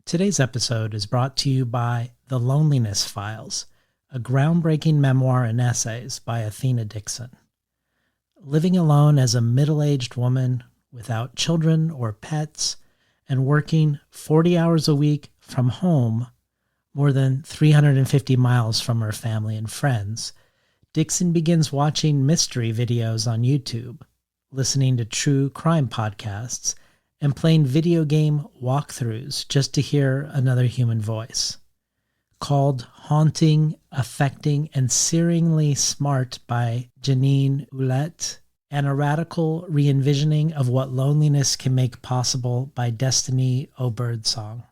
Today's episode is brought to you by The Loneliness Files, a groundbreaking memoir and essays by Athena Dixon. Living alone as a middle-aged woman without children or pets and working 40 hours a week from home, more than 350 miles from her family and friends, Dixon begins watching mystery videos on YouTube, listening to true crime podcasts, and playing video game walkthroughs just to hear another human voice. Called Haunting, Affecting, and Searingly Smart by Janine Ouellette, and a radical re-envisioning of what loneliness can make possible by Destiny O'Birdsong.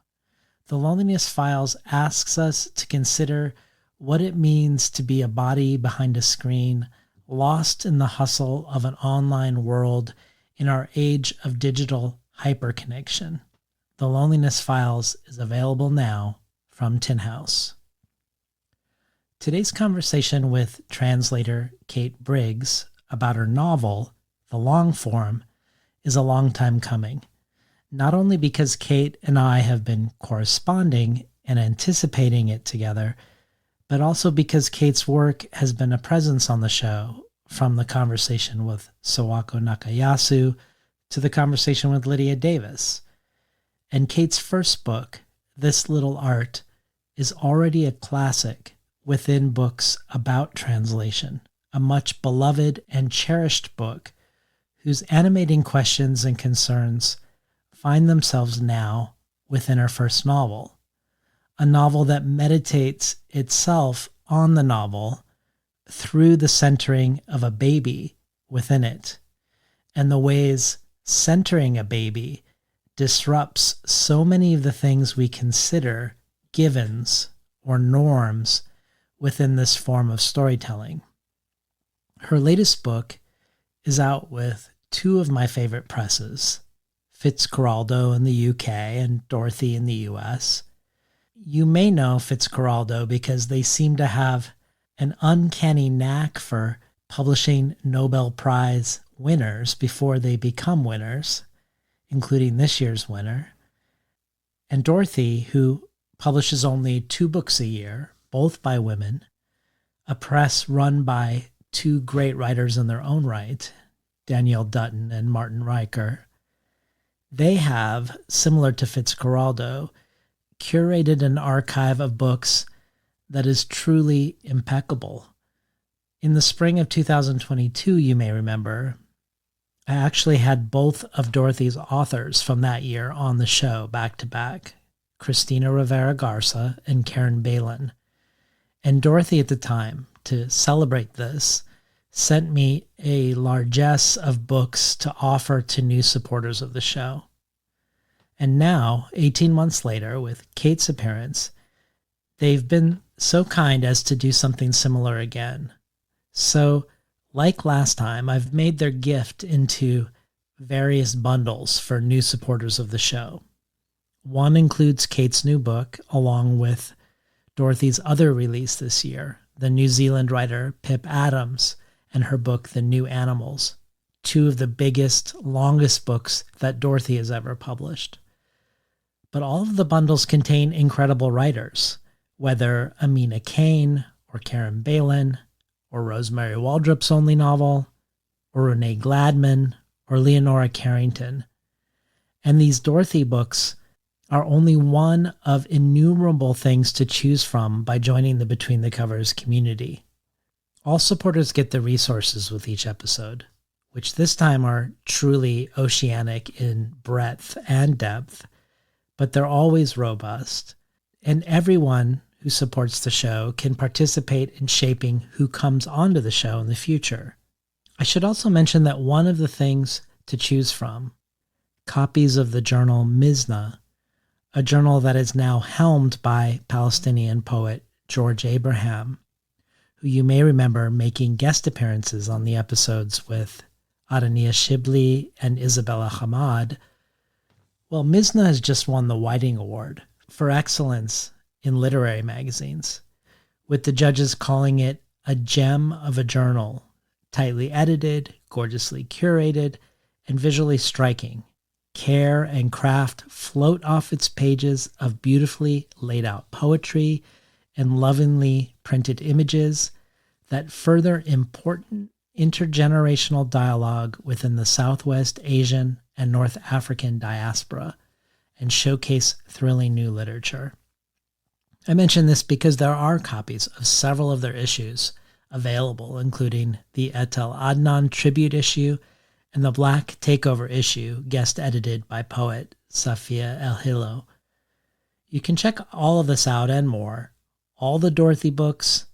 The Loneliness Files asks us to consider what it means to be a body behind a screen, lost in the hustle of an online world in our age of digital hyperconnection. The Loneliness Files is available now from Tin House. Today's conversation with translator Kate Briggs about her novel, The Long Form, is a long time coming. Not only because Kate and I have been corresponding and anticipating it together, but also because Kate's work has been a presence on the show, from the conversation with Sawako Nakayasu to the conversation with Lydia Davis. And Kate's first book, This Little Art, is already a classic within books about translation, a much beloved and cherished book whose animating questions and concerns find themselves now within her first novel, a novel that meditates itself on the novel through the centering of a baby within it, and the ways centering a baby disrupts so many of the things we consider givens or norms within this form of storytelling. Her latest book is out with two of my favorite presses, Fitzcarraldo in the UK and Dorothy in the US. You may know Fitzcarraldo because they seem to have an uncanny knack for publishing Nobel Prize winners before they become winners, including this year's winner. And Dorothy, who publishes only 2 books a year, both by women, a press run by 2 great writers in their own right, Danielle Dutton and Martin Riker. They have, similar to Fitzcarraldo, curated an archive of books that is truly impeccable. In the spring of 2022, you may remember, I actually had both of Dorothy's authors from that year on the show back to back, Christina Rivera Garza and Karen Balin. And Dorothy at the time, to celebrate this, sent me a largesse of books to offer to new supporters of the show. And now, 18 months later, with Kate's appearance, they've been so kind as to do something similar again. So, like last time, I've made their gift into various bundles for new supporters of the show. One includes Kate's new book, along with Dorothy's other release this year, the New Zealand writer Pip Adams, and her book, The New Animals, 2 of the biggest, longest books that Dorothy has ever published. But all of the bundles contain incredible writers, whether Amina Kane or Karen Balin, or Rosemary Waldrop's only novel, or Renee Gladman, or Leonora Carrington. And these Dorothy books are only one of innumerable things to choose from by joining the Between the Covers community. All supporters get the resources with each episode, which this time are truly oceanic in breadth and depth, but they're always robust, and everyone who supports the show can participate in shaping who comes onto the show in the future. I should also mention that one of the things to choose from, copies of the journal Mizna, a journal that is now helmed by Palestinian poet George Abraham, who you may remember making guest appearances on the episodes with Adania Shibli and Isabella Hamad. Well, Mizna has just won the Whiting Award for excellence in literary magazines, with the judges calling it a gem of a journal, tightly edited, gorgeously curated, and visually striking, care and craft float off its pages of beautifully laid out poetry and lovingly printed images that further important intergenerational dialogue within the Southwest Asian and North African diaspora and showcase thrilling new literature. I mention this because there are copies of several of their issues available, including the Et El Adnan tribute issue and the Black Takeover issue, guest edited by poet Safia El Hilo. You can check all of this out and more, all the Dorothy books,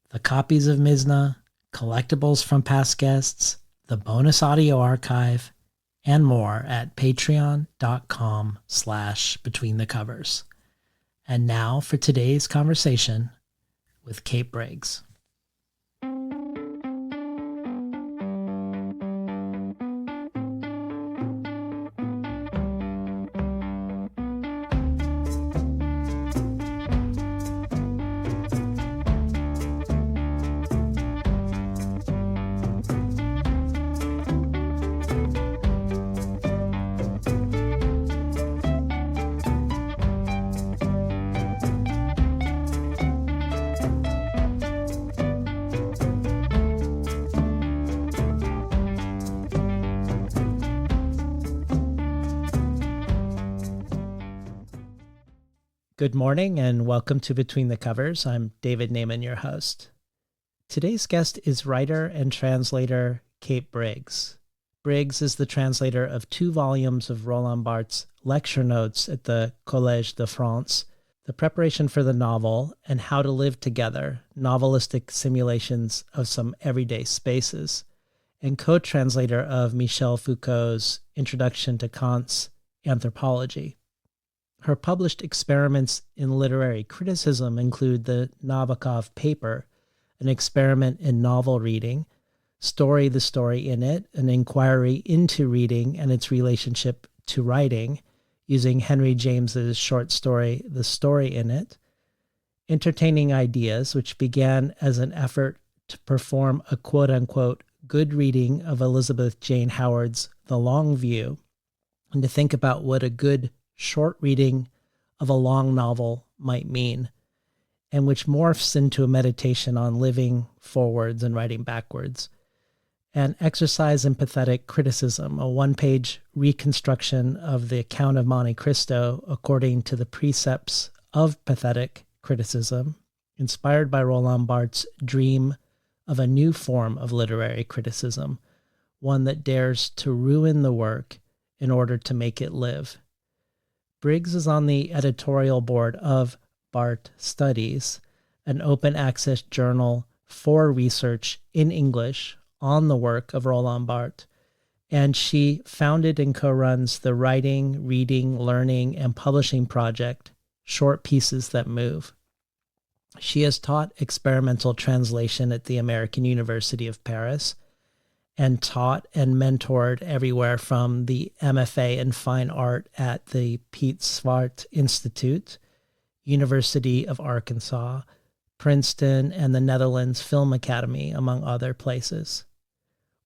the copies of Mizna, collectibles from past guests, the bonus audio archive, and more at patreon.com/betweenthecovers. And now for today's conversation with Kate Briggs. Good morning and welcome to Between the Covers. I'm David Naiman, your host. Today's guest is writer and translator Kate Briggs. Briggs is the translator of 2 volumes of Roland Barthes' lecture notes at the Collège de France, The Preparation for the Novel, and How to Live Together, Novelistic Simulations of Some Everyday Spaces, and co-translator of Michel Foucault's Introduction to Kant's Anthropology. Her published experiments in literary criticism include the Nabokov Paper, an experiment in novel reading, Story, the Story in It, an inquiry into reading and its relationship to writing, using Henry James's short story, The Story in It, Entertaining Ideas, which began as an effort to perform a quote-unquote good reading of Elizabeth Jane Howard's The Long View, and to think about what a good short reading of a long novel might mean, and which morphs into a meditation on living forwards and writing backwards. An exercise in pathetic criticism, a 1-page reconstruction of the account of Monte Cristo according to the precepts of pathetic criticism, inspired by Roland Barthes' dream of a new form of literary criticism, one that dares to ruin the work in order to make it live. Briggs is on the editorial board of Barthes Studies, an open access journal for research in English on the work of Roland Barthes, and she founded and co-runs the Writing, Reading, Learning, and Publishing project, Short Pieces That Move. She has taught experimental translation at the American University of Paris, and taught and mentored everywhere from the MFA in Fine Art at the Piet Zwart Institute, University of Arkansas, Princeton, and the Netherlands Film Academy, among other places.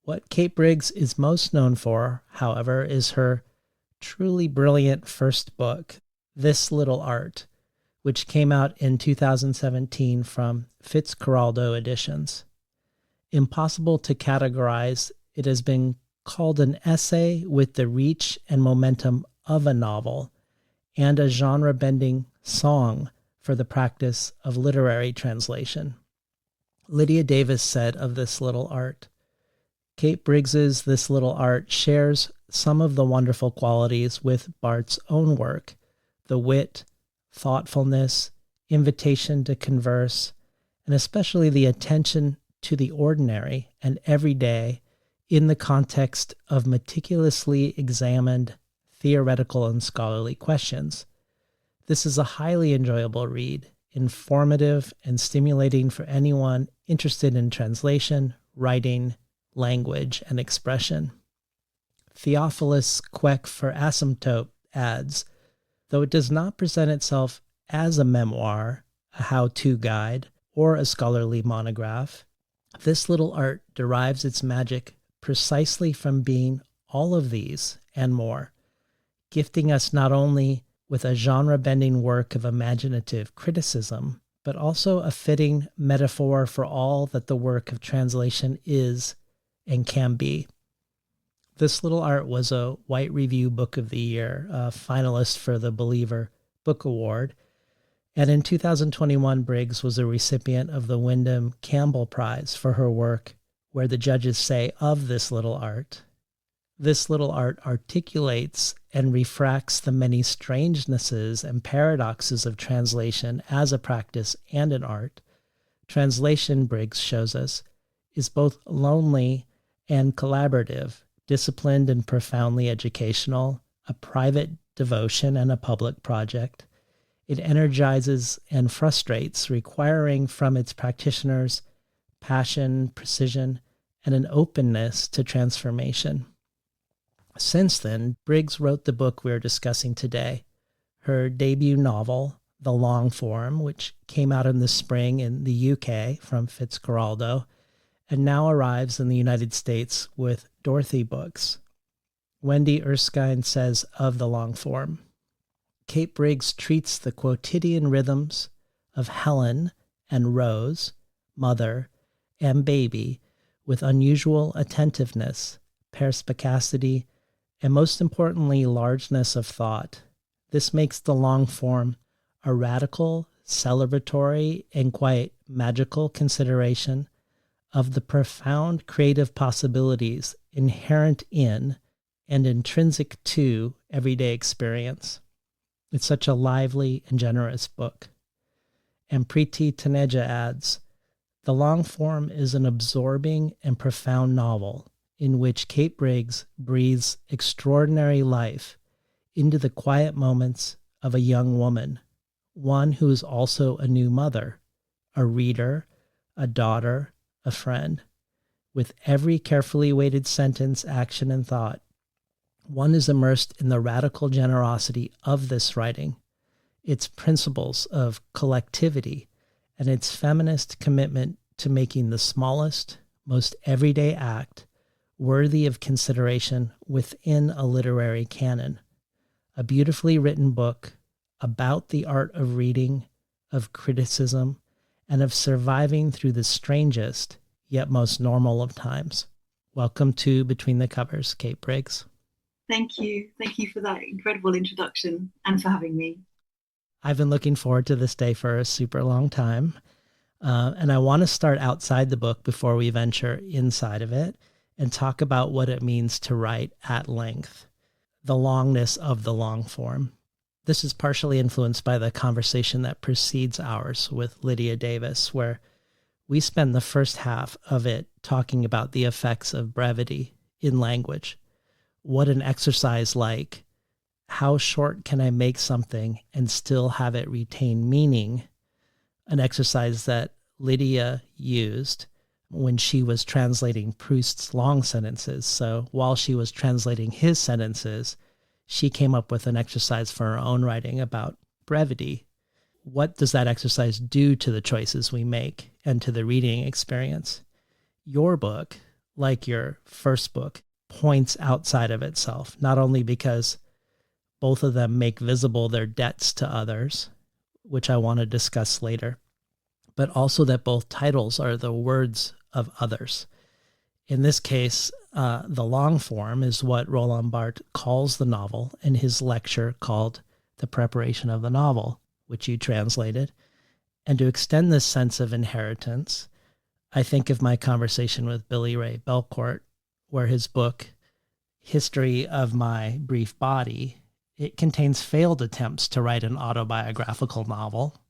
What Kate Briggs is most known for, however, is her truly brilliant first book, This Little Art, which came out in 2017 from Fitzcarraldo Editions. Impossible to categorize, it has been called an essay with the reach and momentum of a novel, and a genre-bending song for the practice of literary translation. Lydia Davis said of This Little Art, Kate Briggs's This Little Art shares some of the wonderful qualities with Barthes' own work, the wit, thoughtfulness, invitation to converse, and especially the attention to the ordinary and everyday in the context of meticulously examined theoretical and scholarly questions. This is a highly enjoyable read, informative and stimulating for anyone interested in translation, writing, language, and expression. Theophilus Queck for Asymptote adds, though it does not present itself as a memoir, a how-to guide, or a scholarly monograph, This Little Art derives its magic precisely from being all of these and more. gifting us not only with a genre-bending work of imaginative criticism, but also a fitting metaphor for all that the work of translation is and can be. This Little Art was a White Review Book of the Year, a finalist for the Believer Book Award, and in 2021, Briggs was a recipient of the Wyndham Campbell Prize for her work, where the judges say of This Little Art, "This little art articulates and refracts the many strangenesses and paradoxes of translation as a practice and an art. Translation," Briggs shows us, "is both lonely and collaborative, disciplined and profoundly educational, a private devotion and a public project. It energizes and frustrates, requiring from its practitioners passion, precision, and an openness to transformation." Since then, Briggs wrote the book we're discussing today, her debut novel, The Long Form, which came out in the spring in the UK from Fitzcarraldo, and now arrives in the United States with Dorothy Books. Wendy Erskine says of The Long Form, "Kate Briggs treats the quotidian rhythms of Helen and Rose, mother, and baby with unusual attentiveness, perspicacity, and most importantly, largeness of thought. This makes The Long Form a radical, celebratory, and quite magical consideration of the profound creative possibilities inherent in and intrinsic to everyday experience. It's such a lively and generous book." And Preeti Taneja adds, "The Long Form is an absorbing and profound novel in which Kate Briggs breathes extraordinary life into the quiet moments of a young woman, one who is also a new mother, a reader, a daughter, a friend. With every carefully weighted sentence, action, and thought, one is immersed in the radical generosity of this writing, its principles of collectivity, and its feminist commitment to making the smallest, most everyday act worthy of consideration within a literary canon. A beautifully written book about the art of reading, of criticism, and of surviving through the strangest, yet most normal of times." Welcome to Between the Covers, Kate Briggs. Thank you. Thank you for that incredible introduction and for having me. I've been looking forward to this day for a super long time. And I want to start outside the book before we venture inside of it and talk about what it means to write at length, the longness of the long form. This is partially influenced by the conversation that precedes ours with Lydia Davis, where we spend the first half of it talking about the effects of brevity in language. What an exercise like, how short can I make something and still have it retain meaning? An exercise that Lydia used when she was translating Proust's long sentences. So while she was translating his sentences, she came up with an exercise for her own writing about brevity. What does that exercise do to the choices we make and to the reading experience? Your book, like your first book, points outside of itself, not only because both of them make visible their debts to others, which I want to discuss later, but also that both titles are the words of others. In this case, the long form is what Roland Barthes calls the novel in his lecture called The Preparation of the Novel, which you translated. And to extend this sense of inheritance, I think of my conversation with Billy Ray Belcourt, where his book, History of My Brief Body, it contains failed attempts to write an autobiographical novel.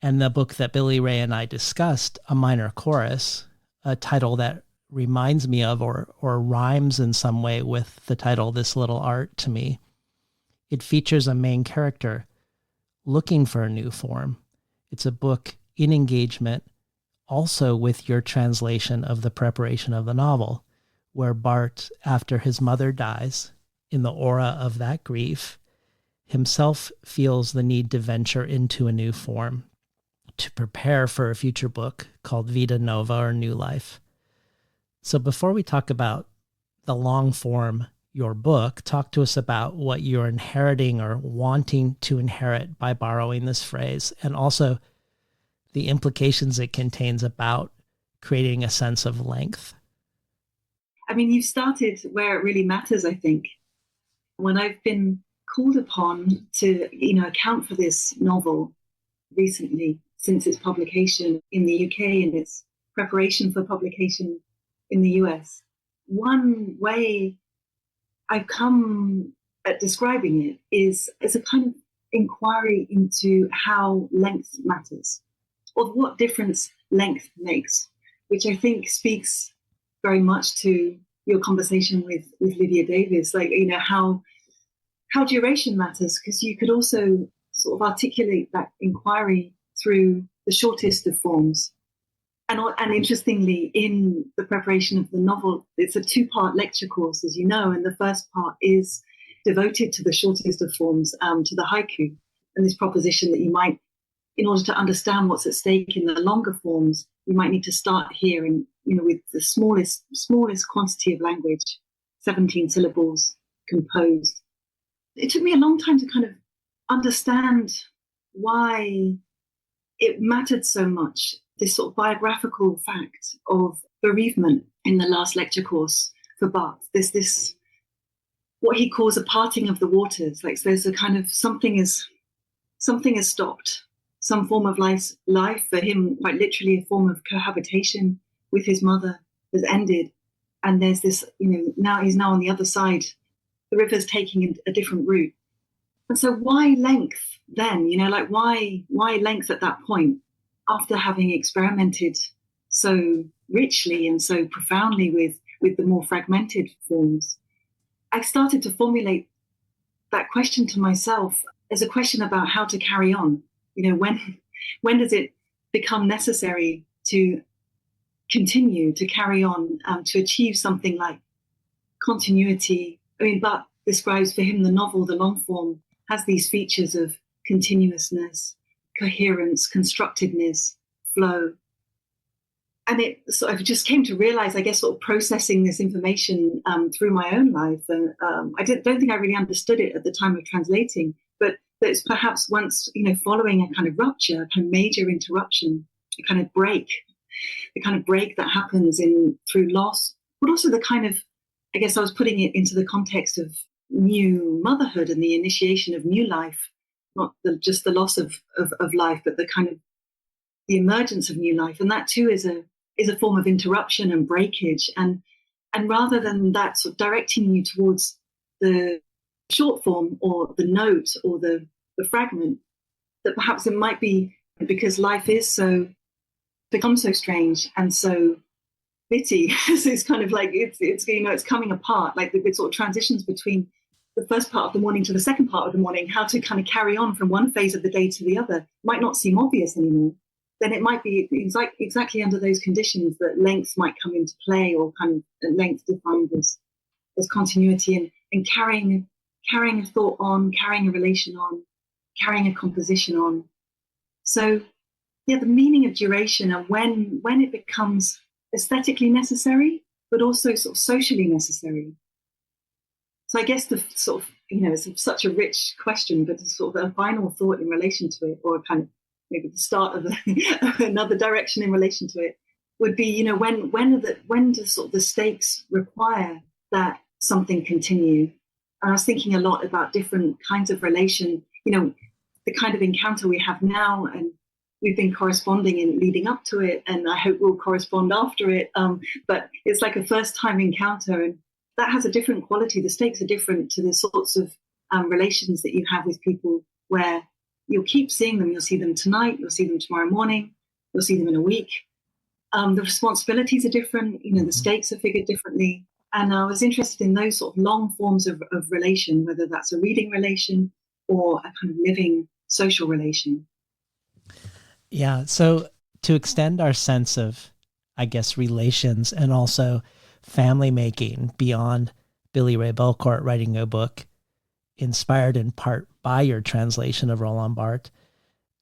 And the book that Billy Ray and I discussed, A Minor Chorus, a title that reminds me of or rhymes in some way with the title This Little Art to me. It features a main character looking for a new form. It's a book in engagement also with your translation of The Preparation of the Novel, where Bart, after his mother dies, in the aura of that grief, himself feels the need to venture into a new form, to prepare for a future book called Vita Nova or New Life. So before we talk about the long form your book. Talk to us about what you're inheriting or wanting to inherit by borrowing this phrase, and also the implications it contains about creating a sense of length. I mean, you've started where it really matters, I think. When I've been called upon to, account for this novel recently, since its publication in the UK and its preparation for publication in the US, one way I've come at describing it is as a kind of inquiry into how length matters, or what difference length makes, which I think speaks very much to your conversation with Lydia Davis, like, how duration matters, because you could also sort of articulate that inquiry through the shortest of forms. And interestingly, in the preparation of the novel, it's a 2-part lecture course, as you know, and the first part is devoted to the shortest of forms, to the haiku, and this proposition that you might, in order to understand what's at stake in the longer forms, you might need to start here in, with the smallest quantity of language, 17 syllables composed. It took me a long time to kind of understand why it mattered so much, this sort of biographical fact of bereavement in the last lecture course for Barth. There's this, what he calls a parting of the waters. Like, there's a kind of something has stopped. Some form of life for him, quite literally a form of cohabitation with his mother, has ended. And there's this, now he's on the other side. The river's taking a different route. And so why length then? Why length at that point, after having experimented so richly and so profoundly with the more fragmented forms? I started to formulate that question to myself as a question about how to carry on. When does it become necessary to continue to carry on, to achieve something like continuity? I mean, Barth describes for him the novel, the long form, has these features of continuousness, coherence, constructiveness, flow. And it sort of just came to realize, I guess, sort of processing this information through my own life. And I don't think I really understood it at the time of translating, but it's perhaps once, following a kind of rupture, a kind of major interruption, a kind of break, the kind of break that happens through loss, but also the kind of, I guess I was putting it into the context of new motherhood and the initiation of new life, not just the loss of life, but the kind of the emergence of new life. And that too is a form of interruption and breakage. And rather than that sort of directing you towards the short form or the note or the fragment, that perhaps it might be because life is become so strange and so bitty. So it's kind of like it's coming apart, like the sort of transitions between the first part of the morning to the second part of the morning, how to kind of carry on from one phase of the day to the other might not seem obvious anymore. Then it might be exactly under those conditions that length might come into play, or kind of length defined as continuity and carrying a thought on, carrying a relation on, carrying a composition on. So yeah, the meaning of duration and when it becomes aesthetically necessary, but also sort of socially necessary. So I guess the sort of, it's such a rich question, but sort of a final thought in relation to it, or kind of maybe the start of another direction in relation to it, would be, when do sort of the stakes require that something continue? And I was thinking a lot about different kinds of relation, the kind of encounter we have now, and we've been corresponding in leading up to it, and I hope we'll correspond after it. But it's like a first-time encounter, and that has a different quality. The stakes are different to the sorts of relations that you have with people where you'll keep seeing them. You'll see them tonight, you'll see them tomorrow morning, you'll see them in a week. The responsibilities are different, the stakes are figured differently. And I was interested in those sort of long forms of relation, whether that's a reading relation or a kind of living social relation. Yeah. So to extend our sense of, I guess, relations and also family making beyond Billy Ray Belcourt writing a book inspired in part by your translation of Roland Barthes,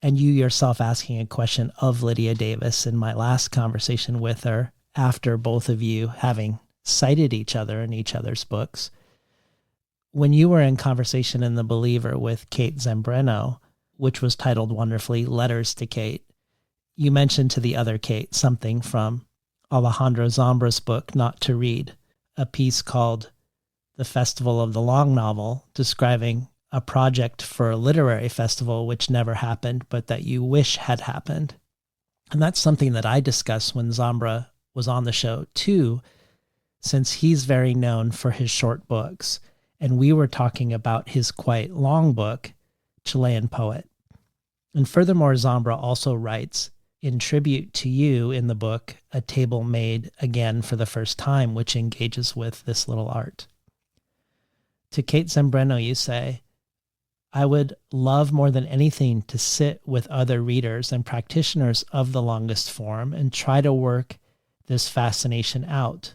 and you yourself asking a question of Lydia Davis in my last conversation with her after both of you having cited each other in each other's books. When you were in conversation in The Believer with Kate Zambreno, which was titled wonderfully Letters to Kate, you mentioned to the other Kate something from Alejandro Zambra's book, Not to Read, a piece called The Festival of the Long Novel, describing a project for a literary festival which never happened, but that you wish had happened. And that's something that I discussed when Zambra was on the show too, since he's very known for his short books. And we were talking about his quite long book, Chilean Poet. And furthermore, Zambra also writes, in tribute to you in the book, a table made again for the first time, which engages with this little art. To Kate Zambreno, you say, I would love more than anything to sit with other readers and practitioners of the longest form and try to work this fascination out.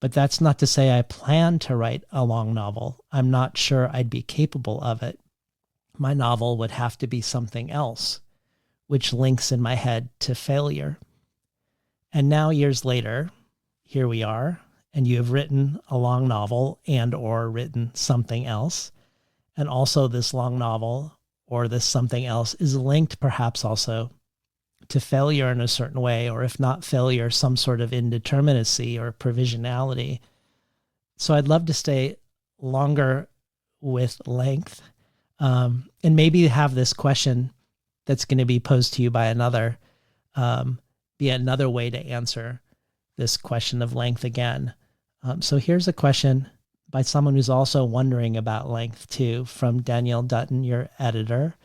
But that's not to say I plan to write a long novel. I'm not sure I'd be capable of it. My novel would have to be something else, which links in my head to failure. And now, years later, here we are, and you have written a long novel and or written something else. And also this long novel or this something else is linked perhaps also to failure in a certain way, or if not failure, some sort of indeterminacy or provisionality. So I'd love to stay longer with length, and maybe have this question that's going to be posed to you by another, be another way to answer this question of length again. So here's a question by someone who's also wondering about length too, from Danielle Dutton, your editor,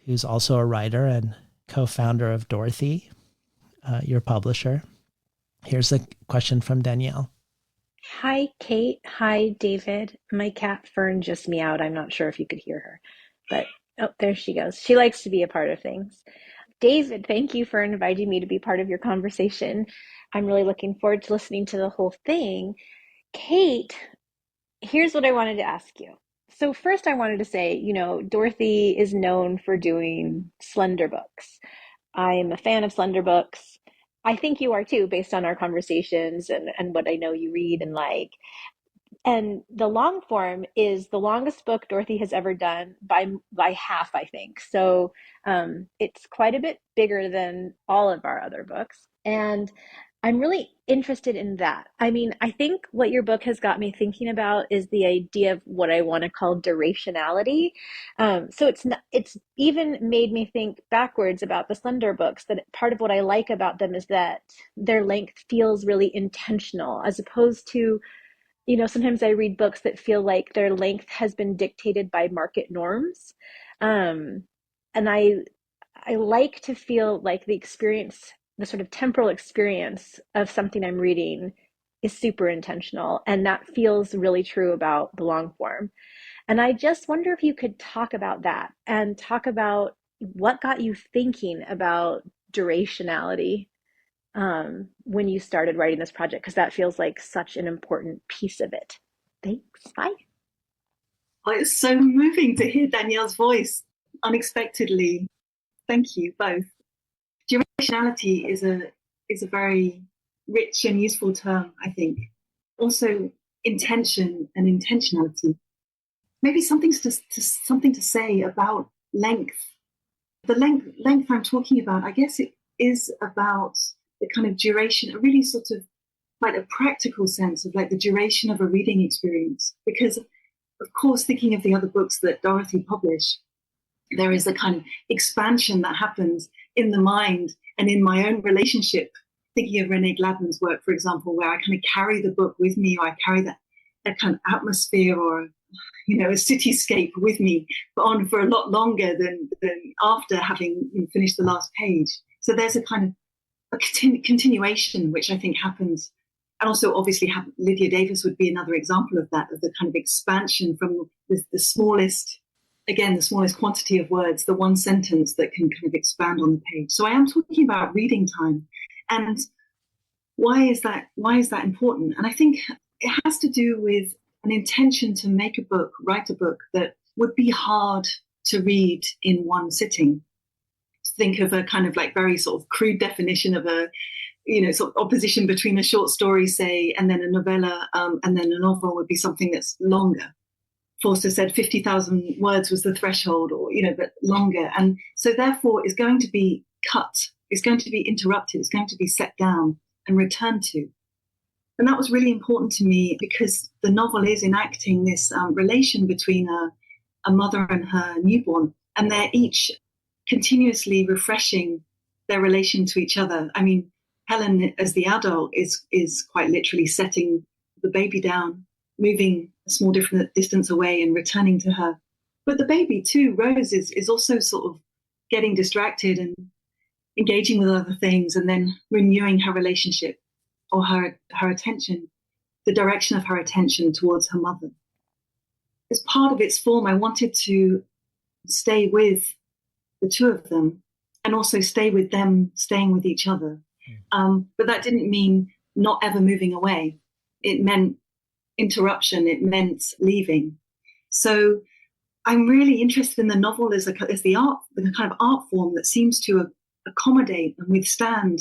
who's also a writer and co-founder of Dorothy, your publisher. Here's a question from Danielle. Hi, Kate. Hi, David. My cat Fern just meowed. I'm not sure if you could hear her, but oh, there she goes. She likes to be a part of things. David, thank you for inviting me to be part of your conversation. I'm really looking forward to listening to the whole thing. Kate, here's what I wanted to ask you. So first I wanted to say, Dorothy is known for doing slender books. I'm a fan of slender books. I think you are too, based on our conversations and what I know you read and like. And the long form is the longest book Dorothy has ever done by half, I think. So it's quite a bit bigger than all of our other books. And I'm really interested in that. I mean, I think what your book has got me thinking about is the idea of what I want to call durationality. So it's even made me think backwards about the Slender books, that part of what I like about them is that their length feels really intentional, as opposed to, sometimes I read books that feel like their length has been dictated by market norms. Um, and I like to feel like the experience, the sort of temporal experience of something I'm reading is super intentional. And that feels really true about the long form. And I just wonder if you could talk about that and talk about what got you thinking about durationality when you started writing this project, because that feels like such an important piece of it. Thanks. Bye. Oh, it's so moving to hear Danielle's voice unexpectedly. Thank you both. Durationality is a very rich and useful term, I think. Also, intention and intentionality. Maybe something to say about length. The length I'm talking about, I guess it is about the kind of duration, a really sort of quite a practical sense of like the duration of a reading experience. Because, of course, thinking of the other books that Dorothy published, there is a kind of expansion that happens in the mind and in my own relationship. Thinking of Renée Gladman's work, for example, where I kind of carry the book with me, or I carry that kind of atmosphere or a cityscape with me on for a lot longer than after having finished the last page. So there's a kind of a continuation, which I think happens. And also, obviously, Lydia Davis would be another example of that, of the kind of expansion from the smallest quantity of words, the one sentence that can kind of expand on the page. So I am talking about reading time. And why is that important? And I think it has to do with an intention to write a book that would be hard to read in one sitting. Think of a kind of like very sort of crude definition of a, sort of opposition between a short story, say, and then a novella, and then a novel would be something that's longer. Forster said 50,000 words was the threshold, or, but longer. And so therefore it's going to be cut, it's going to be interrupted, it's going to be set down and returned to. And that was really important to me because the novel is enacting this relation between a mother and her newborn, and they're each continuously refreshing their relation to each other. I mean, Helen, as the adult, is quite literally setting the baby down, moving a small different distance away and returning to her. But the baby too, Rose, is also sort of getting distracted and engaging with other things, and then renewing her relationship or her attention, the direction of her attention towards her mother. As part of its form, I wanted to stay with the two of them and also stay with them staying with each other. But that didn't mean not ever moving away. It meant interruption. It meant leaving. So I'm really interested in the novel as the kind of art form that seems to accommodate and withstand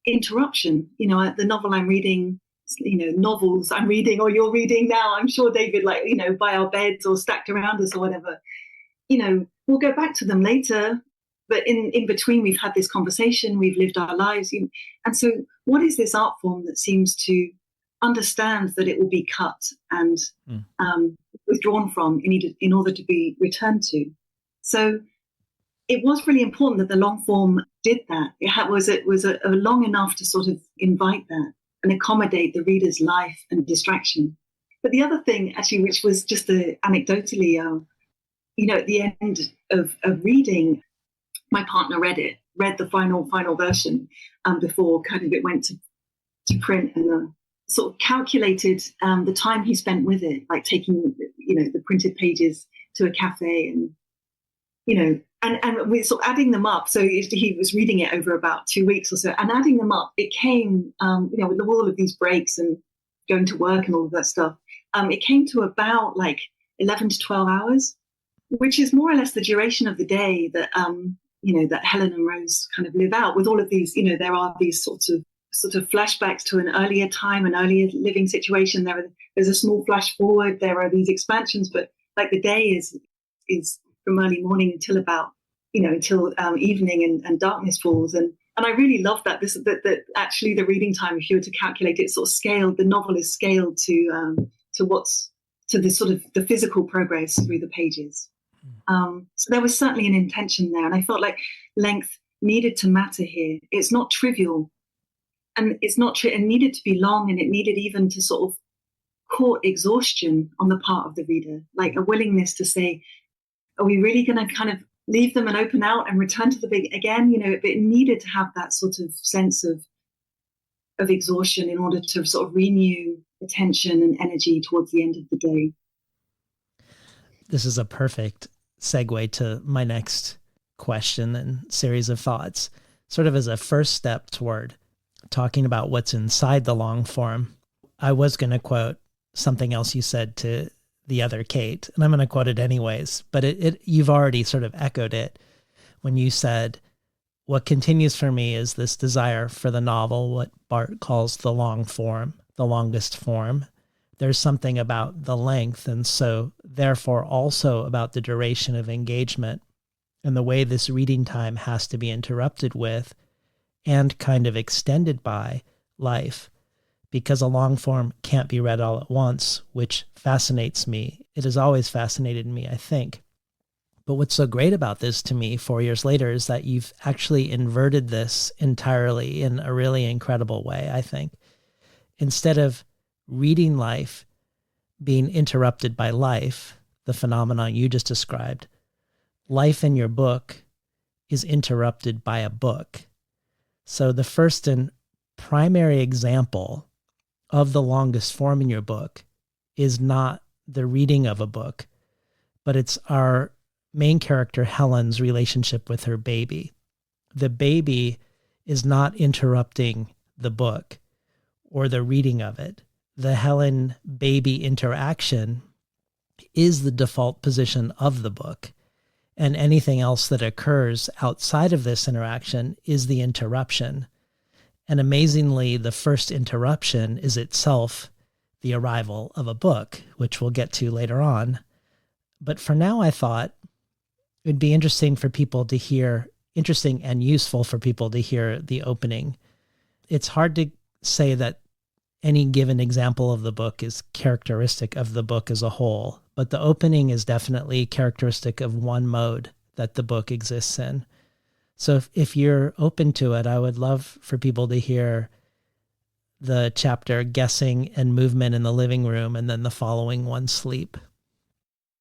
interruption. The novel I'm reading, novels I'm reading or you're reading now, I'm sure, David, by our beds or stacked around us or whatever, we'll go back to them later. But in between, we've had this conversation, we've lived our lives. And so what is this art form that seems to understand that it will be cut and withdrawn from in order to be returned to? So it was really important that the long form did that. It was a long enough to sort of invite that and accommodate the reader's life and distraction. But the other thing, actually, which was just anecdotally, at the end of reading, my partner read the final version before kind of it went to print, and sort of calculated the time he spent with it, like taking the printed pages to a cafe, and and we're sort of adding them up. So he was reading it over about 2 weeks or so, and adding them up, it came with all of these breaks and going to work and all of that stuff, it came to about like 11 to 12 hours, which is more or less the duration of the day that that Helen and Rose kind of live out with all of these. There are these sort of flashbacks to an earlier time, an earlier living situation. There's a small flash forward. There are these expansions, but like the day is from early morning until about until evening and darkness falls. And I really love that that actually the reading time, if you were to calculate it, sort of scaled. The novel is scaled to the sort of the physical progress through the pages. So there was certainly an intention there, and I felt like length needed to matter here. It's not trivial, and it's not it needed to be long, and it needed even to sort of court exhaustion on the part of the reader, like a willingness to say, are we really going to kind of leave them and open out and return to the big again? It needed to have that sort of sense of exhaustion in order to sort of renew attention and energy towards the end of the day. This is a perfect segue to my next question and series of thoughts, sort of as a first step toward talking about what's inside the long form. I was going to quote something else you said to the other Kate, and I'm going to quote it anyways, but you've already sort of echoed it when you said, what continues for me is this desire for the novel, what Bart calls the long form, the longest form. There's something about the length, and so therefore also about the duration of engagement and the way this reading time has to be interrupted with and kind of extended by life, because a long form can't be read all at once, which fascinates me. It has always fascinated me, I think. But what's so great about this to me 4 years later is that you've actually inverted this entirely in a really incredible way, I think. Instead of reading life being interrupted by life, the phenomenon you just described, life in your book is interrupted by a book. So the first and primary example of the longest form in your book is not the reading of a book, but it's our main character Helen's relationship with her baby. The baby is not interrupting the book or the reading of it. The Helen-baby interaction is the default position of the book, and anything else that occurs outside of this interaction is the interruption. And amazingly, the first interruption is itself the arrival of a book, which we'll get to later on. But for now, I thought it'd be interesting and useful for people to hear the opening. It's hard to say that any given example of the book is characteristic of the book as a whole, but the opening is definitely characteristic of one mode that the book exists in. So if you're open to it, I would love for people to hear the chapter Guessing and Movement in the Living Room, and then the following one, Sleep.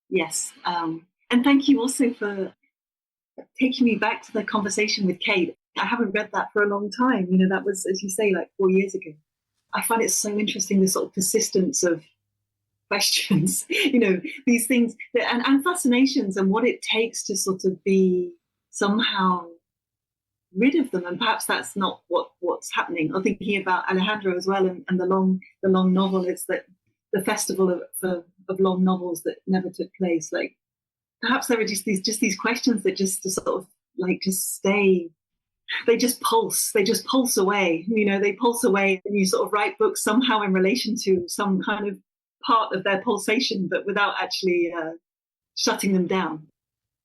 Yes. And thank you also for taking me back to the conversation with Kate. I haven't read that for a long time. That was, as you say, like 4 years ago. I find it so interesting, the sort of persistence of questions, these things and fascinations, and what it takes to sort of be somehow rid of them. And perhaps that's not what's happening. I'm thinking about Alejandro as well, and the long novel. It's that the festival of long novels that never took place. Like perhaps there are just these questions that just sort of like just stay. They just pulse away. They pulse away, and you sort of write books somehow in relation to some kind of part of their pulsation, but without actually shutting them down,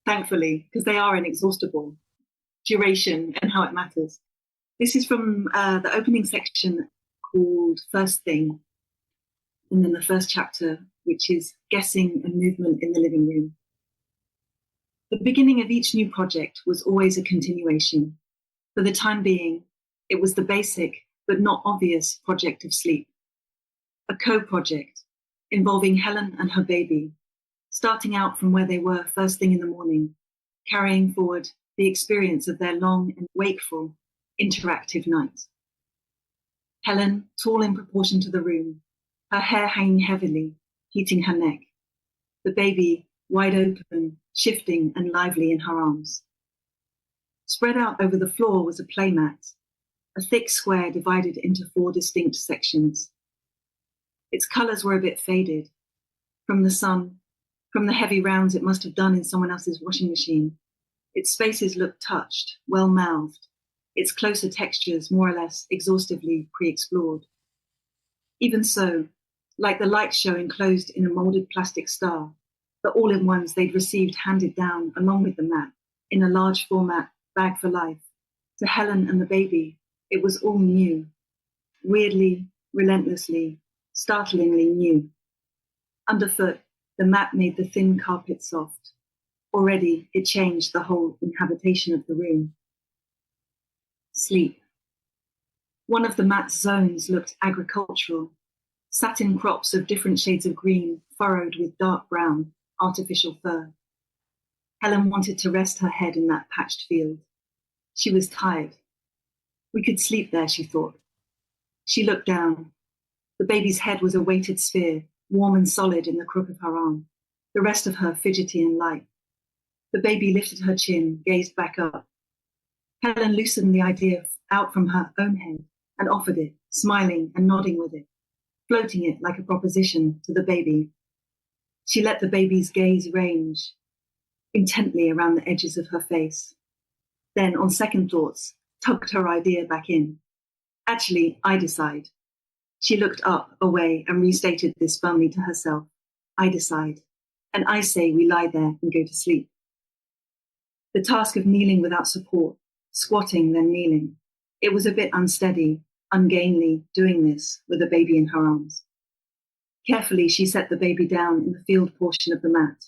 thankfully, because they are inexhaustible. Duration and how it matters. This is from the opening section called First Thing, and then the first chapter, which is Guessing and Movement in the Living Room. The beginning of each new project was always a continuation. For the time being, it was the basic but not obvious project of sleep. A co-project involving Helen and her baby, starting out from where they were first thing in the morning, carrying forward the experience of their long and wakeful, interactive night. Helen, tall in proportion to the room, her hair hanging heavily, heating her neck. The baby, wide open, shifting and lively in her arms. Spread out over the floor was a playmat, a thick square divided into 4 distinct sections. Its colours were a bit faded, from the sun, from the heavy rounds it must have done in someone else's washing machine. Its spaces looked touched, well-mouthed, its closer textures more or less exhaustively pre-explored. Even so, like the light show enclosed in a moulded plastic star, the all-in-ones they'd received handed down along with the mat, in a large format bag for life, to Helen and the baby, it was all new. Weirdly, relentlessly, startlingly new. Underfoot, the mat made the thin carpet soft. Already, it changed the whole inhabitation of the room. Sleep. One of the mat's zones looked agricultural. Satin crops of different shades of green, furrowed with dark brown, artificial fur. Helen wanted to rest her head in that patched field. She was tired. We could sleep there, she thought. She looked down. The baby's head was a weighted sphere, warm and solid in the crook of her arm, the rest of her fidgety and light. The baby lifted her chin, gazed back up. Helen loosened the idea out from her own head and offered it, smiling and nodding with it, floating it like a proposition to the baby. She let the baby's gaze range intently around the edges of her face. Then, on second thoughts, tugged her idea back in. Actually, I decide. She looked up, away, and restated this firmly to herself. I decide. And I say we lie there and go to sleep. The task of kneeling without support, squatting then kneeling. It was a bit unsteady, ungainly, doing this with a baby in her arms. Carefully, she set the baby down in the field portion of the mat.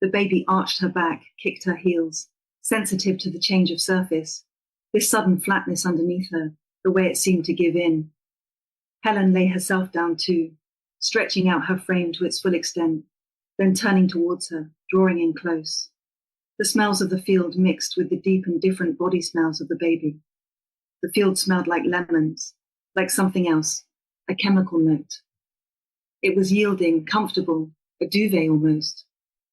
The baby arched her back, kicked her heels, sensitive to the change of surface, this sudden flatness underneath her, the way it seemed to give in. Helen lay herself down too, stretching out her frame to its full extent, then turning towards her, drawing in close. The smells of the field mixed with the deep and different body smells of the baby. The field smelled like lemons, like something else, a chemical note. It was yielding, comfortable, a duvet almost,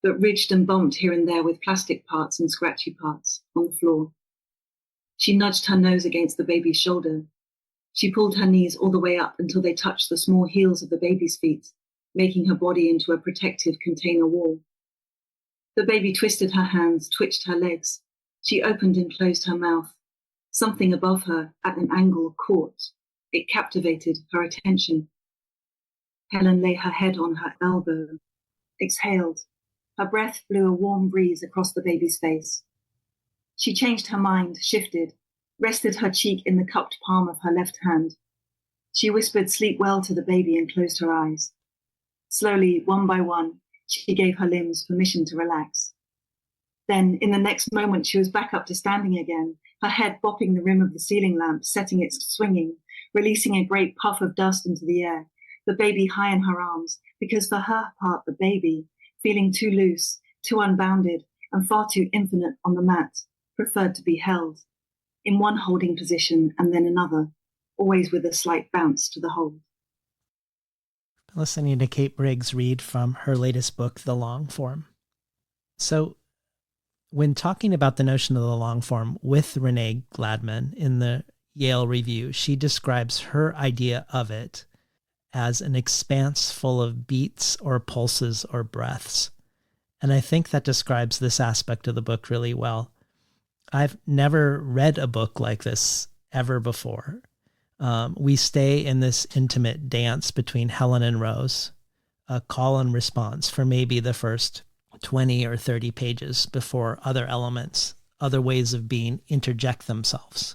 but ridged and bumped here and there with plastic parts and scratchy parts on the floor. She nudged her nose against the baby's shoulder. She pulled her knees all the way up until they touched the small heels of the baby's feet, making her body into a protective container wall. The baby twisted her hands, twitched her legs. She opened and closed her mouth. Something above her, at an angle, caught. It captivated her attention. Helen lay her head on her elbow, exhaled. Her breath blew a warm breeze across the baby's face. She changed her mind, shifted, rested her cheek in the cupped palm of her left hand. She whispered sleep well to the baby and closed her eyes. Slowly, one by one, she gave her limbs permission to relax. Then, in the next moment, she was back up to standing again, her head bopping the rim of the ceiling lamp, setting it swinging, releasing a great puff of dust into the air, the baby high in her arms, because for her part, the baby, feeling too loose, too unbounded, and far too infinite on the mat, preferred to be held, in one holding position and then another, always with a slight bounce to the hold. Listening to Kate Briggs read from her latest book, The Long Form. So when talking about the notion of the long form with Renee Gladman in the Yale Review, she describes her idea of it as an expanse full of beats or pulses or breaths. And I think that describes this aspect of the book really well. I've never read a book like this ever before. We stay in this intimate dance between Helen and Rose, a call and response for maybe the first 20 or 30 pages before other elements, other ways of being interject themselves.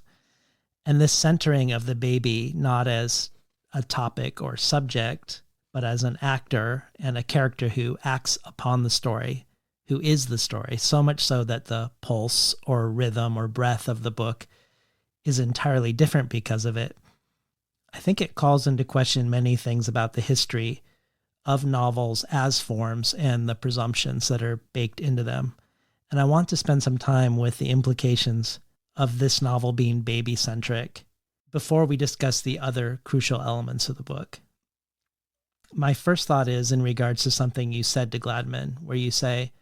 And this centering of the baby not as a topic or subject, but as an actor and a character who acts upon the story, who is the story, so much so that the pulse or rhythm or breath of the book is entirely different because of it. I think it calls into question many things about the history of novels as forms and the presumptions that are baked into them. And I want to spend some time with the implications of this novel being baby-centric before we discuss the other crucial elements of the book. My first thought is in regards to something you said to Gladman, where you say,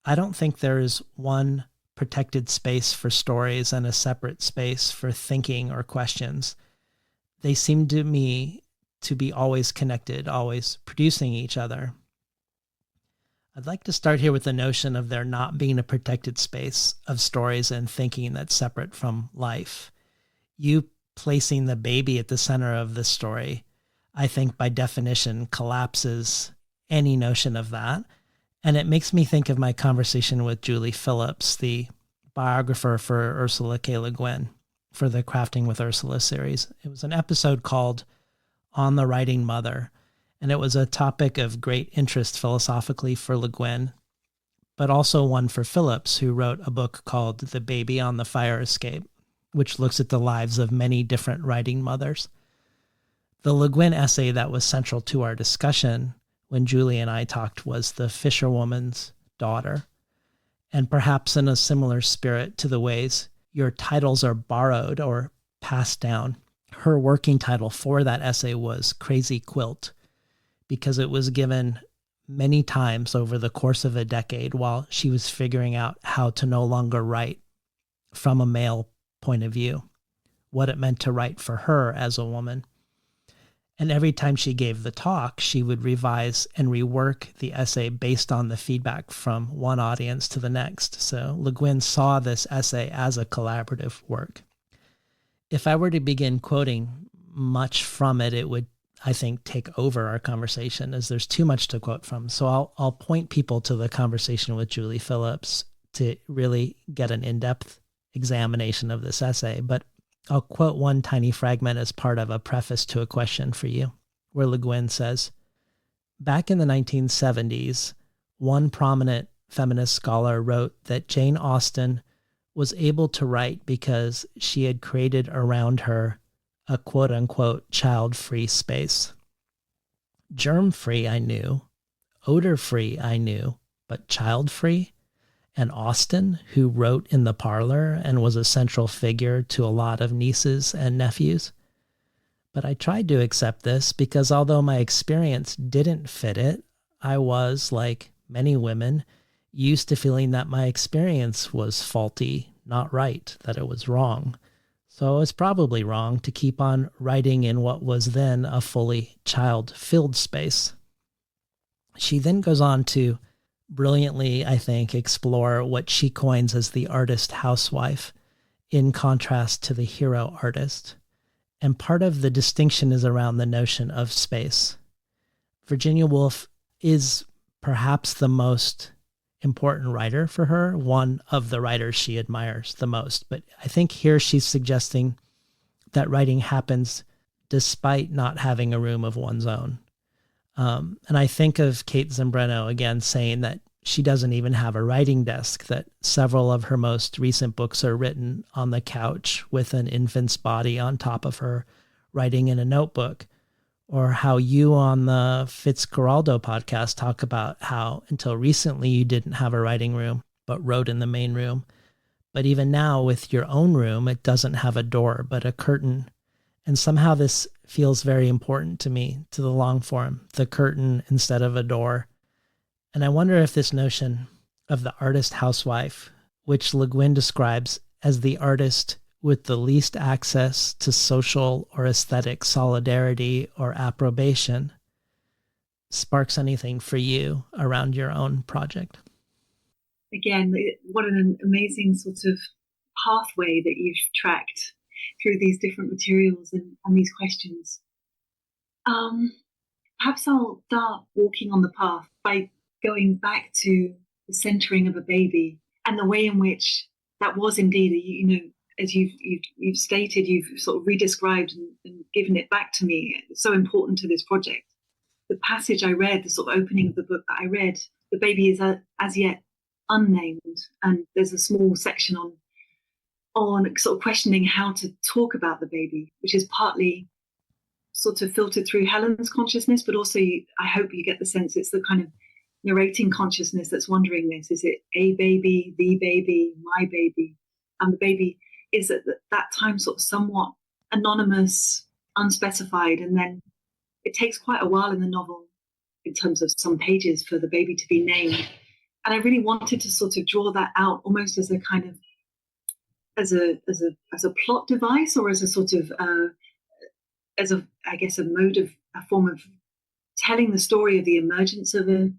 I don't think there is one protected space for stories and a separate space for thinking or questions. They seem to me to be always connected, always producing each other. I'd like to start here with the notion of there not being a protected space of stories and thinking that's separate from life. You placing the baby at the center of the story, I think by definition collapses any notion of that. And it makes me think of my conversation with Julie Phillips, the biographer for Ursula K. Le Guin, for the Crafting with Ursula series. It was an episode called On the Writing Mother, and it was a topic of great interest philosophically for Le Guin, but also one for Phillips, who wrote a book called The Baby on the Fire Escape, which looks at the lives of many different writing mothers. The Le Guin essay that was central to our discussion when Julie and I talked was The Fisherwoman's Daughter, and perhaps in a similar spirit to the ways your titles are borrowed or passed down. Her working title for that essay was Crazy Quilt, because it was given many times over the course of a decade while she was figuring out how to no longer write from a male point of view, what it meant to write for her as a woman. And every time she gave the talk, she would revise and rework the essay based on the feedback from one audience to the next. So Le Guin saw this essay as a collaborative work. If I were to begin quoting much from it, it would, I think, take over our conversation, as there's too much to quote from. So I'll point people to the conversation with Julie Phillips to really get an in-depth examination of this essay. But I'll quote one tiny fragment as part of a preface to a question for you, where Le Guin says, back in the 1970s, one prominent feminist scholar wrote that Jane Austen was able to write because she had created around her a quote-unquote child-free space. Germ-free, I knew. Odor-free, I knew. But child-free? And Austen, who wrote in the parlor and was a central figure to a lot of nieces and nephews. But I tried to accept this because although my experience didn't fit it, I was, like many women, used to feeling that my experience was faulty, not right, that it was wrong. So it was probably wrong to keep on writing in what was then a fully child-filled space. She then goes on to brilliantly, I think, explore what she coins as the artist housewife in contrast to the hero artist. And part of the distinction is around the notion of space. Virginia Woolf is perhaps the most important writer for her, one of the writers she admires the most. But I think here she's suggesting that writing happens despite not having a room of one's own. And I think of Kate Zambrano again saying that she doesn't even have a writing desk, that several of her most recent books are written on the couch with an infant's body on top of her, writing in a notebook. Or how you on the Fitzcarraldo podcast talk about how until recently you didn't have a writing room, but wrote in the main room. But even now with your own room, it doesn't have a door, but a curtain. And somehow this feels very important to me, to the long form, the curtain instead of a door. And I wonder if this notion of the artist housewife, which Le Guin describes as the artist with the least access to social or aesthetic solidarity or approbation, sparks anything for you around your own project. Again, what an amazing sort of pathway that you've tracked through these different materials and these questions. Perhaps I'll start walking on the path by going back to the centering of a baby and the way in which that was indeed, as you've stated, you've sort of redescribed and given it back to me. It's so important to this project. The passage I read, the sort of opening of the book that I read, the baby is as yet unnamed, and there's a small section on sort of questioning how to talk about the baby, which is partly sort of filtered through Helen's consciousness, but also I hope you get the sense it's the kind of narrating consciousness that's wondering this. Is it a baby, the baby, my baby? And the baby is at that time sort of somewhat anonymous, unspecified, and then it takes quite a while in the novel, in terms of some pages, for the baby to be named. And I really wanted to sort of draw that out almost as a kind of as a plot device, or as a sort of a form of telling the story of the emergence of a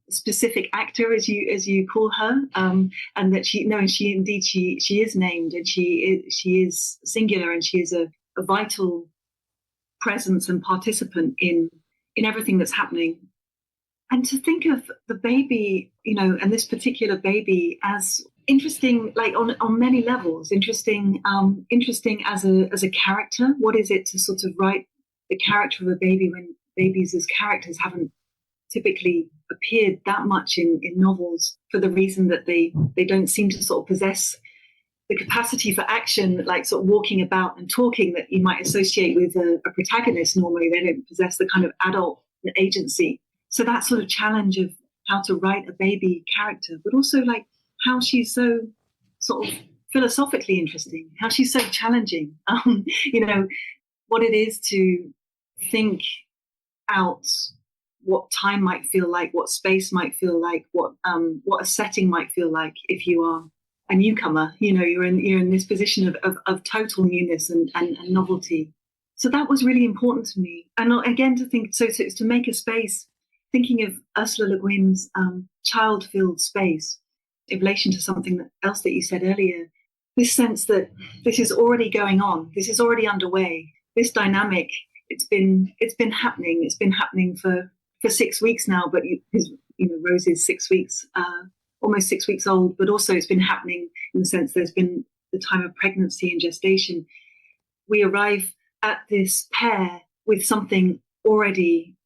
specific actor, as you call her, and that she is named, and she is singular, and she is a vital presence and participant in everything that's happening. And to think of the baby, and this particular baby as interesting, like on many levels, interesting as a character. What is it to sort of write the character of a baby when babies as characters haven't typically appeared that much in novels, for the reason that they don't seem to sort of possess the capacity for action, like sort of walking about and talking, that you might associate with a protagonist normally. They don't possess the kind of adult agency. So that sort of challenge of how to write a baby character, but also like how she's so sort of philosophically interesting, how she's so challenging, what it is to think out what time might feel like, what space might feel like, what a setting might feel like if you are a newcomer. You're in this position of total newness and novelty. So that was really important to me. And again, to make a space, thinking of Ursula Le Guin's child-filled space, in relation to something else that you said earlier, this sense that this is already going on, this is already underway, this dynamic, it's been happening. It's been happening for 6 weeks now, but Rose is 6 weeks, almost 6 weeks old, but also it's been happening in the sense there's been the time of pregnancy and gestation. We arrive at this pair with something already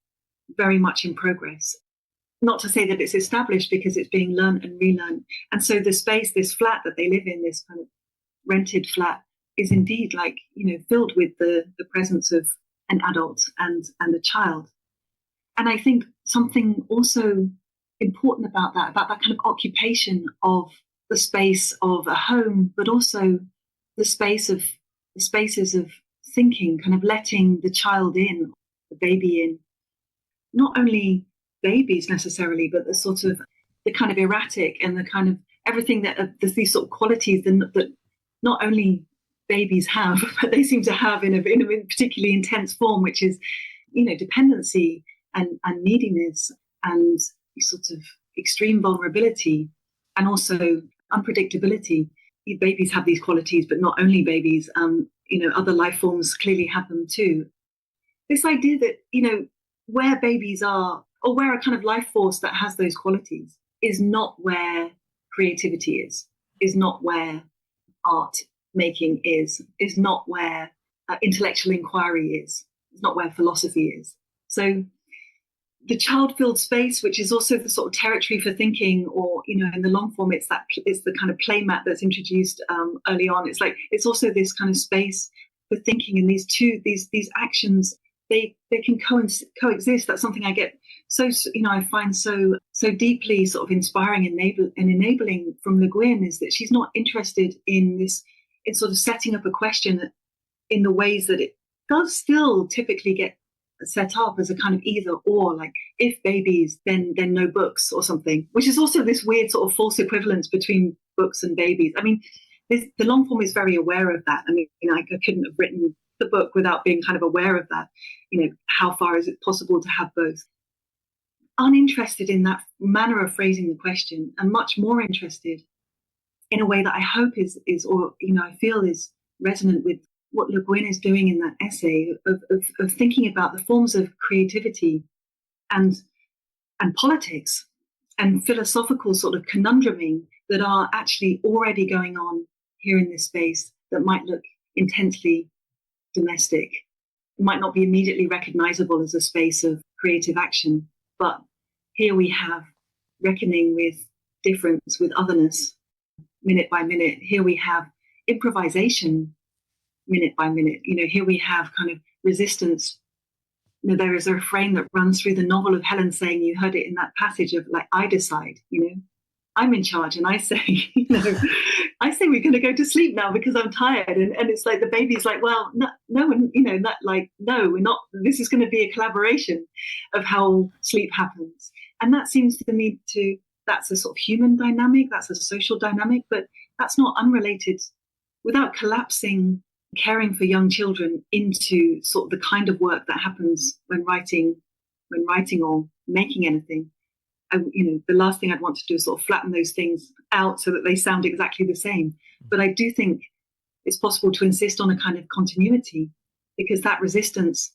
very much in progress. Not to say that it's established, because it's being learned and relearned. And so the space, this flat that they live in, this kind of rented flat, is indeed filled with the presence of an adult and a child. And I think something also important about that kind of occupation of the space of a home, but also the spaces of thinking, kind of letting the child in, the baby in, not only babies necessarily, but the kind of erratic and the kind of everything that there's these sort of qualities that not only babies have, but they seem to have in a particularly intense form, which is, dependency and neediness and sort of extreme vulnerability, and also unpredictability. Babies have these qualities, but not only babies, other life forms clearly have them too. This idea that, where babies are, or where a kind of life force that has those qualities is not where creativity is not where art making is not where intellectual inquiry is not where philosophy is. So the child-filled space, which is also the sort of territory for thinking, or in the long form, it's the kind of playmat that's introduced early on. It's also this kind of space for thinking, and these actions they can coexist. That's something I get I find so deeply sort of inspiring and enabling from Le Guin, is that she's not interested in sort of setting up a question in the ways that it does still typically get set up as a kind of either or, like if babies, then no books or something, which is also this weird sort of false equivalence between books and babies. I mean, the long form is very aware of that. I mean, I couldn't have written the book without being kind of aware of that. How far is it possible to have both? Uninterested in that manner of phrasing the question, and much more interested in a way that I hope is I feel is resonant with what Le Guin is doing in that essay of thinking about the forms of creativity and politics and philosophical sort of conundruming that are actually already going on here in this space, that might look intensely domestic. It might not be immediately recognizable as a space of creative action, but here we have reckoning with difference, with otherness, minute by minute. Here we have improvisation, minute by minute. Here we have kind of resistance. There is a refrain that runs through the novel of Helen saying, you heard it in that passage of like, I decide, I'm in charge, and I say, I say we're going to go to sleep now because I'm tired. And it's like the baby's like, well, no, no, we're not. This is going to be a collaboration of how sleep happens. And that seems to me that's a sort of human dynamic, that's a social dynamic, but that's not unrelated, without collapsing caring for young children into sort of the kind of work that happens when writing or making anything. The last thing I'd want to do is sort of flatten those things out so that they sound exactly the same. But I do think it's possible to insist on a kind of continuity, because that resistance,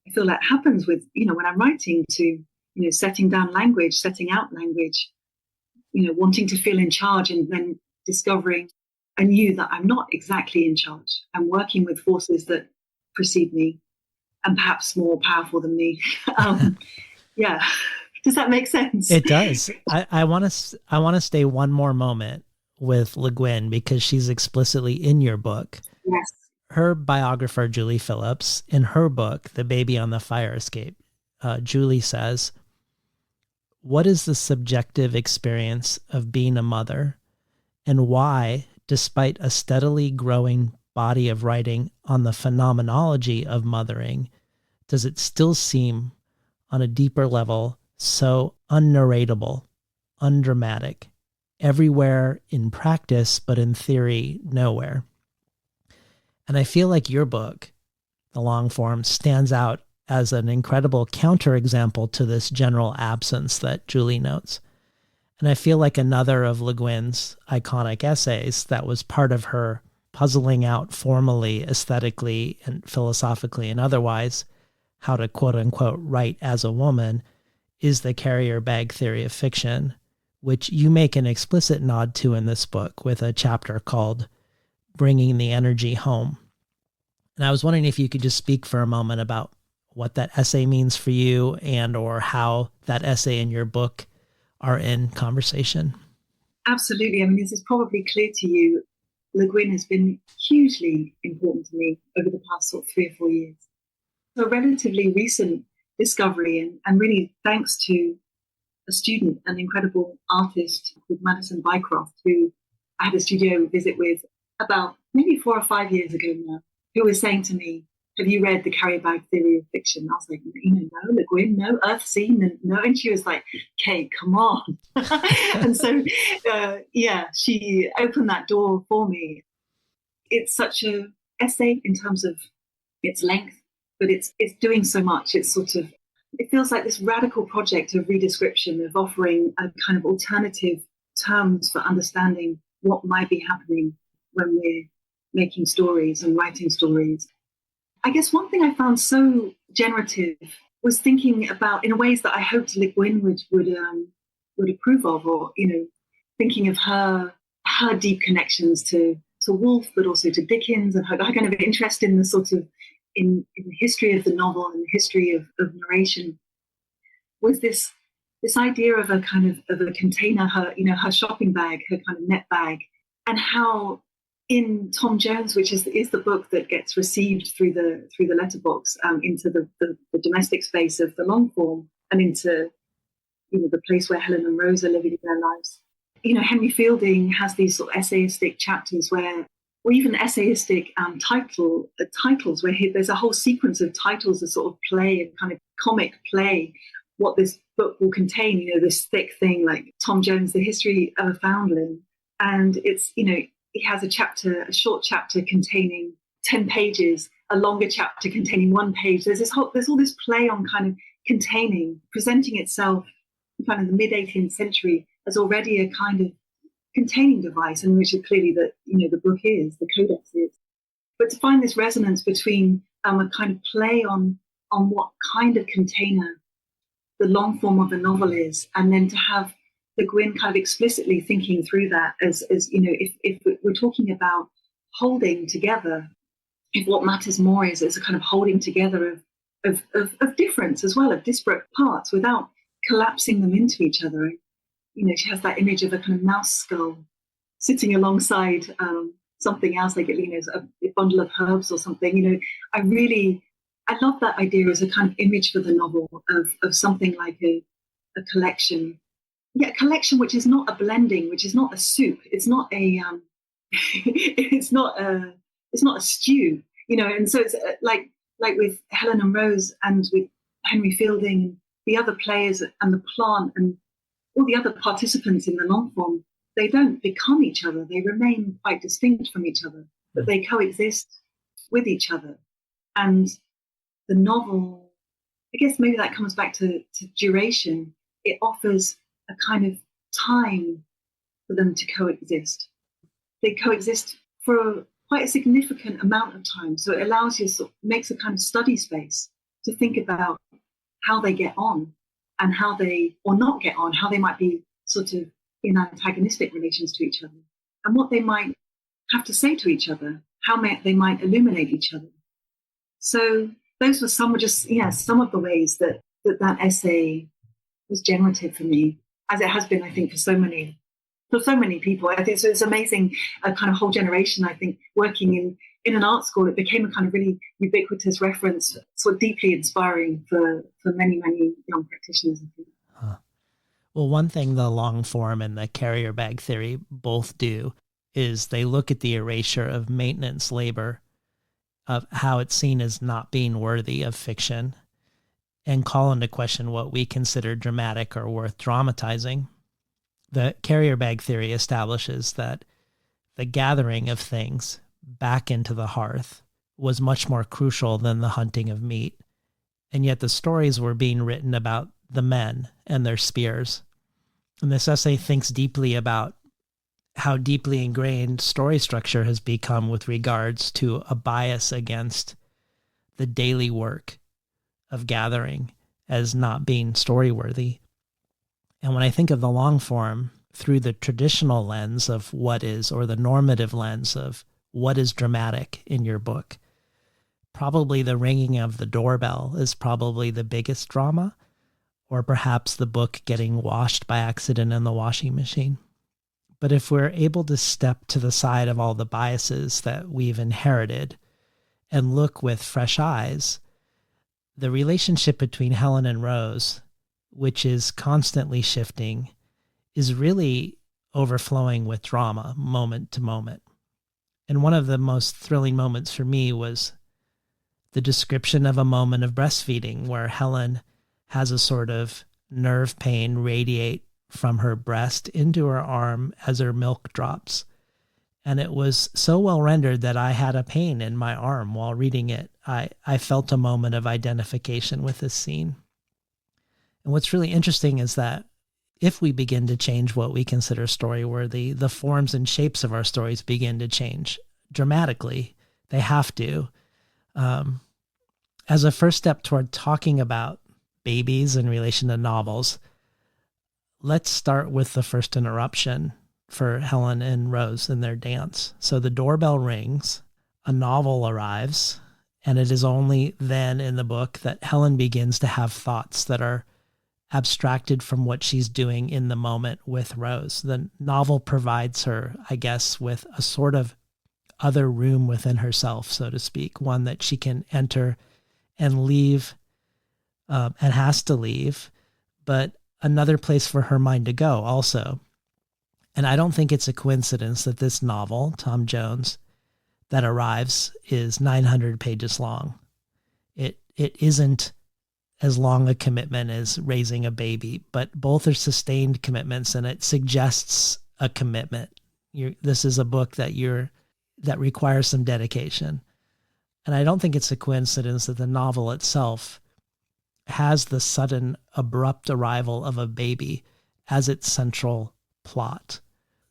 I feel that happens with, when I'm writing, to, setting down language, setting out language, wanting to feel in charge, and then discovering anew that I'm not exactly in charge. I'm working with forces that precede me and perhaps more powerful than me. Yeah. Does that make sense? It does. I want to stay one more moment with Le Guin, because she's explicitly in your book. Yes. Her biographer, Julie Phillips, in her book, The Baby on the Fire Escape, Julie says, "What is the subjective experience of being a mother, and why, despite a steadily growing body of writing on the phenomenology of mothering, does it still seem, on a deeper level, so unnarratable, undramatic, everywhere in practice, but in theory, nowhere?" And I feel like your book, the long form, stands out as an incredible counterexample to this general absence that Julie notes. And I feel like another of Le Guin's iconic essays that was part of her puzzling out formally, aesthetically, and philosophically and otherwise how to quote unquote write as a woman is the carrier bag theory of fiction, which you make an explicit nod to in this book with a chapter called Bringing the Energy Home. And I was wondering if you could just speak for a moment about what that essay means for you, and or how that essay in your book are in conversation. Absolutely. I mean, this is probably clear to you. Le Guin has been hugely important to me over the past sort of 3 or 4 years. So a relatively recent discovery, and really thanks to a student, an incredible artist called Madison Bycroft, who I had a studio visit with about maybe 4 or 5 years ago now, who was saying to me, have you read The Carrier Bag Theory of Fiction? I was like, no, Le Guin, no, Earthsea, no. And she was like, Kate, come on. And so, she opened that door for me. It's such an essay in terms of its length, but it's doing so much. It's sort of, it feels like this radical project of redescription, of offering a kind of alternative terms for understanding what might be happening when we're making stories and writing stories. I guess one thing I found so generative was thinking about in ways that I hoped Le Guin would approve of, or thinking of her deep connections to Woolf, but also to Dickens, and her kind of interest in the sort of in the history of the novel and the history of narration, was this idea of a kind of a container, her shopping bag, her kind of net bag, and how in Tom Jones, which is the book that gets received through the letterbox into the domestic space of the long form and into the place where Helen and Rose are living their lives. Henry Fielding has these sort of essayistic chapters or even essayistic titles where there's a whole sequence of titles, a sort of play, a kind of comic play, what this book will contain, this thick thing like Tom Jones, The History of a Foundling. And it's, it has a short chapter containing 10 pages, a longer chapter containing 1 page. There's all this play on kind of presenting itself in kind of the mid-18th century as already a kind of containing device, and which is clearly the book is, the codex is. But to find this resonance between a kind of play on what kind of container the long form of the novel is, and then to have Le Guin kind of explicitly thinking through that as if we're talking about holding together, if what matters more is a kind of holding together of difference as well, of disparate parts without collapsing them into each other. She has that image of a kind of mouse skull sitting alongside something else, like a bundle of herbs or something. I love that idea as a kind of image for the novel of something like a collection. Yeah, a collection which is not a blending, which is not a soup. It's not a it's not a stew. And so it's like with Helen and Rose and with Henry Fielding and the other players and the plant and all the other participants in the long form, they don't become each other. They remain quite distinct from each other, but they coexist with each other. And the novel, I guess maybe that comes back to duration. It offers a kind of time for them to coexist. They coexist for quite a significant amount of time. So it allows you, makes a kind of study space to think about how they get on and how they, or not get on, how they might be sort of in antagonistic relations to each other and what they might have to say to each other, how they might illuminate each other. So those were some of the ways that essay was generative for me, as it has been, I think, for so many people. I think it's amazing, a kind of whole generation, I think, working in an art school. It became a kind of really ubiquitous reference, sort of deeply inspiring for many, many young practitioners, I think. Huh. Well, one thing the long form and the carrier bag theory both do is they look at the erasure of maintenance labor, of how it's seen as not being worthy of fiction, and call into question what we consider dramatic or worth dramatizing. The carrier bag theory establishes that the gathering of things back into the hearth was much more crucial than the hunting of meat, and yet the stories were being written about the men and their spears. And this essay thinks deeply about how deeply ingrained story structure has become with regards to a bias against the daily work of gathering as not being story-worthy. And when I think of the long form through the traditional lens of what is, or the normative lens of what is dramatic in your book, probably the ringing of the doorbell is probably the biggest drama, or perhaps the book getting washed by accident in the washing machine. But if we're able to step to the side of all the biases that we've inherited and look with fresh eyes, the relationship between Helen and Rose, which is constantly shifting, is really overflowing with drama moment to moment. And one of the most thrilling moments for me was the description of a moment of breastfeeding where Helen has a sort of nerve pain radiate from her breast into her arm as her milk drops. And it was so well rendered that I had a pain in my arm while reading it. I felt a moment of identification with this scene. And what's really interesting is that if we begin to change what we consider story-worthy, the forms and shapes of our stories begin to change dramatically. They have to. As a first step toward talking about babies in relation to novels. Let's start with the first interruption for Helen and Rose in their dance. So the doorbell rings, a novel arrives, and it is only then in the book that Helen begins to have thoughts that are abstracted from what she's doing in the moment with Rose. The novel provides her, I guess, with a sort of other room within herself, so to speak, one that she can enter and leave and has to leave, but another place for her mind to go also. And I don't think it's a coincidence that this novel, Tom Jones, that arrives is 900 pages long. It isn't as long a commitment as raising a baby, but both are sustained commitments, and it suggests a commitment. This is a book that requires some dedication. And I don't think it's a coincidence that the novel itself has the sudden, abrupt arrival of a baby as its central plot.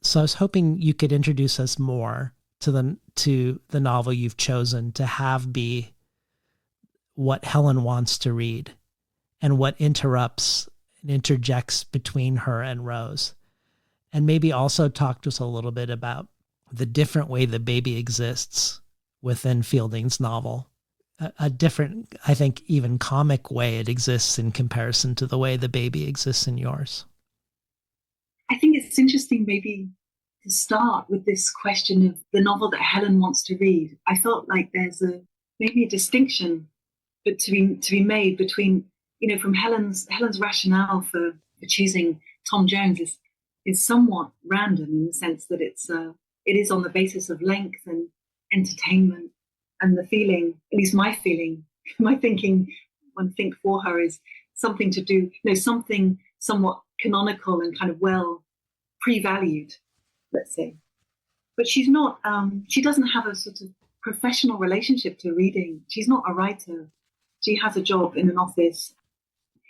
So I was hoping you could introduce us more to the novel you've chosen to have be what Helen wants to read and what interrupts and interjects between her and Rose. And maybe also talk to us a little bit about the different way the baby exists within Fielding's novel. A different, I think, even comic way it exists in comparison to the way the baby exists in yours. I think it's interesting maybe to start with this question of the novel that Helen wants to read. I felt like there's maybe a distinction to be made between, from Helen's rationale for choosing Tom Jones is somewhat random in the sense that it is on the basis of length and entertainment, and the feeling, at least my feeling, my thinking, one think for her is something to do, something somewhat canonical and kind of well pre-valued, let's say. But she's not, she doesn't have a sort of professional relationship to reading. She's not a writer. She has a job in an office.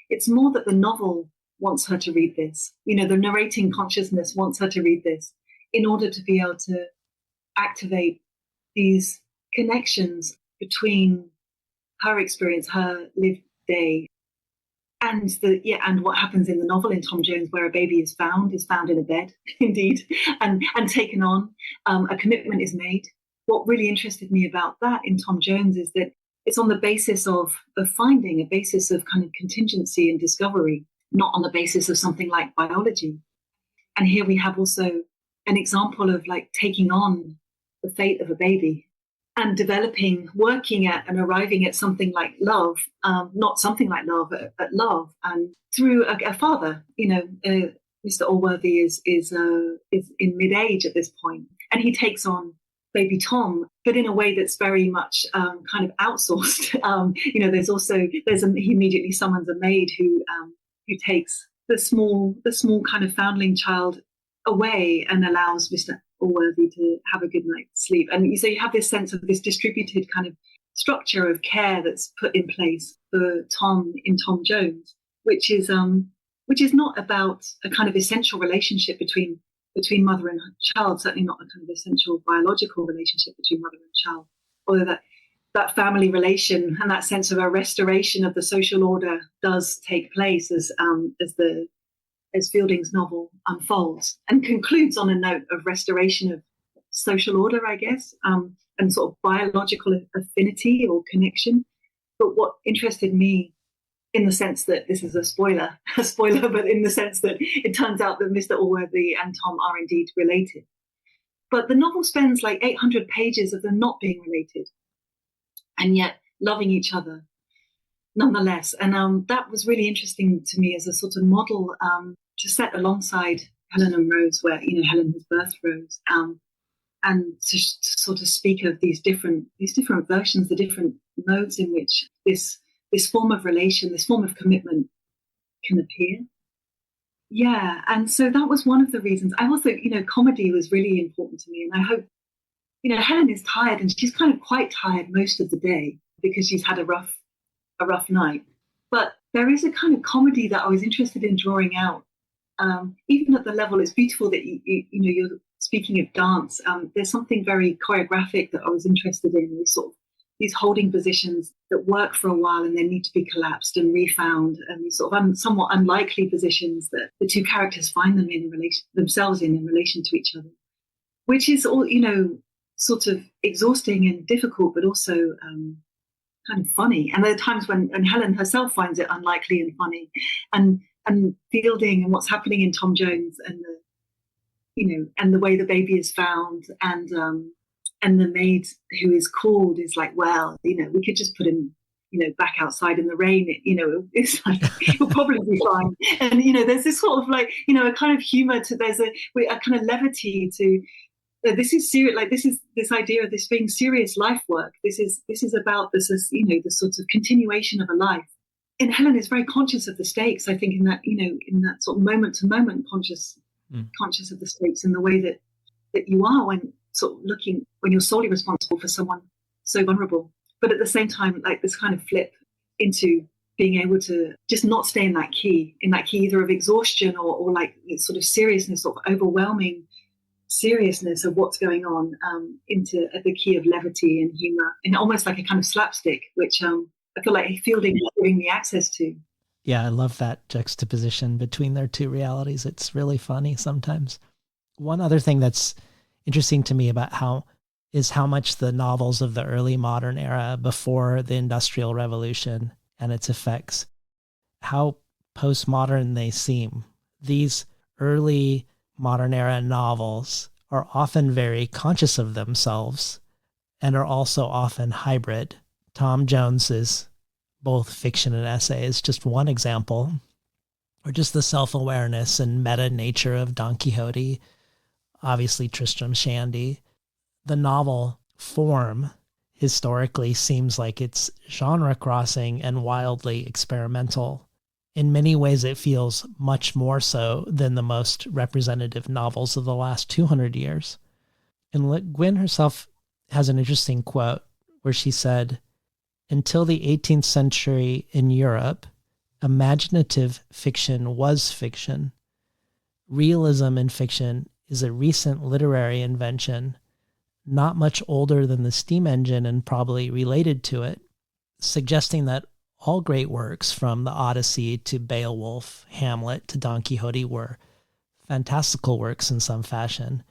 It's more that the novel wants her to read this. The narrating consciousness wants her to read this in order to be able to activate these connections between her experience, her lived day, and what happens in the novel in Tom Jones, where a baby is found in a bed, indeed, and taken on. A commitment is made. What really interested me about that in Tom Jones is that it's on the basis of finding, a basis of kind of contingency and discovery, not on the basis of something like biology. And here we have also an example of like taking on the fate of a baby and developing, working at and arriving at something like love, not something like love, but love, and through a father. Mr. Allworthy is in mid-age at this point, and he takes on baby Tom, but in a way that's very much kind of outsourced. He immediately summons a maid who takes the small kind of foundling child away and allows Mr. Allworthy to have a good night's sleep. And so you have this sense of this distributed kind of structure of care that's put in place for Tom in Tom Jones, which is not about a kind of essential relationship between mother and child, certainly not a kind of essential biological relationship between mother and child, although that family relation and that sense of a restoration of the social order does take place as Fielding's novel unfolds and concludes on a note of restoration of social order, I guess, and sort of biological affinity or connection. But what interested me, in the sense that this is a spoiler, but in the sense that it turns out that Mr. Allworthy and Tom are indeed related. But the novel spends like 800 pages of them not being related and yet loving each other nonetheless. And that was really interesting to me as a sort of model to set alongside Helen and Rose, where Helen has birthed Rose, and to sort of speak of these different versions, the different modes in which this form of relation, this form of commitment can appear. Yeah, and so that was one of the reasons. I also, comedy was really important to me, and I hope, Helen is tired, and she's kind of quite tired most of the day because she's had a rough night. But there is a kind of comedy that I was interested in drawing out. Even at the level, it's beautiful that you're speaking of dance. There's something very choreographic that I was interested in, this sort of these holding positions that work for a while and then need to be collapsed and refound, and these sort of somewhat unlikely positions that the two characters find themselves in relation to each other, which is all, sort of exhausting and difficult, but also kind of funny. And there are times when Helen herself finds it unlikely and funny, and Fielding and what's happening in Tom Jones and the way the baby is found, and the maid who is called is like, well, we could just put him, back outside in the rain. It's like, he'll probably be fine. And, there's this sort of like, a kind of humor to, there's a kind of levity to, this is serious, like this is this idea of this being serious life work. This is about this, the sort of continuation of a life. And Helen is very conscious of the stakes, I think, in that sort of moment to moment conscious of the stakes in the way that you are when you're solely responsible for someone so vulnerable. But at the same time, like this kind of flip into being able to just not stay in that key either of exhaustion or like this sort of seriousness, sort of overwhelming seriousness of what's going on, into the key of levity and humor, and almost like a kind of slapstick, which I feel like Fielding is giving me access to. Yeah, I love that juxtaposition between their two realities. It's really funny sometimes. One other thing that's interesting to me about how much the novels of the early modern era before the Industrial Revolution and its effects, how postmodern they seem. These early modern era novels are often very conscious of themselves and are also often hybrid. Tom Jones is both fiction and essay is just one example, or just the self-awareness and meta nature of Don Quixote, obviously Tristram Shandy. The novel form historically seems like it's genre crossing and wildly experimental. In many ways, it feels much more so than the most representative novels of the last 200 years. And Le Guin herself has an interesting quote where she said, "Until the 18th century in Europe, imaginative fiction was fiction. Realism in fiction is a recent literary invention, not much older than the steam engine and probably related to it," suggesting that all great works from the Odyssey to Beowulf, Hamlet to Don Quixote were fantastical works in some fashion,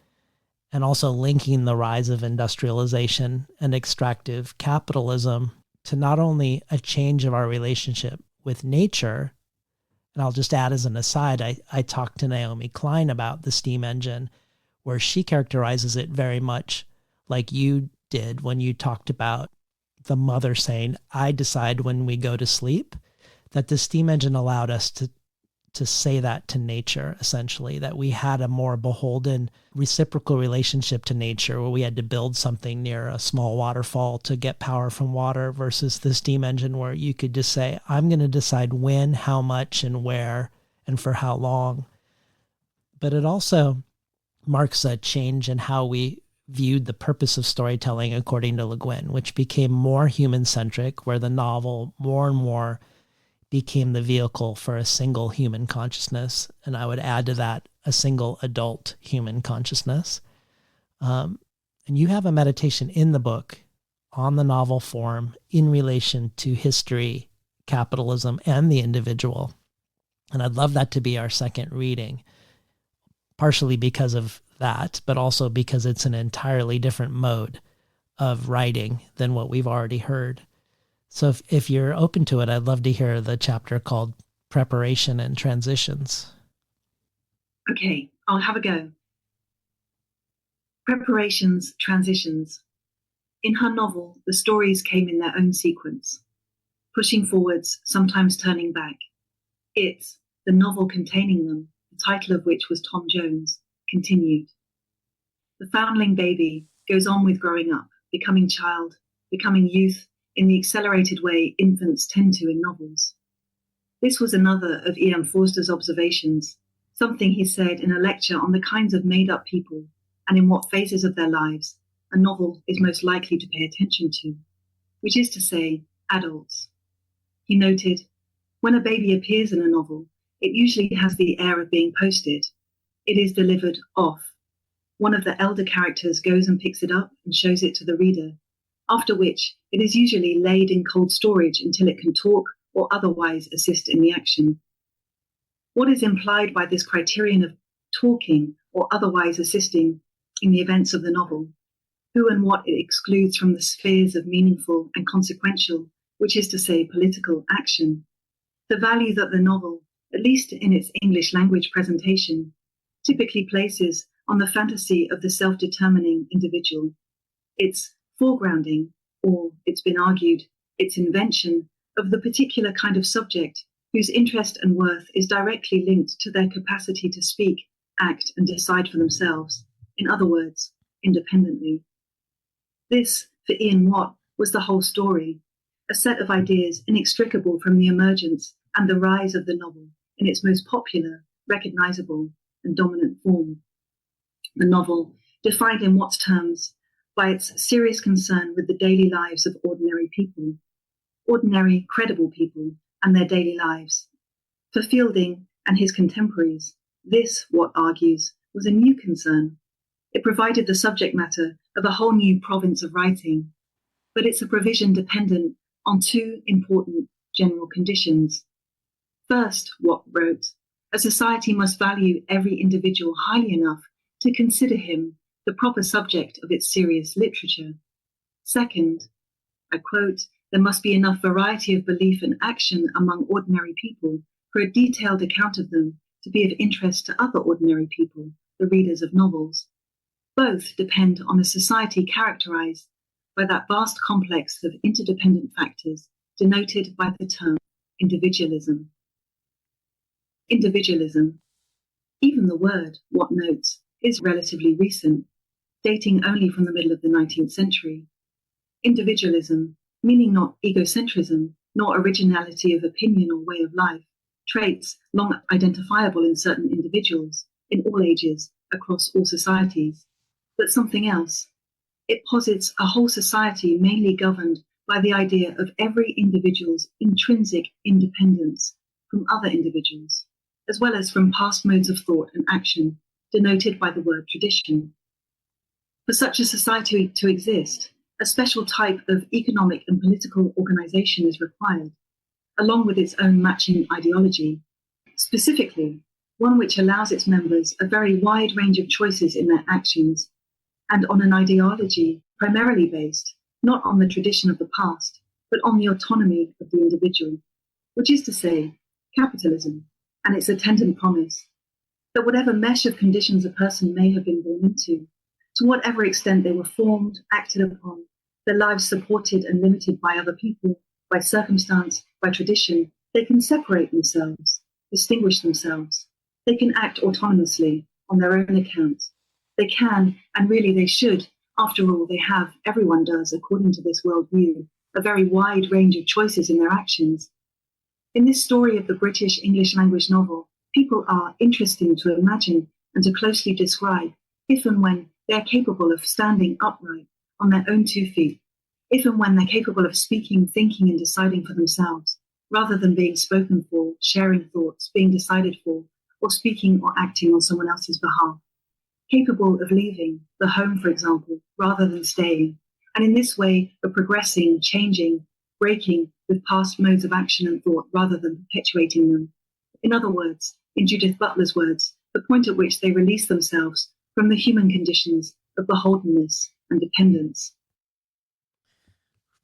and also linking the rise of industrialization and extractive capitalism to not only a change of our relationship with nature. And I'll just add as an aside, I talked to Naomi Klein about the steam engine, where she characterizes it very much like you did when you talked about the mother saying, "I decide when we go to sleep," that the steam engine allowed us to say that to nature, essentially, that we had a more beholden reciprocal relationship to nature, where we had to build something near a small waterfall to get power from water, versus the steam engine where you could just say, "I'm going to decide when, how much, and where, and for how long." But it also marks a change in how we viewed the purpose of storytelling, according to Le Guin, which became more human-centric, where the novel more and more became the vehicle for a single human consciousness. And I would add to that a single adult human consciousness. And you have a meditation in the book on the novel form in relation to history, capitalism, and the individual. And I'd love that to be our second reading, partially because of that, but also because it's an entirely different mode of writing than what we've already heard. So if you're open to it, I'd love to hear the chapter called Preparation and Transitions. Okay, I'll have a go. Preparations, transitions. In her novel, the stories came in their own sequence, pushing forwards, sometimes turning back. It, the novel containing them, the title of which was Tom Jones, continued. The foundling baby goes on with growing up, becoming child, becoming youth, in the accelerated way infants tend to in novels. This was another of E.M. Forster's observations, something he said in a lecture on the kinds of made-up people and in what phases of their lives a novel is most likely to pay attention to, which is to say, adults. He noted, when a baby appears in a novel, it usually has the air of being posted. It is delivered off. One of the elder characters goes and picks it up and shows it to the reader. after which it is usually laid in cold storage until it can talk or otherwise assist in the action. What is implied by this criterion of talking or otherwise assisting in the events of the novel? Who and what it excludes from the spheres of meaningful and consequential, which is to say political action? The value that the novel, at least in its English language presentation, typically places on the fantasy of the self-determining individual, its foregrounding, or, it's been argued, its invention of the particular kind of subject whose interest and worth is directly linked to their capacity to speak, act, and decide for themselves, in other words, independently. This, for Ian Watt, was the whole story, a set of ideas inextricable from the emergence and the rise of the novel in its most popular, recognizable, and dominant form. The novel, defined in Watt's terms by its serious concern with the daily lives of ordinary people, ordinary, credible people, and their daily lives. For Fielding and his contemporaries, this, Watt argues, was a new concern. It provided the subject matter of a whole new province of writing, but it's a provision dependent on two important general conditions. First, Watt wrote, a society must value every individual highly enough to consider him the proper subject of its serious literature. Second, I quote, there must be enough variety of belief and action among ordinary people for a detailed account of them to be of interest to other ordinary people, the readers of novels. Both depend on a society characterized by that vast complex of interdependent factors denoted by the term individualism. Individualism. Even the word, Watt notes, is relatively recent, dating only from the middle of the 19th century. Individualism, meaning not egocentrism, nor originality of opinion or way of life, traits long identifiable in certain individuals, in all ages, across all societies, but something else. It posits a whole society mainly governed by the idea of every individual's intrinsic independence from other individuals, as well as from past modes of thought and action, denoted by the word tradition. For such a society to exist, a special type of economic and political organization is required, along with its own matching ideology, specifically one which allows its members a very wide range of choices in their actions, and on an ideology primarily based not on the tradition of the past, but on the autonomy of the individual, which is to say, capitalism and its attendant promise that whatever mesh of conditions a person may have been born into, to whatever extent they were formed, acted upon, their lives supported and limited by other people, by circumstance, by tradition, they can separate themselves, distinguish themselves. They can act autonomously on their own account. They can, and really they should. After all, they have, everyone does, according to this worldview, a very wide range of choices in their actions. In this story of the British English language novel, people are interesting to imagine and to closely describe if and when they are capable of standing upright on their own 2 feet, if and when they're capable of speaking, thinking, and deciding for themselves, rather than being spoken for, sharing thoughts, being decided for, or speaking or acting on someone else's behalf. Capable of leaving the home, for example, rather than staying, and in this way of progressing, changing, breaking with past modes of action and thought rather than perpetuating them. In other words, in Judith Butler's words, the point at which they release themselves from the human conditions of beholdenness and dependence.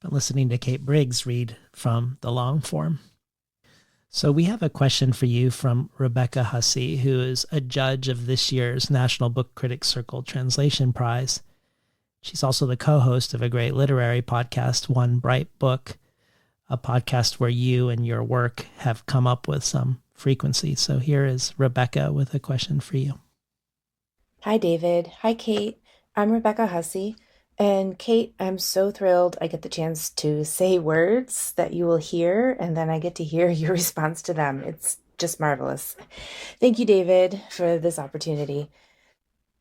Been listening to Kate Briggs read from the long form. So we have a question for you from Rebecca Hussey, who is a judge of this year's National Book Critics Circle Translation Prize. She's also the co-host of a great literary podcast, One Bright Book, a podcast where you and your work have come up with some frequency. So here is Rebecca with a question for you. Hi, David. Hi, Kate. I'm Rebecca Hussey. And Kate, I'm so thrilled I get the chance to say words that you will hear, and then I get to hear your response to them. It's just marvelous. Thank you, David, for this opportunity.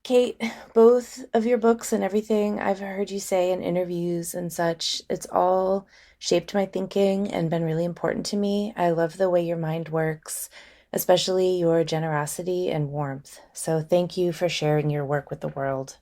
Kate, both of your books and everything I've heard you say in interviews and such, it's all shaped my thinking and been really important to me. I love the way your mind works, especially your generosity and warmth. So thank you for sharing your work with the world.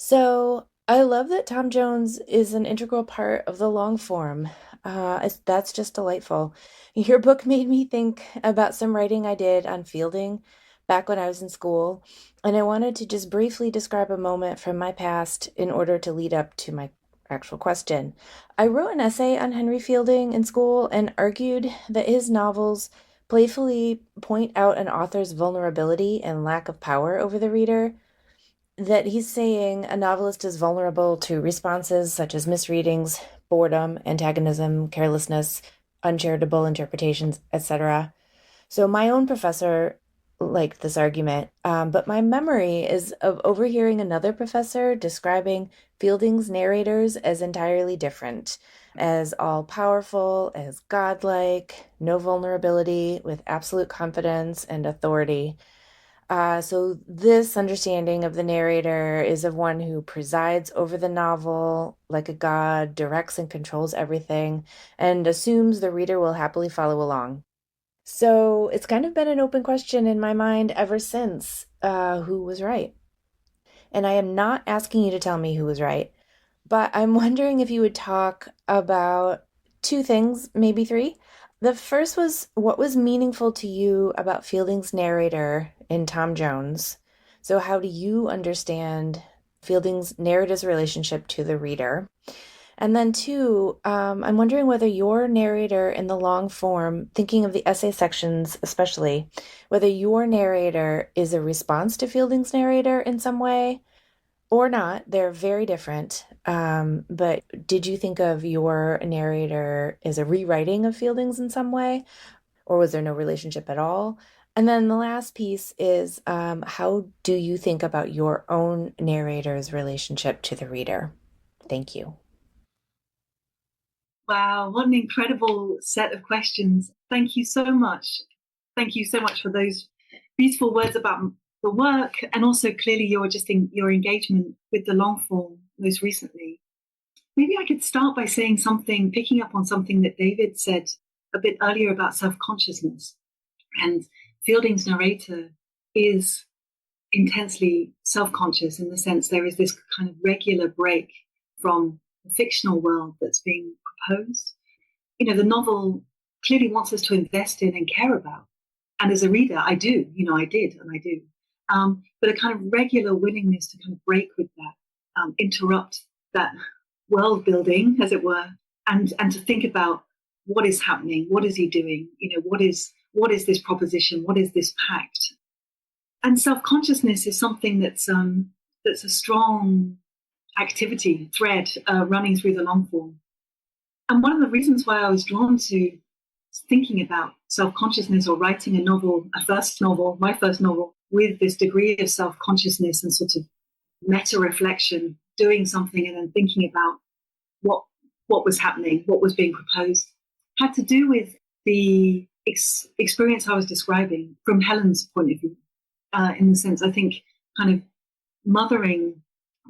So I love that Tom Jones is an integral part of the long form. That's just delightful. Your book made me think about some writing I did on Fielding back when I was in school, and I wanted to just briefly describe a moment from my past in order to lead up to my actual question. I wrote an essay on Henry Fielding in school and argued that his novels playfully point out an author's vulnerability and lack of power over the reader, that he's saying a novelist is vulnerable to responses such as misreadings, boredom, antagonism, carelessness, uncharitable interpretations, etc. So my own professor liked this argument, but my memory is of overhearing another professor describing Fielding's narrators as entirely different, as all powerful, as godlike, no vulnerability, with absolute confidence and authority. So this understanding of the narrator is of one who presides over the novel like a god, directs and controls everything, and assumes the reader will happily follow along. So it's kind of been an open question in my mind ever since, who was right? And I am not asking you to tell me who was right, but I'm wondering if you would talk about two things, maybe three. The first was what was meaningful to you about Fielding's narrator in Tom Jones. So, how do you understand Fielding's narrator's relationship to the reader? And then, two, I'm wondering whether your narrator in the long form, thinking of the essay sections especially, whether your narrator is a response to Fielding's narrator in some way or not. They're very different. But did you think of your narrator as a rewriting of Fielding's in some way, or was there no relationship at all? And then the last piece is how do you think about your own narrator's relationship to the reader? Thank you. Wow, what an incredible set of questions. Thank you so much. Thank you so much for those beautiful words about the work, and also clearly your engagement with the long form most recently. Maybe I could start by saying something, picking up on something that David said a bit earlier about self-consciousness. And Fielding's narrator is intensely self-conscious in the sense there is this kind of regular break from the fictional world that's being proposed. The novel clearly wants us to invest in and care about. And as a reader, I do, I did and I do. But a kind of regular willingness to kind of break with that, interrupt that world building, as it were, and to think about what is happening, what is he doing, what is this proposition, what is this pact. And self-consciousness is something that's a strong activity thread running through the long form. And one of the reasons why I was drawn to thinking about self-consciousness or writing a novel, my first novel, with this degree of self-consciousness and sort of meta-reflection, doing something and then thinking about what was happening, what was being proposed, had to do with the experience I was describing from Helen's point of view. In the sense, I think, kind of mothering,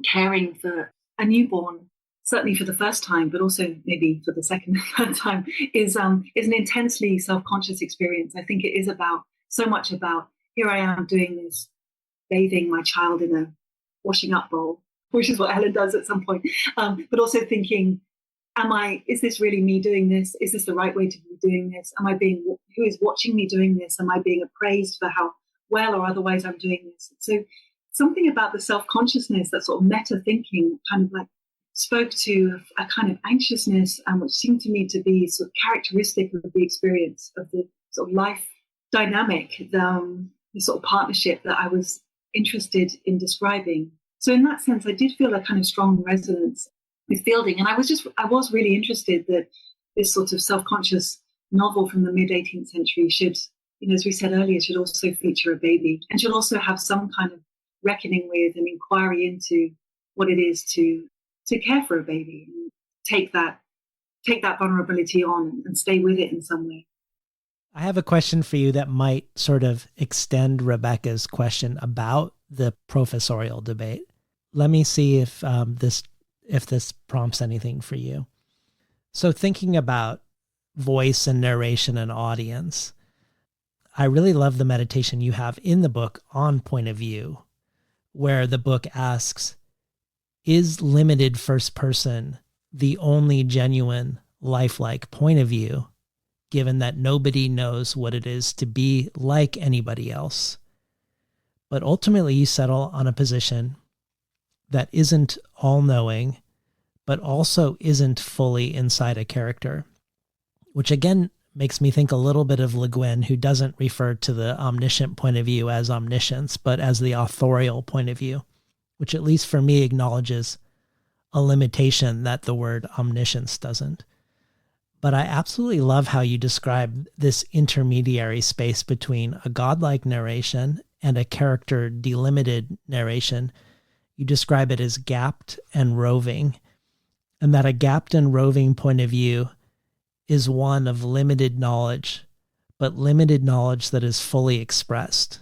caring for a newborn, certainly for the first time, but also maybe for the second and third time, is an intensely self-conscious experience. I think it is so much about, here I am doing this, bathing my child in a washing up bowl, which is what Helen does at some point, but also thinking, is this really me doing this? Is this the right way to be doing this? Who is watching me doing this? Am I being appraised for how well or otherwise I'm doing this? So something about the self-consciousness, that sort of meta thinking, kind of like spoke to a kind of anxiousness, which seemed to me to be sort of characteristic of the experience of the sort of life dynamic, the sort of partnership that I was interested in describing. So in that sense, I did feel a kind of strong resonance with Fielding. And I was really interested that this sort of self-conscious novel from the mid-18th century should, as we said earlier, should also feature a baby and should also have some kind of reckoning with and inquiry into what it is to care for a baby, and take that vulnerability on and stay with it in some way. I have a question for you that might sort of extend Rebecca's question about the professorial debate. Let me see if this prompts anything for you. So thinking about voice and narration and audience, I really love the meditation you have in the book on point of view, where the book asks, is limited first person the only genuine lifelike point of view, given that nobody knows what it is to be like anybody else? But ultimately you settle on a position that isn't all-knowing, but also isn't fully inside a character, which again makes me think a little bit of Le Guin, who doesn't refer to the omniscient point of view as omniscience, but as the authorial point of view, which at least for me acknowledges a limitation that the word omniscience doesn't. But I absolutely love how you describe this intermediary space between a godlike narration and a character delimited narration. You describe it as gapped and roving, and that a gapped and roving point of view is one of limited knowledge, but limited knowledge that is fully expressed.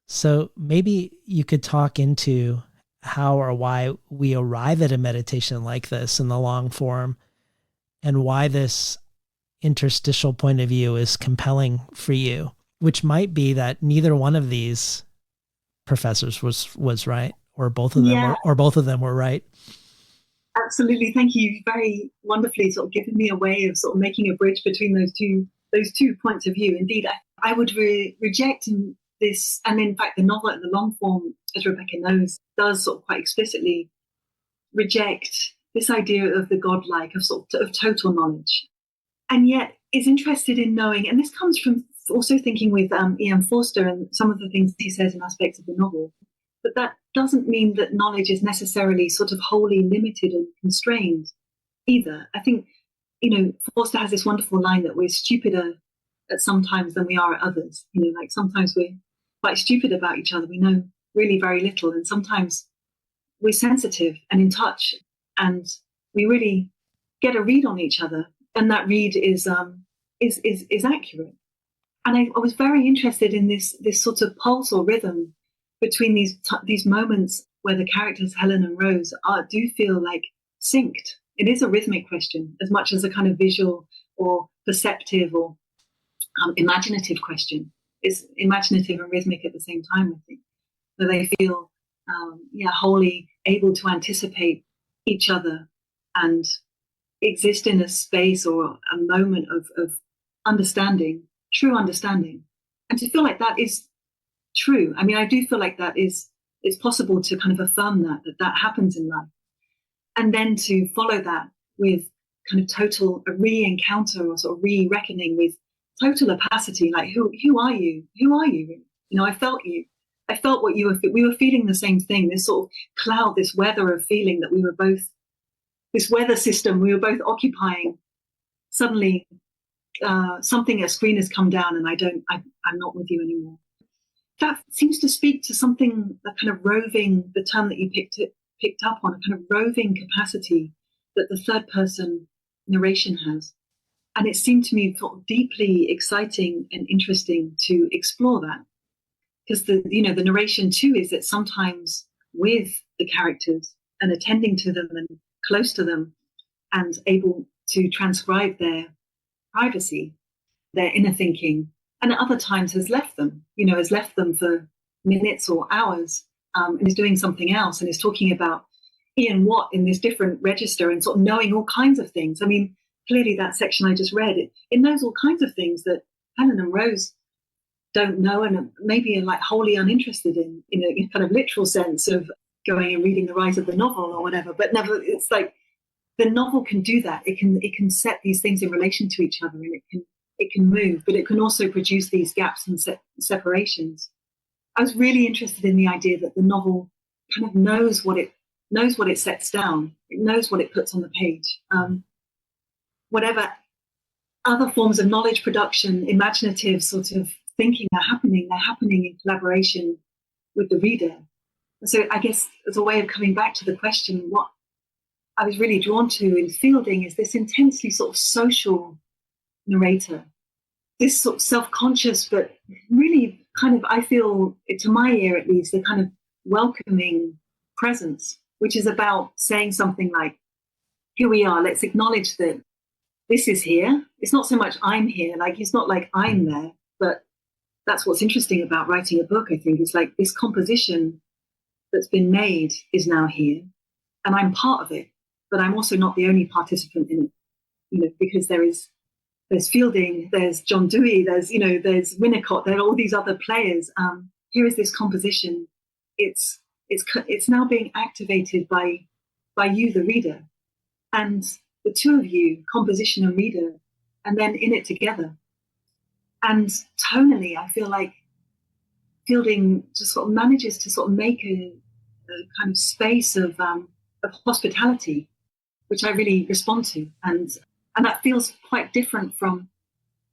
So maybe you could talk into how or why we arrive at a meditation like this in the long form, and why this interstitial point of view is compelling for you, which might be that neither one of these professors was right, or both of them Yeah, both of them were right. absolutely. Thank you. You've very wonderfully sort of given me a way of sort of making a bridge between those two points of view. Indeed, I would reject this, and in fact, the novel in the long form, as Rebecca knows, does sort of quite explicitly reject this idea of the godlike, of sort of total knowledge, and yet is interested in knowing. And this comes from also thinking with Ian Forster and some of the things he says in aspects of the novel. But that doesn't mean that knowledge is necessarily sort of wholly limited and constrained either. I think, Forster has this wonderful line that we're stupider at some times than we are at others. Like sometimes we're quite stupid about each other. We know really very little. And sometimes we're sensitive and in touch, and we really get a read on each other. And that read is accurate. And I was very interested in this sort of pulse or rhythm between these moments where the characters Helen and Rose do feel like synced. It is a rhythmic question as much as a kind of visual or perceptive or imaginative question. It's imaginative and rhythmic at the same time, I think. So they feel wholly able to anticipate each other and exist in a space or a moment of understanding, true understanding. And to feel like that is true. I mean, I do feel like that it's possible to kind of affirm that happens in life. And then to follow that with kind of total a re-encounter or sort of re-reckoning with total opacity, like who are you? Who are you? I felt you. I felt what you were. We were feeling the same thing. This sort of cloud, this weather of feeling that we were both, this weather system we were both occupying. Suddenly, a screen has come down, and I'm not with you anymore. That seems to speak to something, that kind of roving, the term that you picked up on, a kind of roving capacity that the third person narration has. And it seemed to me deeply exciting and interesting to explore that. Because the narration too is that sometimes with the characters and attending to them and close to them and able to transcribe their privacy, their inner thinking, and at other times has left them for minutes or hours, and is doing something else and is talking about Ian Watt in this different register and sort of knowing all kinds of things. I mean, clearly that section I just read, it knows all kinds of things that Helen and Rose don't know and maybe are like wholly uninterested in a kind of literal sense of going and reading the rise of the novel or whatever. But never, it's like the novel can do that. It can set these things in relation to each other, and it can move, but it can also produce these gaps and separations. I was really interested in the idea that the novel kind of knows what it sets down. It knows what it puts on the page. Whatever other forms of knowledge production, imaginative sort of thinking are happening, they're happening in collaboration with the reader. And so I guess as a way of coming back to the question, what I was really drawn to in Fielding is this intensely sort of social narrator, this sort of self-conscious, but really kind of, I feel, to my ear at least, a kind of welcoming presence, which is about saying something like, here we are, let's acknowledge that this is here. It's not so much I'm here, like it's not like I'm there, but that's what's interesting about writing a book, I think. It's like this composition that's been made is now here. and I'm part of it, but I'm also not the only participant in it, because there's Fielding, there's John Dewey, there's Winnicott, there are all these other players. Here is this composition. It's now being activated by you, the reader, and the two of you, composition and reader, and then in it together. And tonally, I feel like Fielding just sort of manages to sort of make a kind of space of hospitality, which I really respond to, and that feels quite different from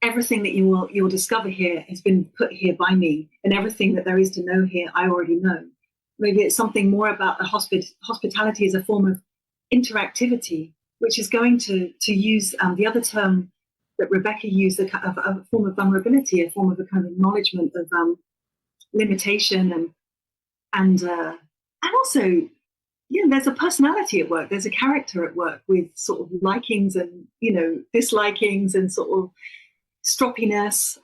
everything that you'll discover here has been put here by me, and everything that there is to know here I already know. Maybe it's something more about the hospitality as a form of interactivity, which is going to use the other term that Rebecca used, a form of vulnerability, a form of a kind of acknowledgement of limitation, and also, there's a personality at work. There's a character at work with sort of likings and dislikings and sort of stroppiness,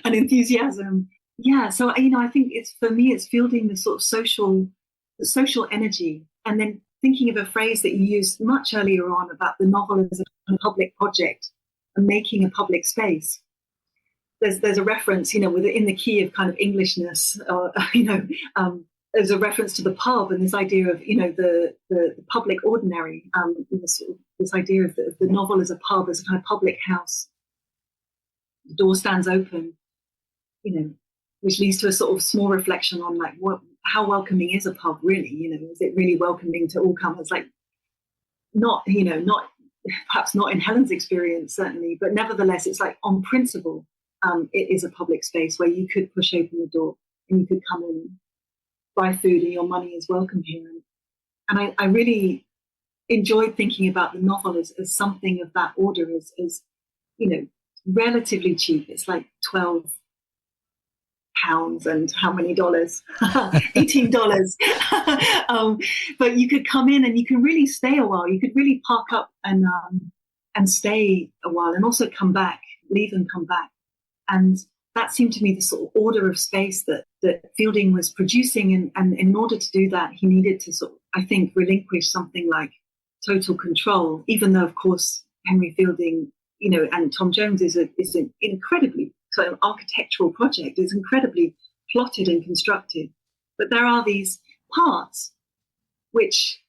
and enthusiasm. Yeah, so I think for me it's fielding the sort of the social energy, and then thinking of a phrase that you used much earlier on about the novel as a public project and making a public space. There's a reference, within the key of kind of Englishness, there's a reference to the pub and this idea of the public ordinary, this idea of the novel as a pub, as a kind of public house. The door stands open, which leads to a sort of small reflection on like how welcoming is a pub really? Is it really welcoming to all comers? Like not perhaps not in Helen's experience certainly, but nevertheless it's like on principle, it is a public space where you could push open the door and you could come in and buy food and your money is welcome here. And I really enjoyed thinking about the novel as something of that order, as relatively cheap. It's like £12 and how many dollars? $18. But you could come in and you can really stay a while. You could really park up and stay a while, and also come back, leave and come back. And that seemed to me the sort of order of space that Fielding was producing. And in order to do that, he needed to sort of, I think, relinquish something like total control, even though, of course, Henry Fielding, and Tom Jones is an incredibly sort of architectural project. It's incredibly plotted and constructed. But there are these parts which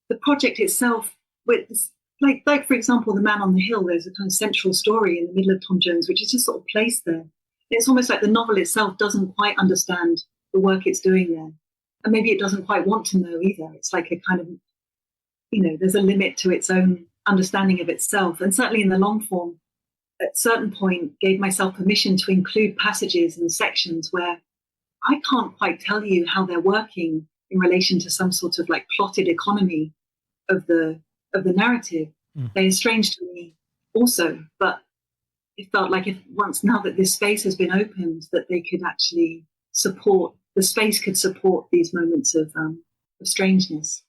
the project itself, like for example, The Man on the Hill, there's a kind of central story in the middle of Tom Jones, which is just sort of placed there. It's almost like the novel itself doesn't quite understand the work it's doing there. And maybe it doesn't quite want to know either. It's like a kind of, there's a limit to its own understanding of itself. And certainly in the long form, at a certain point, gave myself permission to include passages and sections where I can't quite tell you how they're working in relation to some sort of like plotted economy of the narrative. They are strange to me also, but it felt like now that this space has been opened, that they could actually the space could support these moments of strangeness.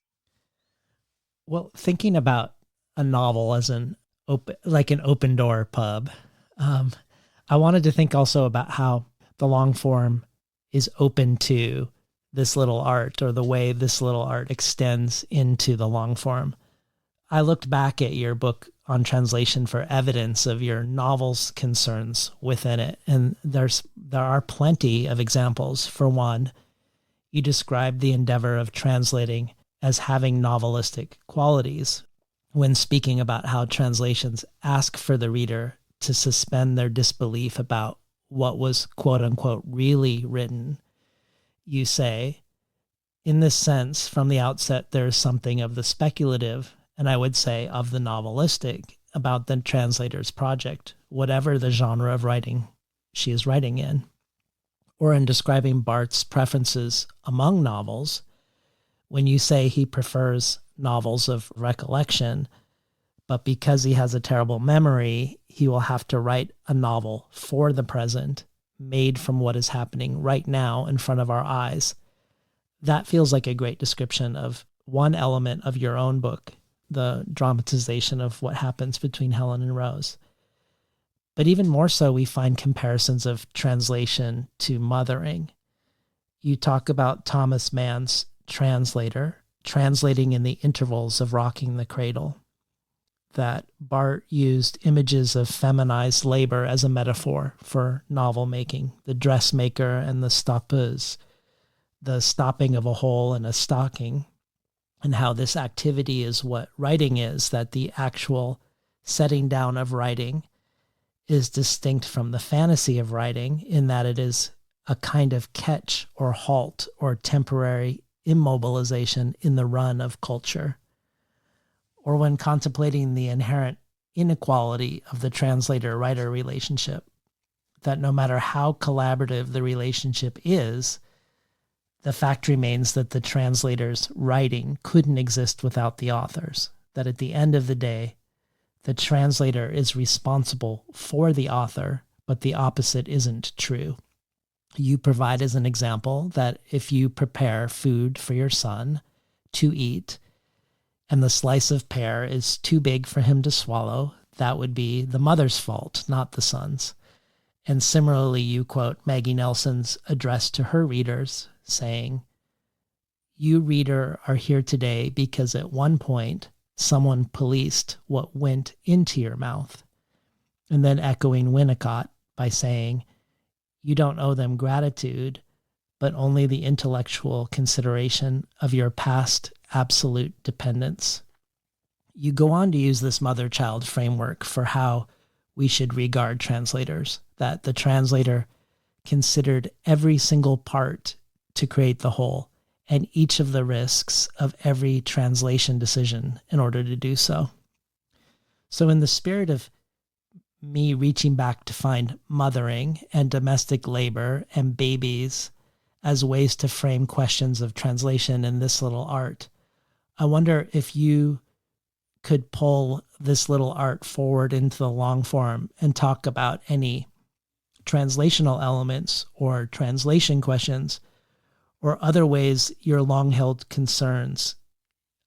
Well, thinking about a novel as an open door pub, I wanted to think also about how the long form is open to this little art, or the way this little art extends into the long form. I looked back at your book on translation for evidence of your novel's concerns within it, and there are plenty of examples. For one, you described the endeavor of translating as having novelistic qualities when speaking about how translations ask for the reader to suspend their disbelief about what was quote unquote really written. You say, in this sense, from the outset, there is something of the speculative, and I would say of the novelistic, about the translator's project, whatever the genre of writing she is writing in. Or in describing Barth's preferences among novels, when you say he prefers novels of recollection, but because he has a terrible memory, he will have to write a novel for the present, made from what is happening right now in front of our eyes. That feels like a great description of one element of your own book, the dramatization of what happens between Helen and Rose. But even more so, we find comparisons of translation to mothering. You talk about Thomas Mann's Translator, translating in the intervals of rocking the cradle, that Bart used images of feminized labor as a metaphor for novel making, the dressmaker and the stoppeuse, the stopping of a hole in a stocking, and how this activity is what writing is, that the actual setting down of writing is distinct from the fantasy of writing in that it is a kind of catch or halt or temporary immobilization in the run of culture. Or when contemplating the inherent inequality of the translator-writer relationship, that no matter how collaborative the relationship is, the fact remains that the translator's writing couldn't exist without the author's, that at the end of the day, the translator is responsible for the author, but the opposite isn't true. You provide as an example that if you prepare food for your son to eat, and the slice of pear is too big for him to swallow, that would be the mother's fault, not the son's. And similarly, you quote Maggie Nelson's address to her readers, saying, "You, reader, are here today because at one point someone policed what went into your mouth." And then echoing Winnicott by saying, "You don't owe them gratitude, but only the intellectual consideration of your past absolute dependence." You go on to use this mother-child framework for how we should regard translators, that the translator considered every single part to create the whole, and each of the risks of every translation decision in order to do so. So in the spirit of me reaching back to find mothering and domestic labor and babies as ways to frame questions of translation in this little art, I wonder if you could pull this little art forward into the long form and talk about any translational elements or translation questions or other ways your long-held concerns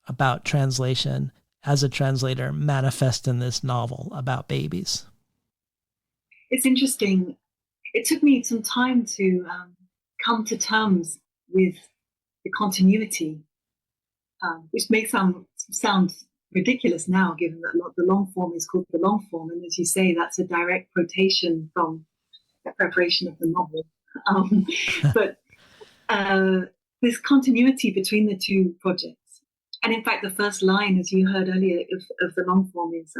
about translation as a translator manifest in this novel about babies. It's interesting. It took me some time to come to terms with the continuity, which may sound ridiculous now, given that the long form is called the long form. And as you say, that's a direct quotation from the preparation of the novel. But this continuity between the two projects. And in fact, the first line, as you heard earlier, of the long form is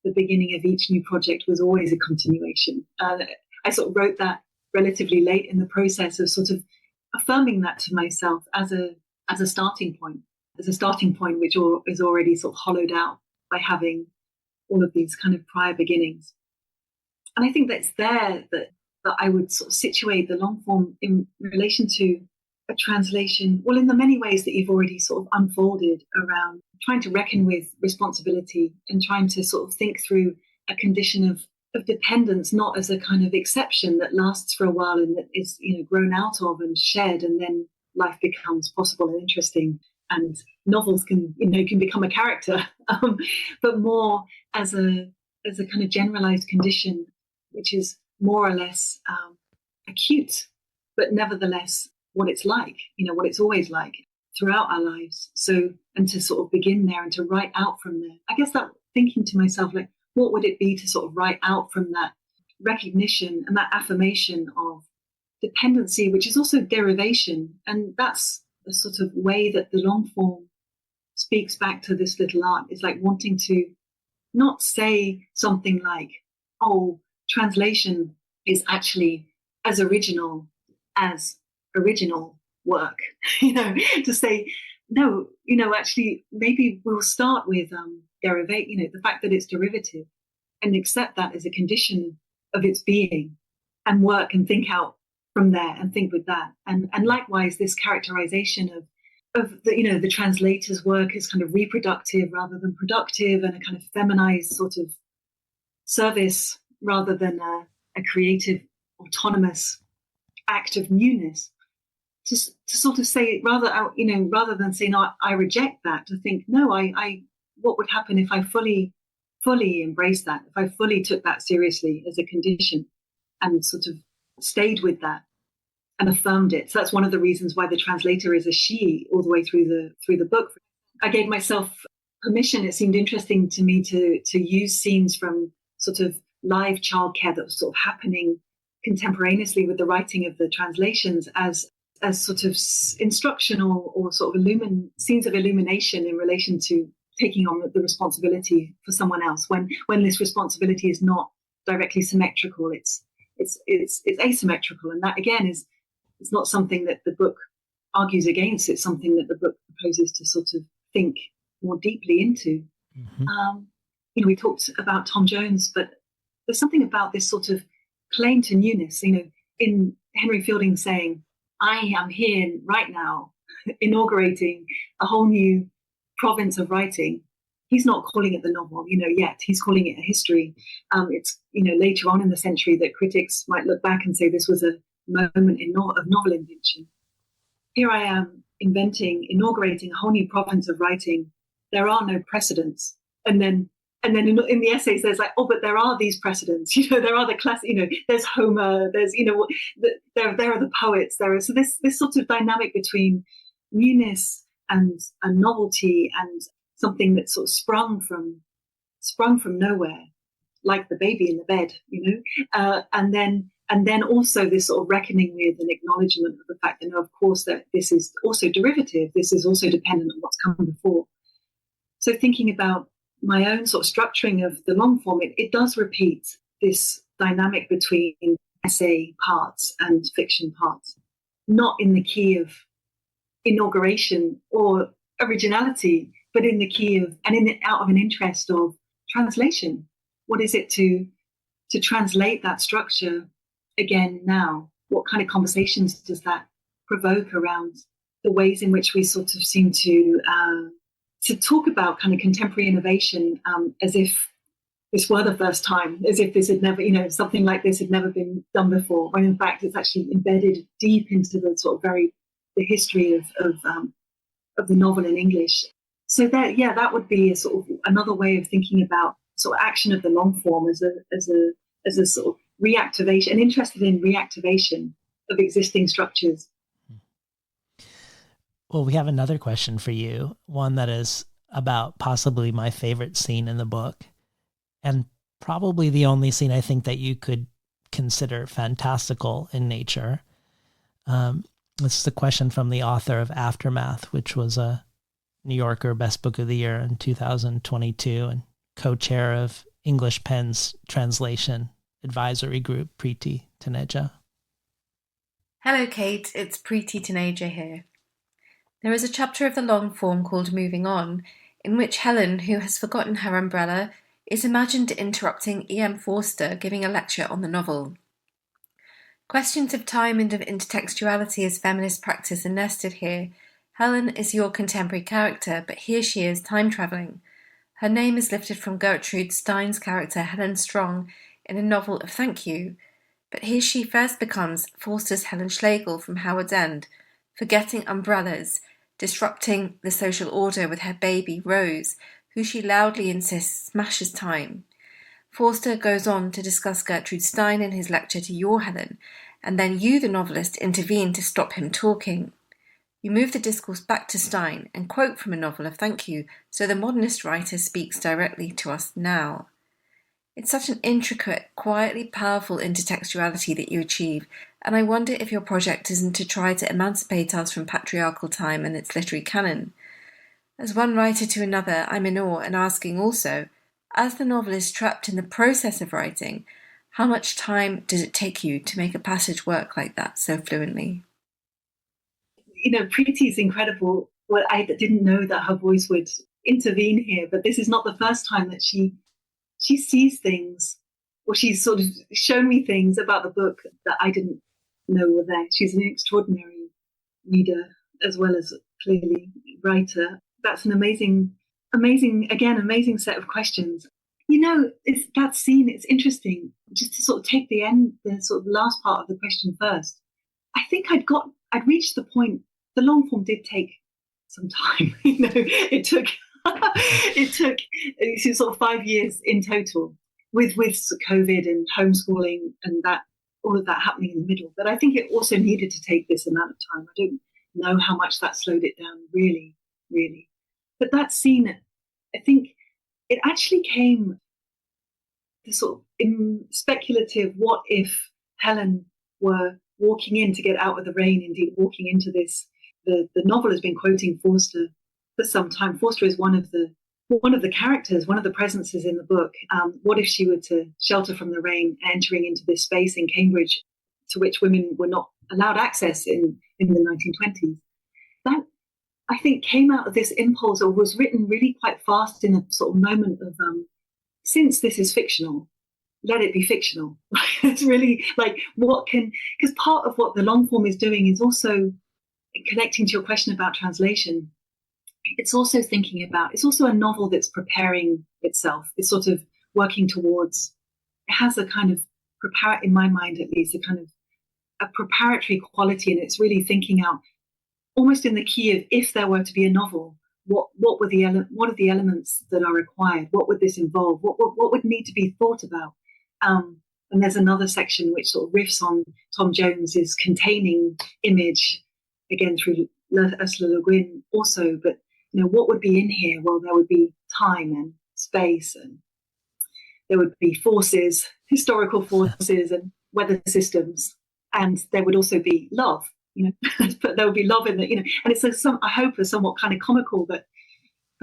the beginning of each new project was always a continuation. I sort of wrote that relatively late in the process of sort of affirming that to myself as a starting point, which is already sort of hollowed out by having all of these kind of prior beginnings. And I think that's there that I would sort of situate the long form in relation to a translation, well, in the many ways that you've already sort of unfolded around trying to reckon with responsibility and trying to sort of think through a condition of dependence, not as a kind of exception that lasts for a while and that is, grown out of and shared, and then life becomes possible and interesting, and novels can become a character, but more as a kind of generalized condition, which is more or less acute, but nevertheless what it's like, what it's always like throughout our lives. So, and to sort of begin there and to write out from there. I guess that thinking to myself, like, what would it be to sort of write out from that recognition and that affirmation of dependency, which is also derivation. And that's a sort of way that the long form speaks back to this little art. It's like wanting to not say something like, oh, translation is actually as original as original work, to say, no, actually, maybe we'll start with derivate, the fact that it's derivative, and accept that as a condition of its being, and work and think out from there and think with that. And likewise, this characterization of the translator's work is kind of reproductive rather than productive, and a kind of feminized sort of service rather than a creative, autonomous act of newness. To sort of say, rather than saying, no, I reject that, to think, no, I what would happen if I fully embraced that, if I fully took that seriously as a condition and sort of stayed with that and affirmed it. So that's one of the reasons why the translator is a she all the way through the book. I gave myself permission. It seemed interesting to me to use scenes from sort of live childcare that was sort of happening contemporaneously with the writing of the translations as sort of instructional or sort of scenes of illumination in relation to taking on the responsibility for someone else when this responsibility is not directly symmetrical, it's asymmetrical, and that again is it's not something that the book argues against. It's something that the book proposes to sort of think more deeply into. Mm-hmm. We talked about Tom Jones, but there's something about this sort of claim to newness. In Henry Fielding saying, "I am here right now, inaugurating a whole new province of writing." He's not calling it the novel, yet. He's calling it a history. It's, later on in the century that critics might look back and say this was a moment of novel invention. Here I am inaugurating a whole new province of writing. There are no precedents. And then in the essays, there's like, oh, but there are these precedents. There are the classic. There's Homer. There's there are the poets. So this sort of dynamic between newness and novelty and something that sort of sprung from nowhere, like the baby in the bed, and then also this sort of reckoning with an acknowledgement of the fact that, of course, that this is also derivative. This is also dependent on what's come before. So thinking about my own sort of structuring of the long form, it does repeat this dynamic between essay parts and fiction parts, not in the key of inauguration or originality, but in the key of, and out of an interest of translation. What is it to translate that structure again now? What kind of conversations does that provoke around the ways in which we sort of seem to talk about kind of contemporary innovation as if this were the first time, as if this had never, something like this had never been done before, when in fact it's actually embedded deep into the sort of the history of the novel in English. So that would be a sort of another way of thinking about sort of action of the long form as a sort of reactivation, and interested in reactivation of existing structures. Well, we have another question for you, one that is about possibly my favorite scene in the book, and probably the only scene I think that you could consider fantastical in nature. This is a question from the author of Aftermath, which was a New Yorker Best Book of the Year in 2022 and co-chair of English Pen's translation advisory group, Preeti Taneja. Hello, Kate. It's Preeti Taneja here. There is a chapter of the long form called Moving On, in which Helen, who has forgotten her umbrella, is imagined interrupting E.M. Forster giving a lecture on the novel. Questions of time and of intertextuality as feminist practice are nested here. Helen is your contemporary character, but here she is time-travelling. Her name is lifted from Gertrude Stein's character Helen Strong in a novel of Thank You, but here she first becomes Forster's Helen Schlegel from Howard's End, forgetting umbrellas, disrupting the social order with her baby, Rose, who she loudly insists smashes time. Forster goes on to discuss Gertrude Stein in his lecture to your Helen, and then you, the novelist, intervene to stop him talking. You move the discourse back to Stein and quote from a novel of Thank You, so the modernist writer speaks directly to us now. It's such an intricate, quietly powerful intertextuality that you achieve, and I wonder if your project isn't to try to emancipate us from patriarchal time and its literary canon. As one writer to another, I'm in awe and asking also, as the novelist trapped in the process of writing, how much time does it take you to make a passage work like that so fluently? Preeti's incredible. Well, I didn't know that her voice would intervene here, but this is not the first time that she sees things, or she's sort of shown me things about the book that I didn't know were there. She's an extraordinary reader as well as clearly writer. That's an amazing set of questions. It's that scene. It's interesting just to sort of take the sort of last part of the question first. I think I'd reached the point. The long form did take some time. It took sort of 5 years in total with COVID and homeschooling and that all of that happening in the middle. But I think it also needed to take this amount of time. I don't know how much that slowed it down, really, really. But that scene, I think it actually came the sort of speculative, what if Helen were walking in to get out of the rain, indeed walking into this. The novel has been quoting Forster for some time. Forster is one of the characters, one of the presences in the book. What if she were to shelter from the rain, entering into this space in Cambridge to which women were not allowed access in the 1920s? That, I think, came out of this impulse, or was written really quite fast in a sort of moment of, since this is fictional, let it be fictional. It's really like, because part of what the long form is doing is also connecting to your question about translation. It's also it's also a novel that's preparing itself. It's sort of working towards, it has a kind of, in my mind at least, a kind of a preparatory quality, and it's really thinking out, almost in the key of, if there were to be a novel, what are the elements that are required? What would this involve? What would need to be thought about? And there's another section which sort of riffs on Tom Jones's containing image, again through Ursula Le Guin also. But what would be in here? Well, there would be time and space, and there would be forces, historical forces, and weather systems, and there would also be love. But there would be love in the, and it's I hope a somewhat kind of comical, but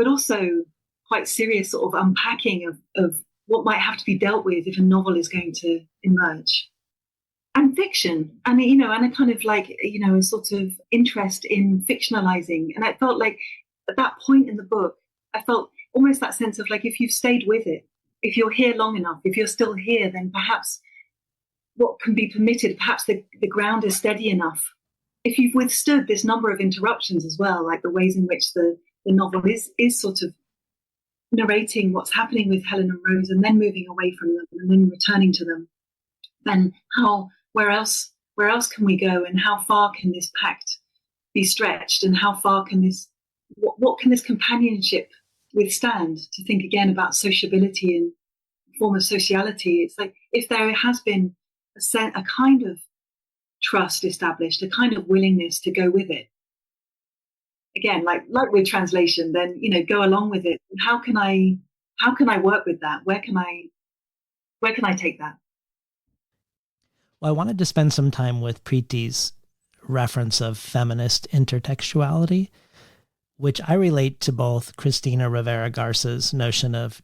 also quite serious sort of unpacking of what might have to be dealt with if a novel is going to emerge. And fiction, and and a kind of like a sort of interest in fictionalizing. And I felt like at that point in the book, I felt almost that sense of like, if you've stayed with it, if you're here long enough, if you're still here, then perhaps what can be permitted, perhaps the ground is steady enough. If you've withstood this number of interruptions as well, like the ways in which the novel is sort of narrating what's happening with Helen and Rose, and then moving away from them and then returning to them, then where else can we go, and how far can this pact be stretched, and how far can what can this companionship withstand? To think again about sociability and form of sociality, it's like, if there has been a kind of trust established, a kind of willingness to go with it, again, like with translation, then go along with it. How can I work with that? Where can I take that? Well, I wanted to spend some time with Preeti's reference of feminist intertextuality, which I relate to both Cristina Rivera Garza's notion of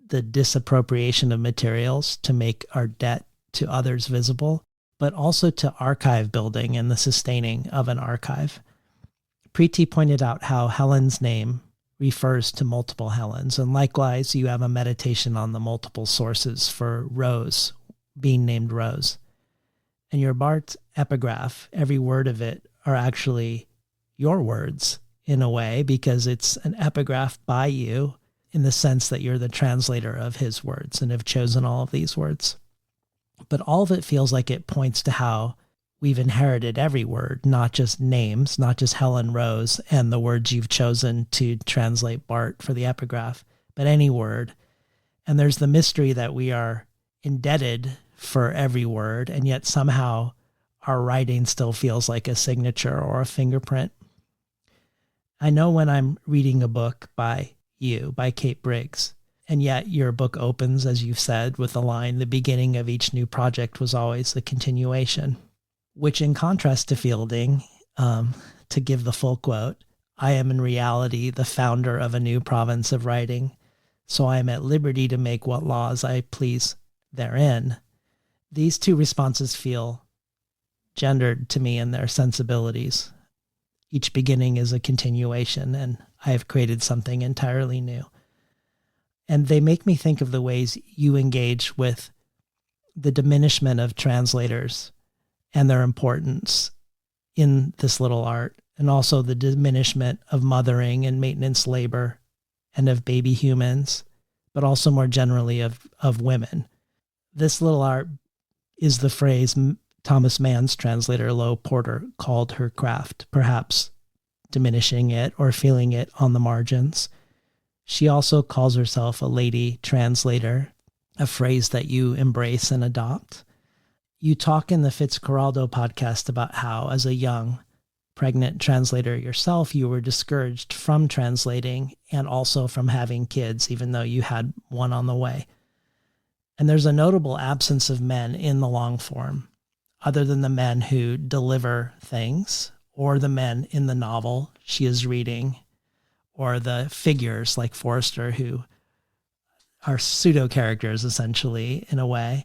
the disappropriation of materials to make our debt to others visible, but also to archive building and the sustaining of an archive. Preeti pointed out how Helen's name refers to multiple Helens, and likewise you have a meditation on the multiple sources for Rose being named Rose. And your Barthes epigraph, every word of it are actually your words in a way, because it's an epigraph by you in the sense that you're the translator of his words and have chosen all of these words. But all of it feels like it points to how we've inherited every word, not just names, not just Helen Rose and the words you've chosen to translate Barthes for the epigraph, but any word. And there's the mystery that we are indebted for every word, and yet somehow our writing still feels like a signature or a fingerprint. I know when I'm reading a book by you, by Kate Briggs, and yet your book opens, as you've said, with the line, "The beginning of each new project was always the continuation," which in contrast to Fielding, to give the full quote, "I am in reality the founder of a new province of writing, so I am at liberty to make what laws I please therein." These two responses feel gendered to me in their sensibilities. Each beginning is a continuation, and I have created something entirely new. And they make me think of the ways you engage with the diminishment of translators and their importance in this little art, and also the diminishment of mothering and maintenance labor and of baby humans, but also more generally of women. This little art is the phrase Thomas Mann's translator, Lo Porter, called her craft, perhaps diminishing it or feeling it on the margins. She also calls herself a lady translator, a phrase that you embrace and adopt. You talk in the Fitzcarraldo podcast about how, as a young pregnant translator yourself, you were discouraged from translating and also from having kids, even though you had one on the way. And there's a notable absence of men in the long form, other than the men who deliver things, or the men in the novel she is reading, or the figures like Forrester who are pseudo characters essentially in a way.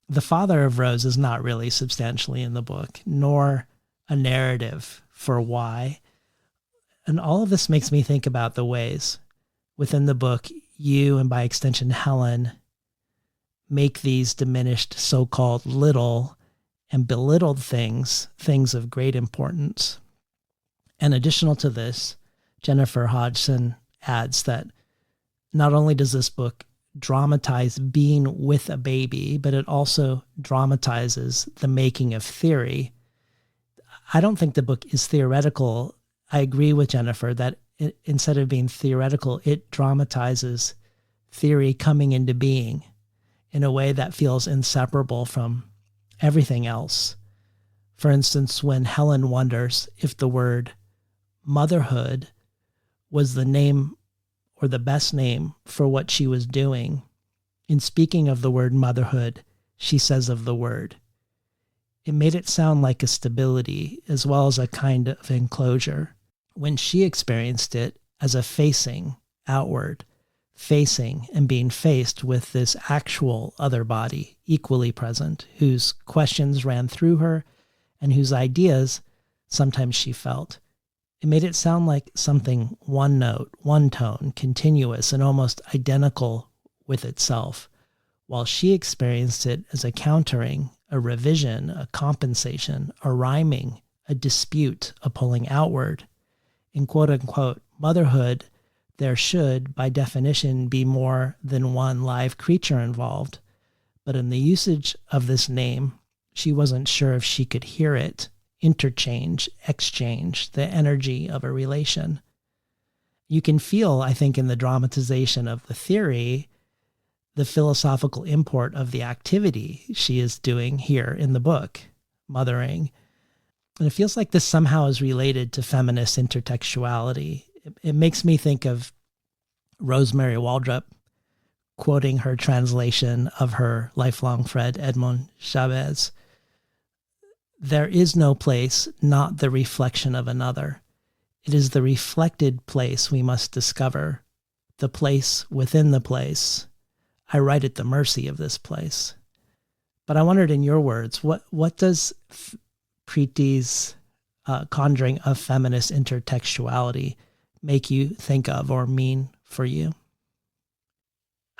The father of Rose is not really substantially in the book, nor a narrative for why. And all of this makes me think about the ways within the book you, and by extension Helen, make these diminished so-called little and belittled things of great importance. And additional to this, Jennifer Hodgson adds that not only does this book dramatize being with a baby, but it also dramatizes the making of theory. I don't think the book is theoretical. I agree with Jennifer that instead of being theoretical, it dramatizes theory coming into being in a way that feels inseparable from everything else. For instance, when Helen wonders if the word motherhood was the name or the best name for what she was doing, in speaking of the word motherhood, she says of the word, it made it sound like a stability as well as a kind of enclosure, when she experienced it as a facing outward, facing and being faced with this actual other body, equally present, whose questions ran through her and whose ideas sometimes she felt. It made it sound like something one note, one tone, continuous and almost identical with itself, while she experienced it as a countering, a revision, a compensation, a rhyming, a dispute, a pulling outward. In quote-unquote motherhood, there should, by definition, be more than one live creature involved. But in the usage of this name, she wasn't sure if she could hear it, interchange, exchange, the energy of a relation. You can feel, I think, in the dramatization of the theory, the philosophical import of the activity she is doing here in the book, mothering. And it feels like this somehow is related to feminist intertextuality. It makes me think of Rosemary Waldrop quoting her translation of her lifelong friend Edmond Chavez. There is no place not the reflection of another. It is the reflected place we must discover, the place within the place. I write at the mercy of this place. But I wondered, in your words, what does Preeti's conjuring of feminist intertextuality make you think of or mean for you?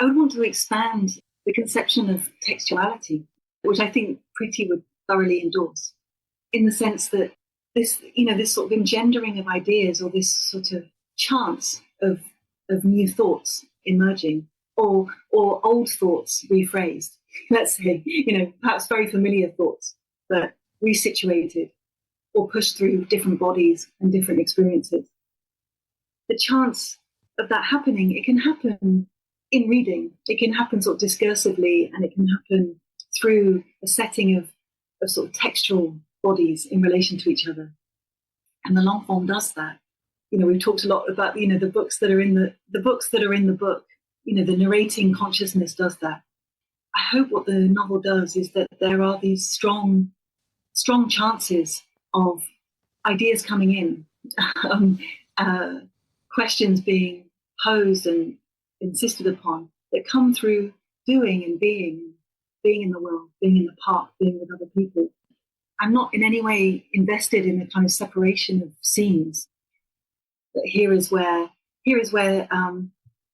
I would want to expand the conception of textuality, which I think Preeti would thoroughly endorse, in the sense that this sort of engendering of ideas, or this sort of chance of new thoughts emerging, or old thoughts rephrased, let's say, perhaps very familiar thoughts, but resituated or pushed through different bodies and different experiences. The chance of that happening, it can happen in reading, it can happen sort of discursively, and it can happen through a setting of sort of textual bodies in relation to each other. And the long form does that. We've talked a lot about, the books that are in the books that are in the book, the narrating consciousness does that. I hope what the novel does is that there are these strong chances of ideas coming in, questions being posed and insisted upon, that come through doing and being in the world, being in the park, being with other people. I'm not in any way invested in the kind of separation of scenes. But here is where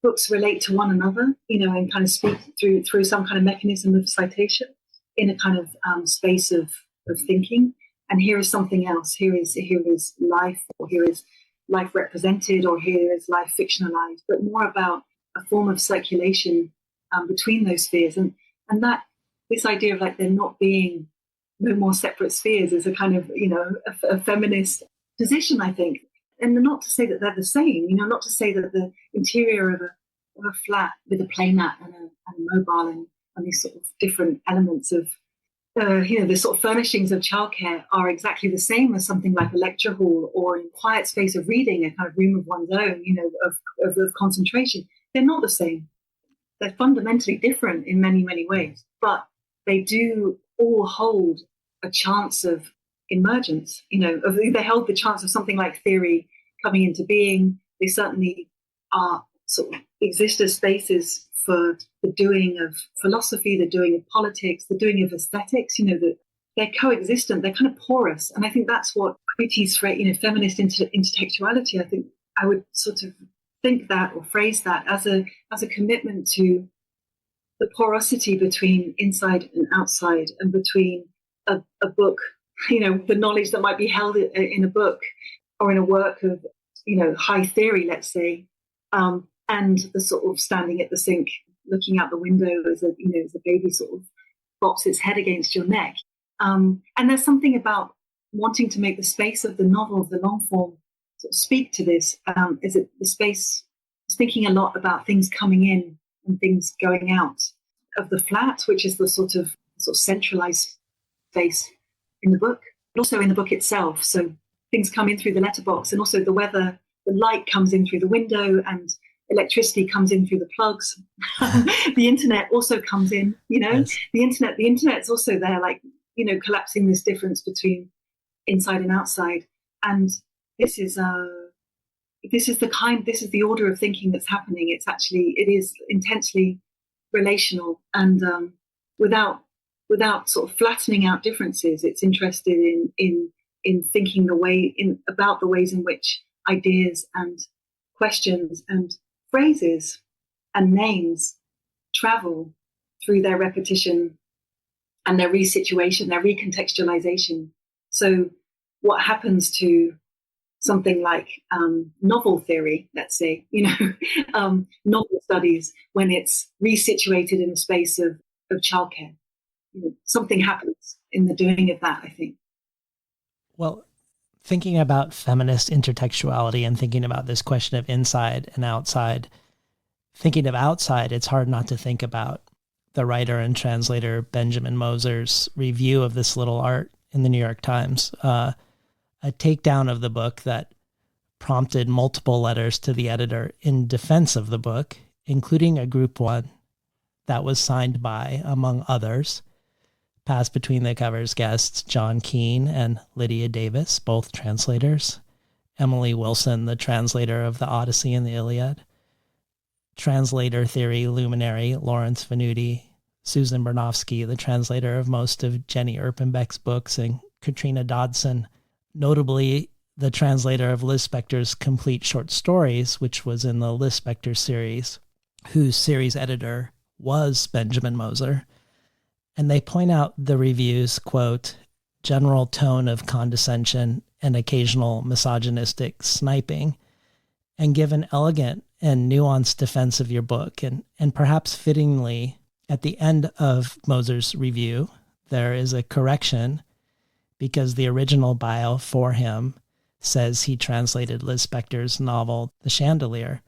books relate to one another, and kind of speak through some kind of mechanism of citation in a kind of space of thinking. And here is something else. Here is life, or here is life represented, or here is life fictionalized, but more about a form of circulation between those spheres. And that this idea of like there not being no more separate spheres is a kind of, a feminist position, I think. And not to say that they're the same, not to say that the interior of a flat with a playmat and a mobile and these sort of different elements of, the sort of furnishings of childcare are exactly the same as something like a lecture hall or a quiet space of reading, a kind of room of one's own, of concentration. They're not the same. They're fundamentally different in many, many ways, but they do all hold a chance of emergence. They hold the chance of something like theory coming into being. They certainly are sort of exist as spaces for the doing of philosophy, the doing of politics, the doing of aesthetics. They're coexistent. They're kind of porous, and I think that's what Preeti's feminist intertextuality. I think I would sort of think that or phrase that as a commitment to the porosity between inside and outside, and between a book, the knowledge that might be held in a book or in a work of high theory, let's say, and the sort of standing at the sink, looking out the window as a baby sort of bops its head against your neck. And there's something about wanting to make the space of the novel, of the long form, sort of speak to this. Is it the space? I was thinking a lot about things coming in and things going out of the flat, which is the sort of centralized space in the book, but also in the book itself. So things come in through the letterbox, and also the weather, the light comes in through the window, and electricity comes in through the plugs. The internet also comes in, yes. The internet's also there, like, collapsing this difference between inside and outside. And this is the order of thinking that's happening. It is intensely relational, and without sort of flattening out differences. It's interested in thinking about the ways in which ideas and questions and phrases and names travel through their repetition and their resituation, their recontextualization. So what happens to something like novel theory, let's say, novel studies, when it's resituated in a space of childcare? Something happens in the doing of that, I think. Well, thinking about feminist intertextuality and thinking about this question of inside and outside, thinking of outside, it's hard not to think about the writer and translator Benjamin Moser's review of This Little Art in the New York Times, a takedown of the book that prompted multiple letters to the editor in defense of the book, including a group one that was signed by, among others, Pass Between the Covers guests John Keane and Lydia Davis, both translators, Emily Wilson, the translator of the Odyssey and the Iliad, translator theory luminary Lawrence Venuti, Susan Bernofsky, the translator of most of Jenny Erpenbeck's books, and Katrina Dodson, notably the translator of Liz Spector's Complete Short Stories, which was in the Liz Spector series, whose series editor was Benjamin Moser. And they point out the review's, quote, general tone of condescension and occasional misogynistic sniping, and give an elegant and nuanced defense of your book. And perhaps fittingly, at the end of Moser's review, there is a correction, because the original bio for him says he translated Liz Spector's novel The Chandelier,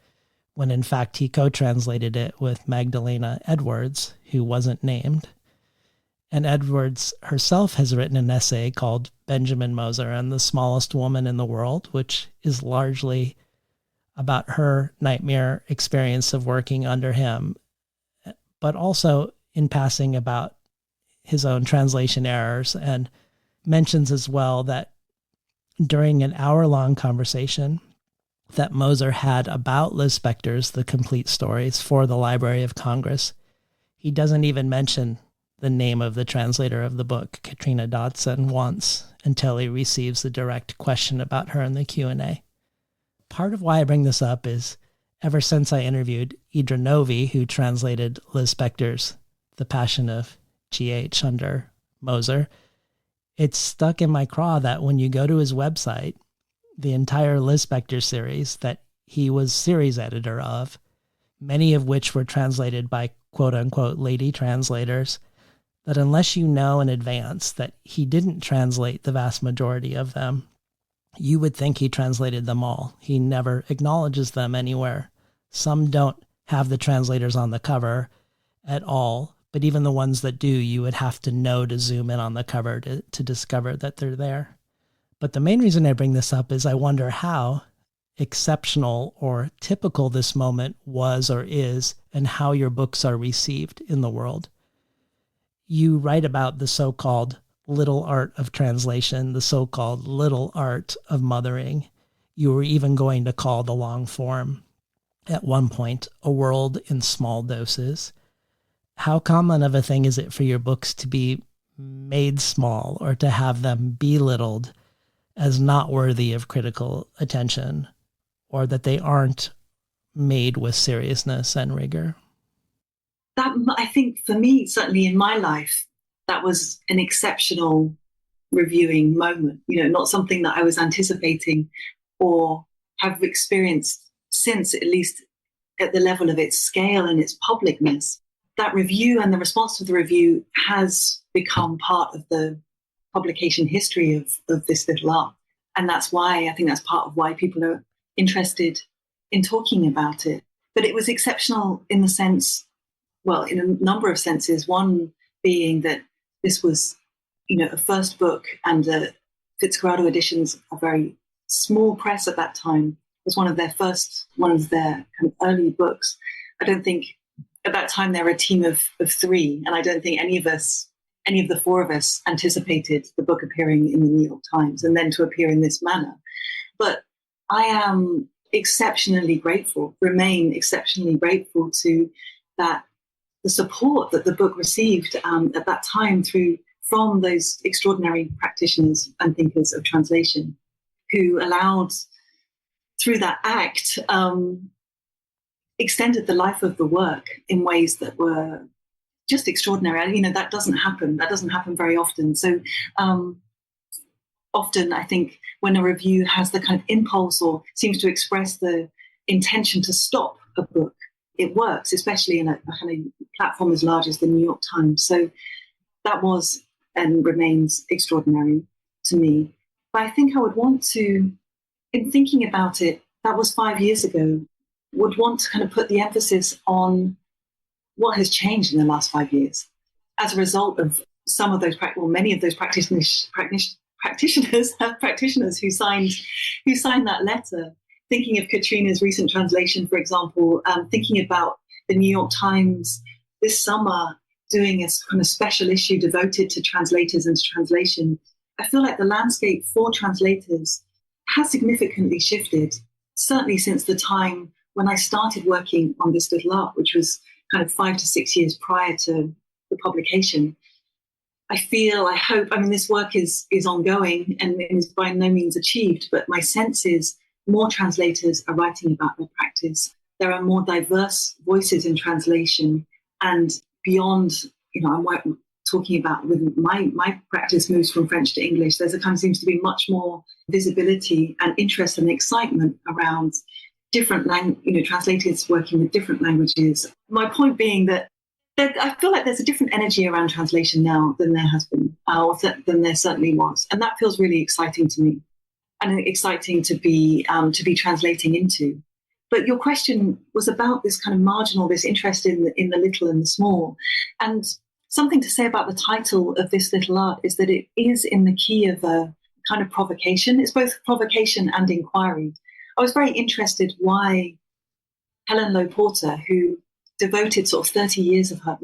when in fact he co-translated it with Magdalena Edwards, who wasn't named. And Edwards herself has written an essay called Benjamin Moser and the Smallest Woman in the World, which is largely about her nightmare experience of working under him, but also in passing about his own translation errors, and mentions as well that during an hour-long conversation that Moser had about Liz Spector's The Complete Stories for the Library of Congress, he doesn't even mention the name of the translator of the book, Katrina Dodson, once, until he receives the direct question about her in the Q&A. Part of why I bring this up is, ever since I interviewed Idra Novi, who translated Liz Spector's The Passion of G.H. under Moser, it's stuck in my craw that when you go to his website, the entire Liz Spector series that he was series editor of, many of which were translated by quote-unquote lady translators, that unless you know in advance that he didn't translate the vast majority of them, you would think he translated them all. He never acknowledges them anywhere. Some don't have the translators on the cover at all, But even the ones that do, you would have to know to zoom in on the cover to discover that they're there. But the main reason I bring this up is I wonder how exceptional or typical this moment was or is, and how your books are received in the world. You write about the so-called little art of translation, the so-called little art of mothering. You were even going to call the long form, at one point, a world in small doses. How common of a thing is it for your books to be made small or to have them belittled as not worthy of critical attention, or that they aren't made with seriousness and rigor? That, I think for me, certainly in my life, that was an exceptional reviewing moment, not something that I was anticipating or have experienced since, at least at the level of its scale and its publicness. That review and the response to the review has become part of the publication history of this little art. And that's why, I think that's part of why people are interested in talking about it. But it was exceptional in the sense, well, in a number of senses. One being that this was, a first book, and the Fitzcarraldo editions, a very small press at that time, was one of their kind of early books. I don't think at that time there were a team of three, and I don't think any of the four of us anticipated the book appearing in the New York Times and then to appear in this manner. But I am exceptionally grateful, remain exceptionally grateful to the support that the book received at that time from those extraordinary practitioners and thinkers of translation, who allowed, through that act, extended the life of the work in ways that were just extraordinary. That doesn't happen. That doesn't happen very often. So often, I think, when a review has the kind of impulse or seems to express the intention to stop a book, it works, especially in a kind of platform as large as the New York Times. So that was and remains extraordinary to me. But I think I would want to, in thinking about it, that was 5 years ago, would want to kind of put the emphasis on what has changed in the last 5 years as a result of some of those, many of those practitioners who signed that letter. Thinking of Katrina's recent translation, for example, thinking about the New York Times this summer doing a kind of special issue devoted to translators and to translation. I feel like the landscape for translators has significantly shifted, certainly since the time when I started working on this little art, which was kind of 5 to 6 years prior to the publication. I hope, this work is ongoing and is by no means achieved, but my sense is more translators are writing about their practice. There are more diverse voices in translation, and beyond, I'm talking about with my practice moves from French to English. There's a kind of seems to be much more visibility and interest and excitement around different translators working with different languages. My point being that I feel like there's a different energy around translation now than there has been, or than there certainly was, and that feels really exciting to me, and exciting to be translating into. But your question was about this kind of marginal, this interest in the little and the small, and something to say about the title of this little art is that it is in the key of a kind of provocation. It's both provocation and inquiry. I was very interested why Helen Lowe Porter, who devoted 30 years of her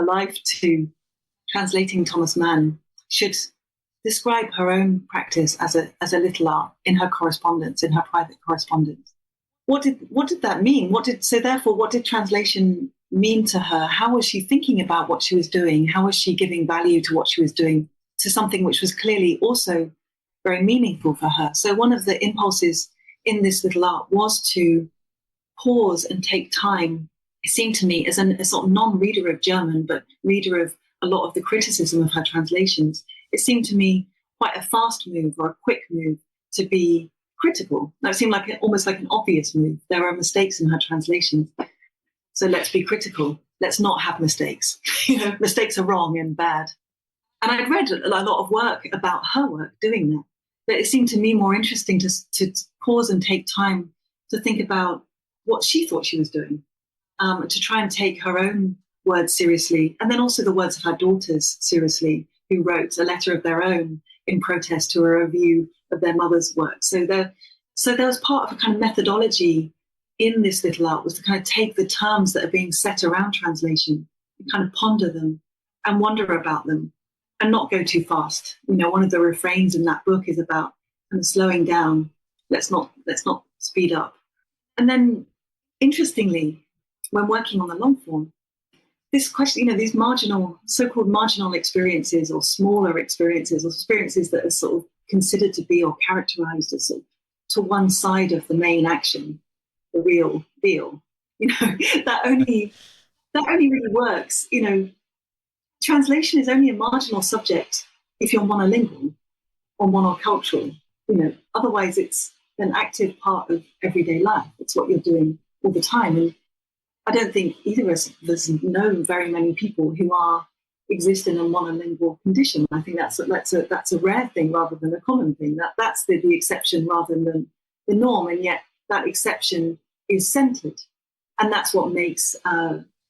life to translating Thomas Mann, should describe her own practice as a little art in her correspondence, in her private correspondence. What did that mean? What did translation mean to her? How was she thinking about what she was doing? How was she giving value to what she was doing, to something which was clearly also very meaningful for her? So one of the impulses in this little art was to pause and take time. It seemed to me, as a sort of non-reader of German, but reader of a lot of the criticism of her translations, it seemed to me quite a fast move or a quick move to be critical. That seemed like almost like an obvious move. There are mistakes in her translations, so let's be critical. Let's not have mistakes. Mistakes are wrong and bad. And I'd read a lot of work about her work doing that, but it seemed to me more interesting to pause and take time to think about what she thought she was doing. to try and take her own words seriously, and then also the words of her daughters seriously, who wrote a letter of their own in protest to a review of their mother's work. So there was part of a kind of methodology in this little art, was to kind of take the terms that are being set around translation and kind of ponder them and wonder about them and not go too fast. One of the refrains in that book is about kind of slowing down. Let's not speed up. And then, interestingly, when working on the long form, this question, these so-called marginal experiences or smaller experiences, or experiences that are sort of considered to be or characterized as sort of to one side of the main action, the real deal, that only really works. Translation is only a marginal subject if you're monolingual or monocultural. Otherwise it's an active part of everyday life. It's what you're doing all the time. And I don't think either of us know very many people who exist in a monolingual condition. I think that's a rare thing rather than a common thing. That's the exception rather than the norm, and yet that exception is centered, and that's what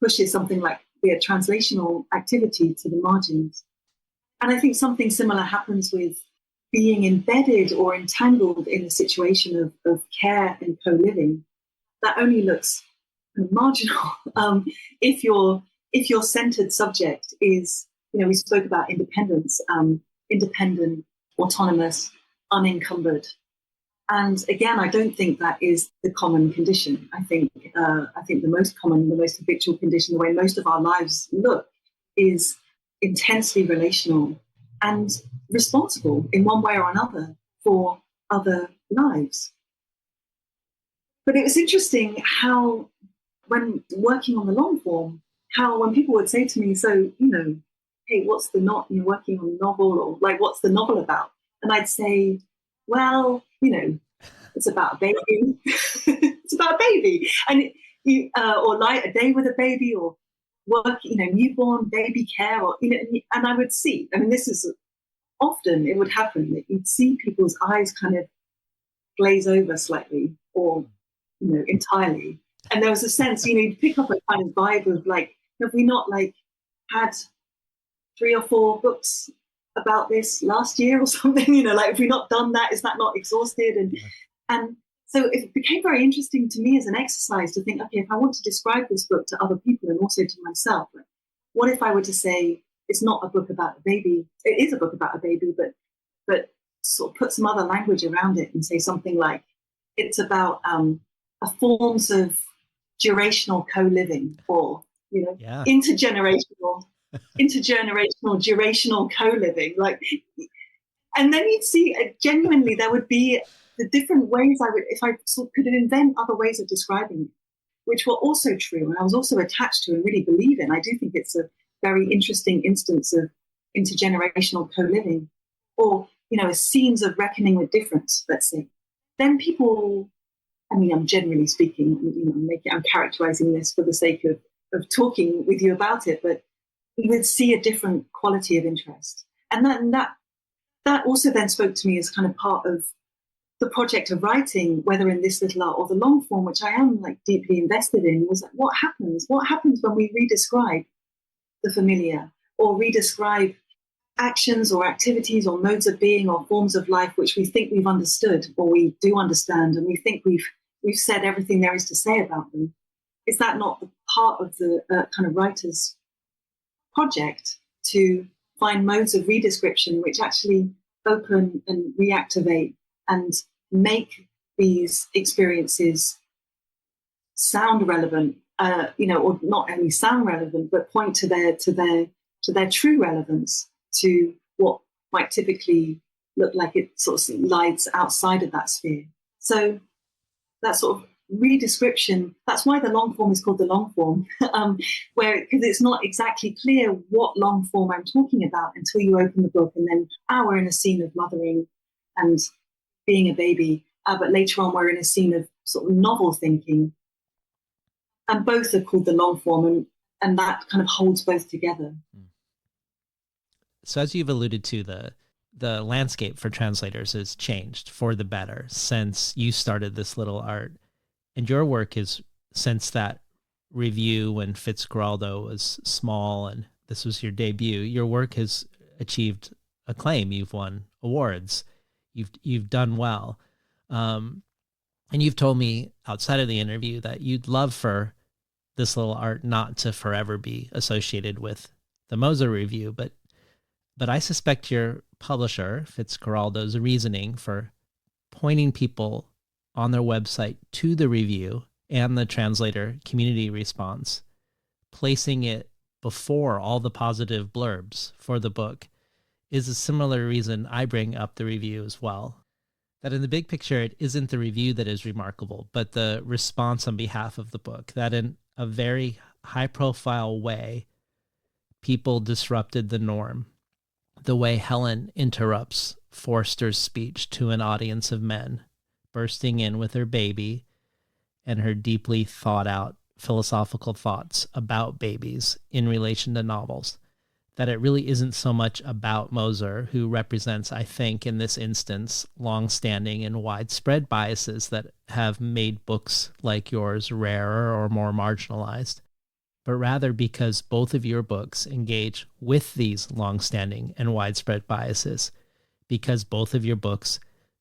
pushes something like the translational activity to the margins. And I think something similar happens with being embedded or entangled in a situation of care and co-living. That only looks marginal if your centered subject is, we spoke about independence, independent, autonomous, unencumbered. And again, I don't think that is the common condition. I think the most common, the most habitual condition, the way most of our lives look, is intensely relational and responsible in one way or another for other lives. But it was interesting how, when working on the long form, how when people would say to me, so, hey, what's the you're working on a novel, or like, what's the novel about? And I'd say, well, it's about a baby. It's about a baby. And or like a day with a baby, or work, newborn baby care, or, and I would see, this is often, it would happen that you'd see people's eyes kind of glaze over slightly, or, entirely. And there was a sense, you'd pick up a kind of vibe of like, have we not had 3 or 4 books about this last year or something? If we've not done that, is that not exhausted? And so it became very interesting to me as an exercise to think, okay, if I want to describe this book to other people and also to myself, what if I were to say it's not a book about a baby? It is a book about a baby, but sort of put some other language around it and say something like it's about forms of durational co-living, or intergenerational durational co-living, and then you'd see genuinely there would be the different ways if I sort of could invent other ways of describing it, which were also true and I was also attached to and really believe in. I do think it's a very interesting instance of intergenerational co-living, or scenes of reckoning with difference, let's say. Then people, I'm generally speaking, I'm characterizing this for the sake of talking with you about it, but you would see a different quality of interest. And that also then spoke to me as kind of part of the project of writing, whether in this little art or the long form, which I am deeply invested in, was what happens when we redescribe the familiar, or redescribe actions or activities or modes of being or forms of life which we think we've understood, or we do understand, and we think we've said everything there is to say about them. Is that not part of the kind of writer's project, to find modes of redescription which actually open and reactivate and make these experiences sound relevant, or not only sound relevant, but point to their true relevance, to what might typically look like it sort of lies outside of that sphere. So that sort of redescription, that's why the long form is called the long form, because it's not exactly clear what long form I'm talking about until you open the book, and then we're in a scene of mothering and being a baby, but later on we're in a scene of sort of novel thinking, and both are called the long form, and that kind of holds both together. So as you've alluded to, the landscape for translators has changed for the better since you started this little art. And your work is, since that, review when Fitzcarraldo was small and this was your debut. Your work has achieved acclaim. You've won awards. You've done well. And you've told me outside of the interview that you'd love for this little art not to forever be associated with the Moser Review, but I suspect your publisher, Fitzcarraldo's reasoning for pointing people on their website to the review and the translator community response, placing it before all the positive blurbs for the book, is a similar reason I bring up the review as well. That in the big picture, it isn't the review that is remarkable, but the response on behalf of the book, that in a very high-profile way, people disrupted the norm. The way Helen interrupts Forster's speech to an audience of men, bursting in with her baby and her deeply thought-out philosophical thoughts about babies in relation to novels. That it really isn't so much about Moser, who represents, I think, in this instance, long-standing and widespread biases that have made books like yours rarer or more marginalized, but rather because both of your books engage with these long-standing and widespread biases, because both of your books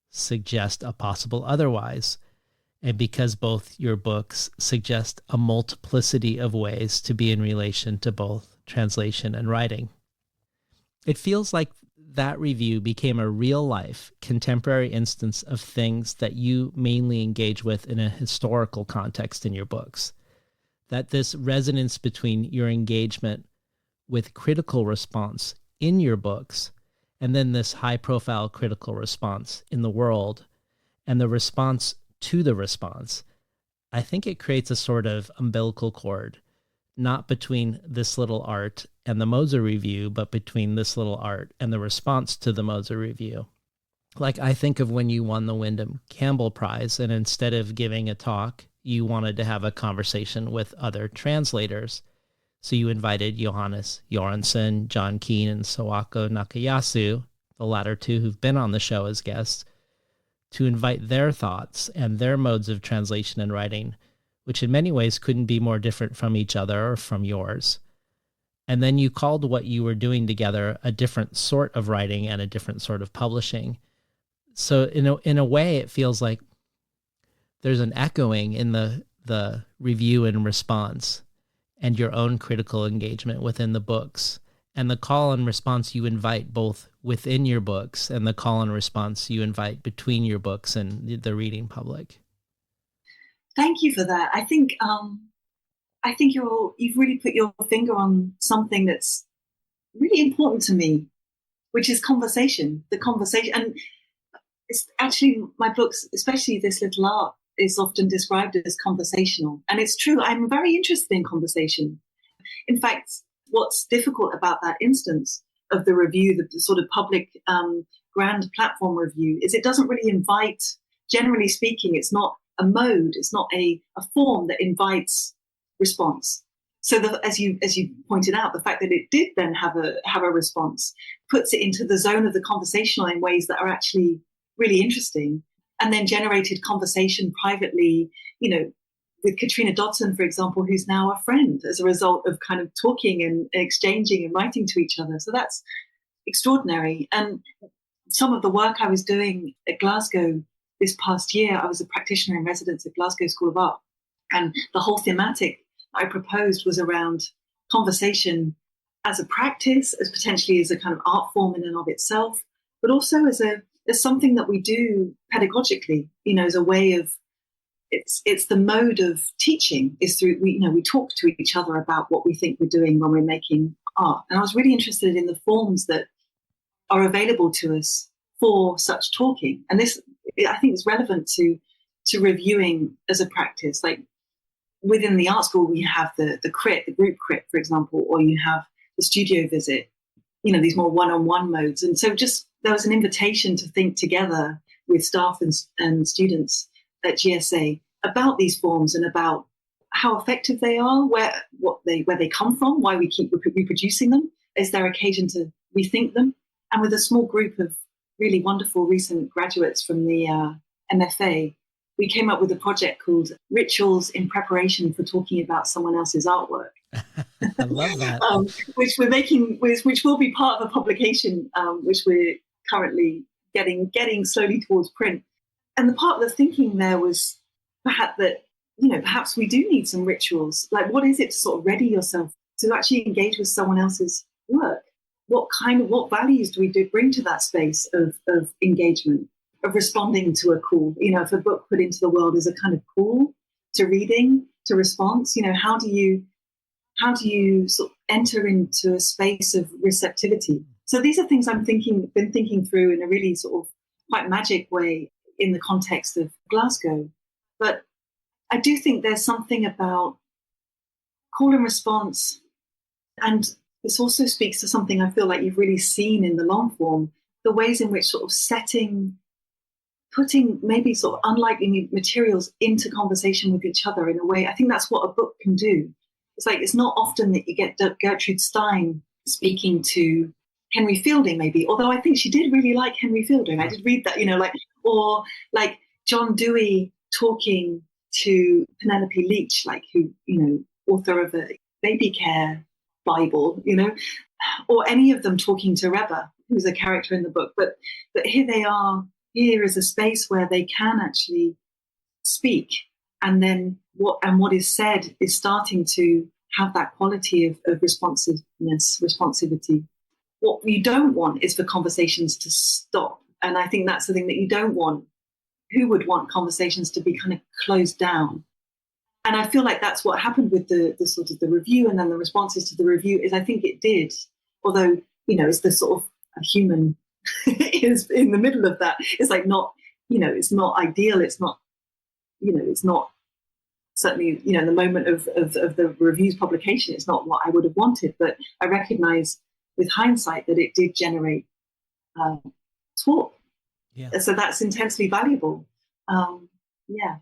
suggest a possible otherwise, and because both your books suggest a multiplicity of ways to be in relation to both translation and writing. It feels like that review became a real-life, contemporary instance of things that you mainly engage with in a historical context in your books. That this resonance between your engagement with critical response in your books and then this high-profile critical response in the world and the response to the response, I think it creates a sort of umbilical cord, not between this little art and the Moser Review, but between this little art and the response to the Moser Review. Like I think of when you won the Wyndham Campbell Prize, and instead of giving a talk, you wanted to have a conversation with other translators. So you invited Johannes Göransson, John Keane, and Sawako Nakayasu, the latter two who've been on the show as guests, to invite their thoughts and their modes of translation and writing, which in many ways couldn't be more different from each other or from yours. And then you called what you were doing together a different sort of writing and a different sort of publishing. So in a way, it feels like there's an echoing in the review and response and your own critical engagement within the books, and the call and response you invite both within your books and the call and response you invite between your books and the reading public. Thank you for that. I think you've really put your finger on something that's really important to me, which is conversation. The conversation, and it's actually my books, especially this little art, is often described as conversational, and it's true. I'm very interested in conversation. In fact, what's difficult about that instance of the review, the sort of public grand platform review, is it doesn't really invite. Generally speaking, it's not a mode, it's not a form that invites response. So as you pointed out, the fact that it did then have a response puts it into the zone of the conversational in ways that are actually really interesting, and then generated conversation privately, with Katrina Dodson, for example, who's now a friend as a result of kind of talking and exchanging and writing to each other. So that's extraordinary. And some of the work I was doing at Glasgow this past year, I was a practitioner in residence at Glasgow School of Art, and the whole thematic I proposed was around conversation as a practice, as potentially as a kind of art form in and of itself, but also as something that we do pedagogically, as a way of, it's the mode of teaching is through, we talk to each other about what we think we're doing when we're making art. And I was really interested in the forms that are available to us for such talking. And this, I think, is relevant to reviewing as a practice. Like within the art school, we have the crit, the group crit, for example, or you have the studio visit, these more one-on-one modes. And so there was an invitation to think together with staff and students at GSA about these forms and about how effective they are, where they come from, why we keep reproducing them. Is there occasion to rethink them? And with a small group of really wonderful recent graduates from the MFA, we came up with a project called Rituals in Preparation for Talking About Someone Else's Artwork. I love that. Which we're making, which will be part of a publication, which we're currently getting slowly towards print. And the part of the thinking there was perhaps we do need some rituals. Like, what is it to sort of ready yourself to actually engage with someone else's work? What values do we bring to that space of engagement, of responding to a call? If a book put into the world is a kind of call to reading, to response, how do you sort of enter into a space of receptivity? So these are things I've been thinking through in a really sort of quite magic way in the context of Glasgow. But I do think there's something about call and response, and this also speaks to something I feel like you've really seen in the long form, the ways in which sort of putting maybe sort of unlikely materials into conversation with each other in a way. I think that's what a book can do. It's like, it's not often that you get Gertrude Stein speaking to Henry Fielding, maybe, although I think she did really like Henry Fielding. I did read that, or like John Dewey talking to Penelope Leach, who, author of a baby care Bible, or any of them talking to Reba, who's a character in the book. But here they are, here is a space where they can actually speak, and then what is said is starting to have that quality of responsivity. What you don't want is for conversations to stop. And I think that's the thing that you don't want. Who would want conversations to be kind of closed down? And I feel like that's what happened with the sort of the review and then the responses to the review is, I think it did. Although, it's the sort of a human is in the middle of that. It's like not, it's not ideal. It's not, it's not certainly, in the moment of the review's publication, it's not what I would have wanted. But I recognize with hindsight that it did generate talk. Yeah. So that's intensely valuable. Yeah.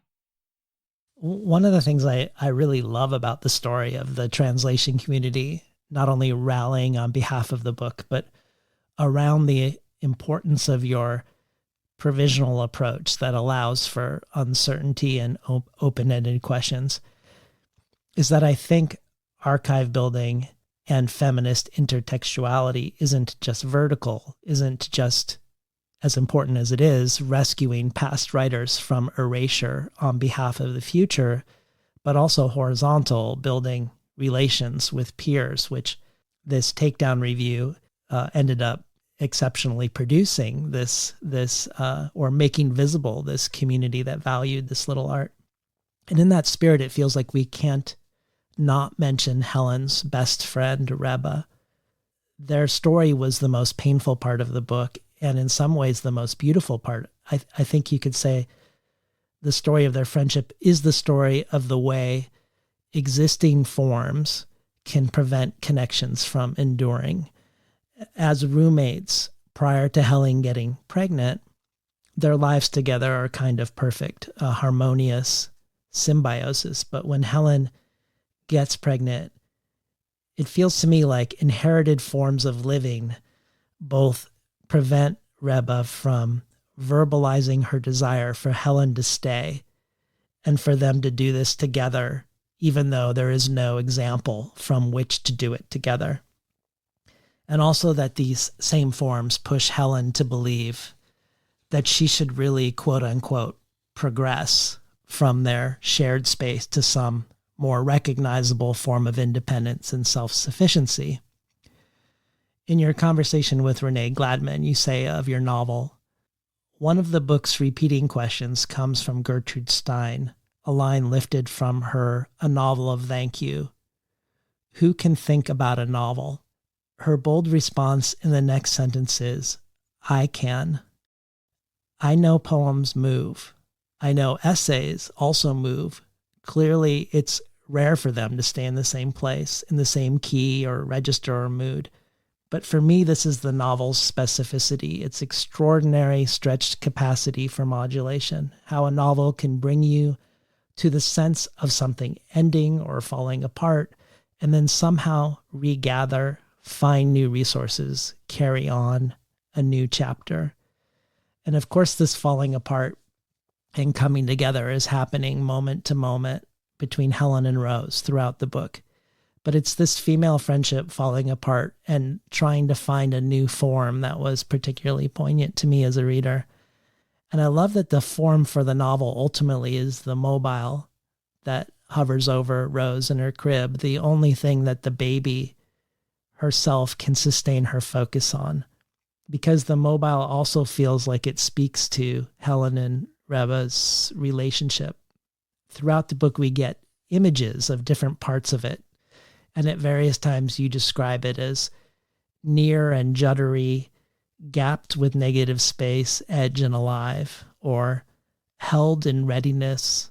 One of the things I really love about the story of the translation community, not only rallying on behalf of the book, but around the importance of your provisional approach that allows for uncertainty and open-ended questions, is that I think archive building and feminist intertextuality isn't just vertical, isn't just, as important as it is, rescuing past writers from erasure on behalf of the future, but also horizontal, building relations with peers, which this takedown review ended up exceptionally producing this or making visible this community that valued this little art. And in that spirit, it feels like we can't not mention Helen's best friend, Reba. Their story was the most painful part of the book, and in some ways the most beautiful part. I think you could say the story of their friendship is the story of the way existing forms can prevent connections from enduring. As roommates, prior to Helen getting pregnant, their lives together are kind of perfect, a harmonious symbiosis. But when Helen gets pregnant, it feels to me like inherited forms of living both prevent Reba from verbalizing her desire for Helen to stay and for them to do this together, even though there is no example from which to do it together. And also that these same forms push Helen to believe that she should really, quote unquote, progress from their shared space to some more recognizable form of independence and self-sufficiency. In your conversation with Renee Gladman, you say of your novel, one of the book's repeating questions comes from Gertrude Stein, a line lifted from her A Novel of Thank You. Who can think about a novel? Her bold response in the next sentence is, I can. I know poems move. I know essays also move. Clearly, it's rare for them to stay in the same place, in the same key or register or mood. But for me, this is the novel's specificity, its extraordinary stretched capacity for modulation, how a novel can bring you to the sense of something ending or falling apart, and then somehow regather, find new resources, carry on a new chapter. And of course, this falling apart and coming together is happening moment to moment between Helen and Rose throughout the book. But it's this female friendship falling apart and trying to find a new form that was particularly poignant to me as a reader. And I love that the form for the novel ultimately is the mobile that hovers over Rose in her crib, the only thing that the baby herself can sustain her focus on. Because the mobile also feels like it speaks to Helen and Reba's relationship. Throughout the book, we get images of different parts of it. And at various times you describe it as near and juddery, gapped with negative space, edge and alive, or held in readiness,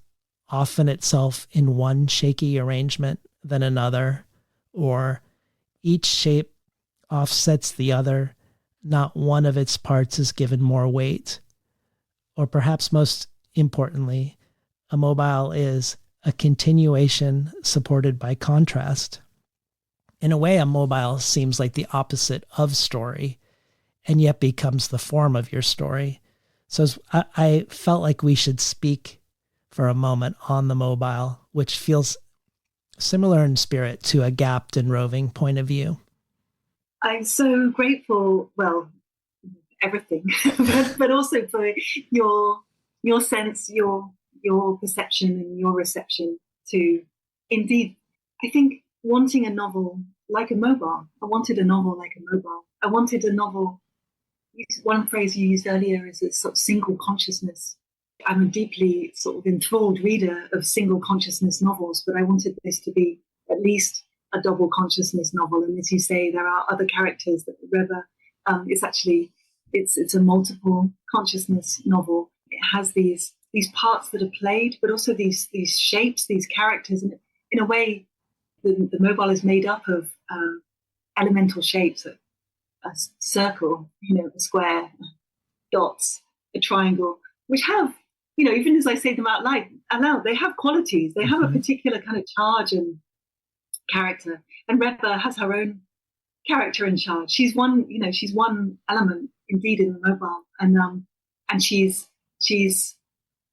often itself in one shaky arrangement than another, or each shape offsets the other, not one of its parts is given more weight. Or perhaps most importantly, a mobile is a continuation supported by contrast. In a way, a mobile seems like the opposite of story, and yet becomes the form of your story. So I felt like we should speak for a moment on the mobile, which feels similar in spirit to a gapped and roving point of view. I'm so grateful, well, everything, but also for your sense, your perception and your reception to, indeed, I think wanting a novel like a mobile. I wanted a novel like a mobile. I wanted a novel. One phrase you used earlier is a sort of single consciousness. I'm a deeply sort of enthralled reader of single consciousness novels, but I wanted this to be at least a double consciousness novel. And as you say, there are other characters that Reba, it's a multiple consciousness novel. It has these parts that are played, but also these shapes, these characters. And in a way, the mobile is made up of elemental shapes, a circle, a square, dots, a triangle, which have, even as I say them out loud, they have qualities. They have a particular kind of charge and character. And Reba has her own character and charge. She's one element indeed in the mobile, and she's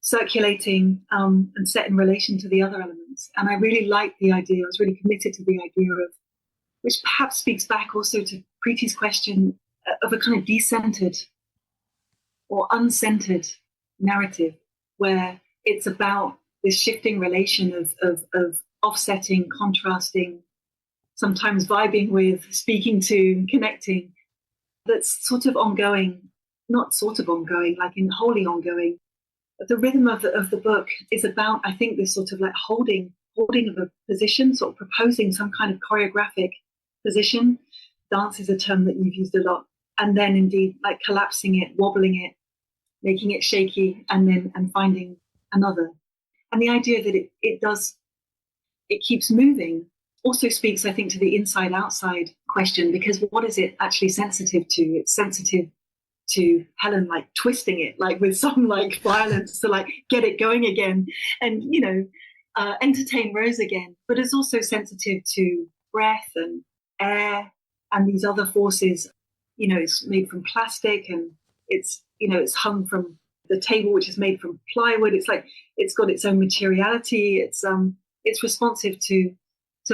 circulating and set in relation to the other elements. And I really liked the idea. I was really committed to the idea of, which perhaps speaks back also to Preeti's question, of a kind of decentered or uncentered narrative, where it's about this shifting relation of offsetting, contrasting, sometimes vibing with, speaking to, connecting, that's sort of ongoing, not sort of ongoing, like in wholly ongoing. The rhythm of the book is about, I think, this sort of like holding of a position, sort of proposing some kind of choreographic position. Dance is a term that you've used a lot. And then indeed like collapsing it, wobbling it, making it shaky, and finding another. And the idea that it keeps moving also speaks, I think, to the inside-outside question, because what is it actually sensitive to? It's sensitive to Helen like twisting it, like with some like violence to like get it going again and, entertain Rose again. But it's also sensitive to breath and air and these other forces. It's made from plastic and it's hung from the table, which is made from plywood. It's like it's got its own materiality. It's responsive to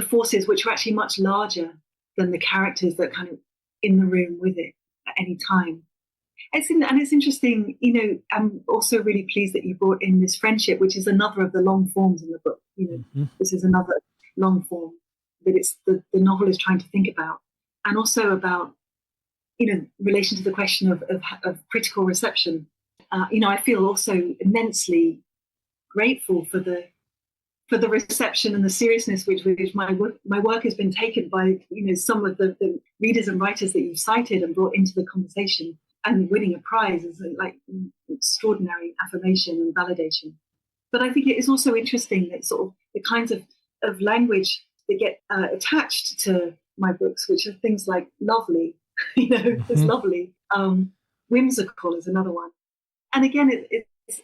forces which are actually much larger than the characters that kind of in the room with it at any time. It's interesting, I'm also really pleased that you brought in this friendship, which is another of the long forms in the book. This is another long form that it's the novel is trying to think about, and also about, relation to the question of critical reception. I feel also immensely grateful for the reception and the seriousness which my work has been taken by, some of the readers and writers that you've cited and brought into the conversation. And winning a prize is like extraordinary affirmation and validation. But I think it is also interesting that sort of the kinds of language that get attached to my books, which are things like lovely, it's lovely. Whimsical is another one. And again,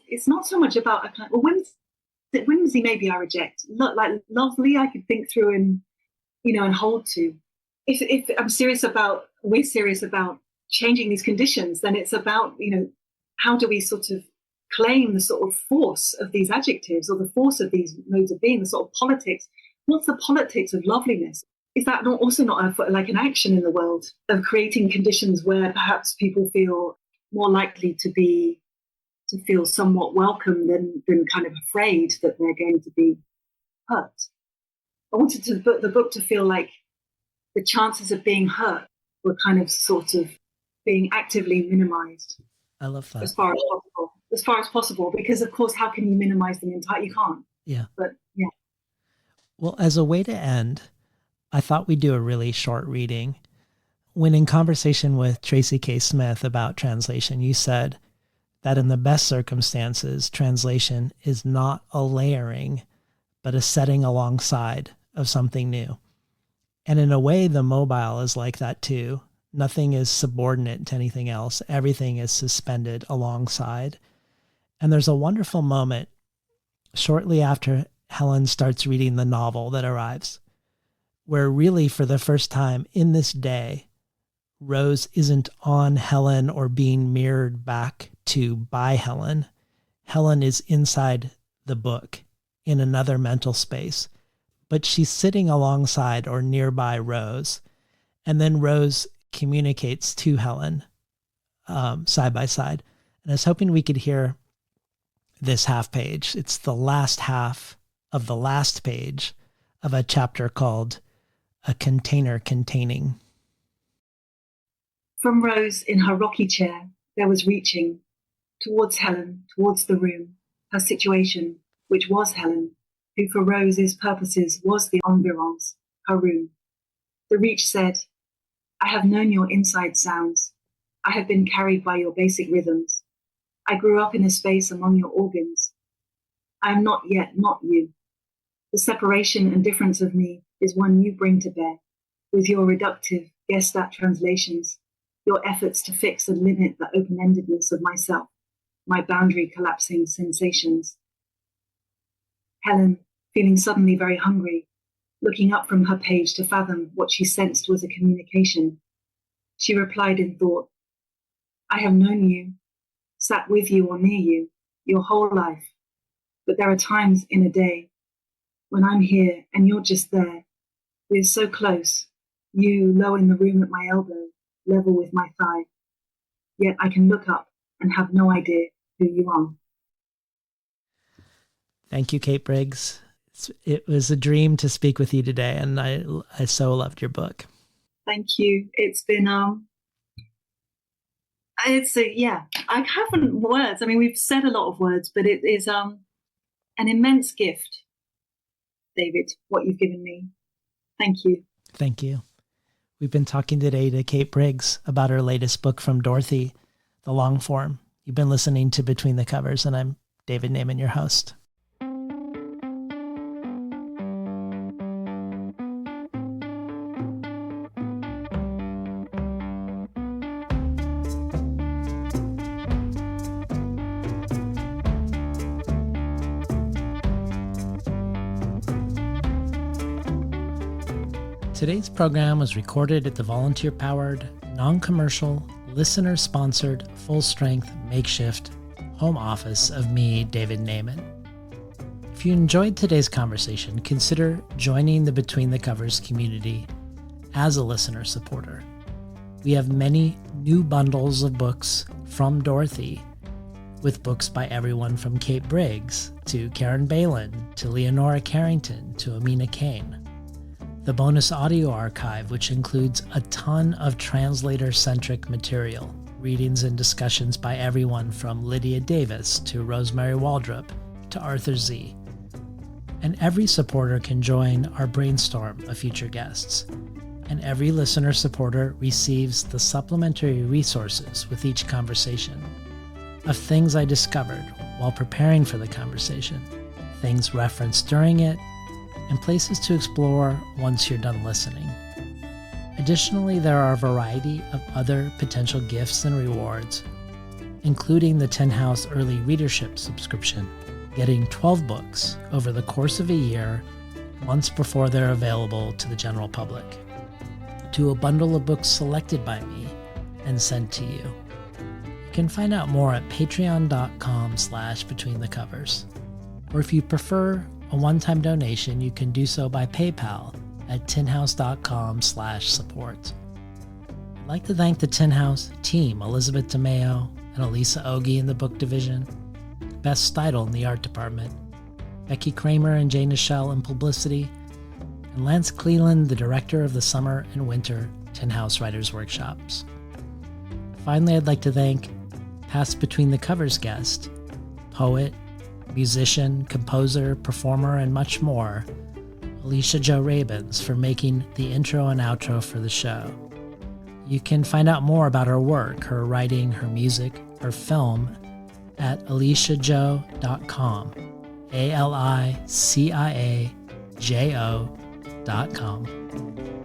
it's not so much about a kind of whimsy. Maybe I reject. Like lovely, I could think through and and hold to. If we're serious about changing these conditions, then it's about, how do we sort of claim the sort of force of these adjectives or the force of these modes of being, the sort of politics. What's the politics of loveliness? Is that also not like an action in the world of creating conditions where perhaps people feel more likely to feel somewhat welcome than kind of afraid that they're going to be hurt? I wanted the book to feel like the chances of being hurt were kind of sort of being actively minimized. I love that. As far as possible, because of course, how can you minimize them entirely? You can't. Yeah. But yeah. Well, as a way to end, I thought we'd do a really short reading. When in conversation with Tracy K. Smith about translation, you said that in the best circumstances, translation is not a layering, but a setting alongside of something new. And in a way, the mobile is like that too. Nothing is subordinate to anything else. Everything is suspended alongside. And there's a wonderful moment shortly after Helen starts reading the novel that arrives, where really for the first time in this day, Rose isn't on Helen or being mirrored back to by Helen. Helen is inside the book in another mental space, but she's sitting alongside or nearby Rose. And then Rose communicates to Helen side by side. And I was hoping we could hear this half page. It's the last half of the last page of a chapter called A Container Containing. From Rose in her rocking chair, there was reaching towards Helen, towards the room, her situation, which was Helen, who for Rose's purposes was the environs, her room. The reach said, I have known your inside sounds. I have been carried by your basic rhythms. I grew up in a space among your organs. I am not yet not you. The separation and difference of me is one you bring to bear, with your reductive, guessed at translations, your efforts to fix and limit the open-endedness of myself, my boundary collapsing sensations. Helen, feeling suddenly very hungry, looking up from her page to fathom what she sensed was a communication, she replied in thought, I have known you, sat with you or near you, your whole life, but there are times in a day when I'm here and you're just there. We're so close, you low in the room at my elbow, level with my thigh, yet I can look up and have no idea who you are. Thank you, Kate Briggs. It was a dream to speak with you today, and I so loved your book. Thank you. It's been I haven't words. I mean, we've said a lot of words, but it is an immense gift, David, what you've given me. Thank you. Thank you. We've been talking today to Kate Briggs about her latest book from Dorothy, the long form. You've been listening to Between the Covers, and I'm David Naiman, your host. Today's program was recorded at the volunteer-powered, non-commercial, listener-sponsored, full-strength, makeshift home office of me, David Naiman. If you enjoyed today's conversation, consider joining the Between the Covers community as a listener supporter. We have many new bundles of books from Dorothy, with books by everyone from Kate Briggs to Karen Balin to Leonora Carrington to Amina Kane. The bonus audio archive, which includes a ton of translator-centric material, readings and discussions by everyone from Lydia Davis to Rosemary Waldrop to Arthur Z. And every supporter can join our brainstorm of future guests. And every listener supporter receives the supplementary resources with each conversation of things I discovered while preparing for the conversation, things referenced during it, and places to explore once you're done listening. Additionally, there are a variety of other potential gifts and rewards, including the 10 House Early Readership subscription, getting 12 books over the course of a year, months before they're available to the general public, to a bundle of books selected by me and sent to you. You can find out more at patreon.com/betweenthecovers. Or if you prefer a one-time donation, you can do so by PayPal at tinhouse.com/support. I'd like to thank the Tin House team, Elizabeth DeMeo and Elisa Ogie in the book division, Beth Steidel in the art department, Becky Kramer and Jay Nichelle in publicity, and Lance Cleland, the director of the summer and winter Tin House Writers Workshops. Finally, I'd like to thank past Between the Covers guest, poet, musician, composer, performer, and much more, Alicia Jo Rabins, for making the intro and outro for the show. You can find out more about her work, her writing, her music, her film at aliciajo.com, ALICIAJO.com.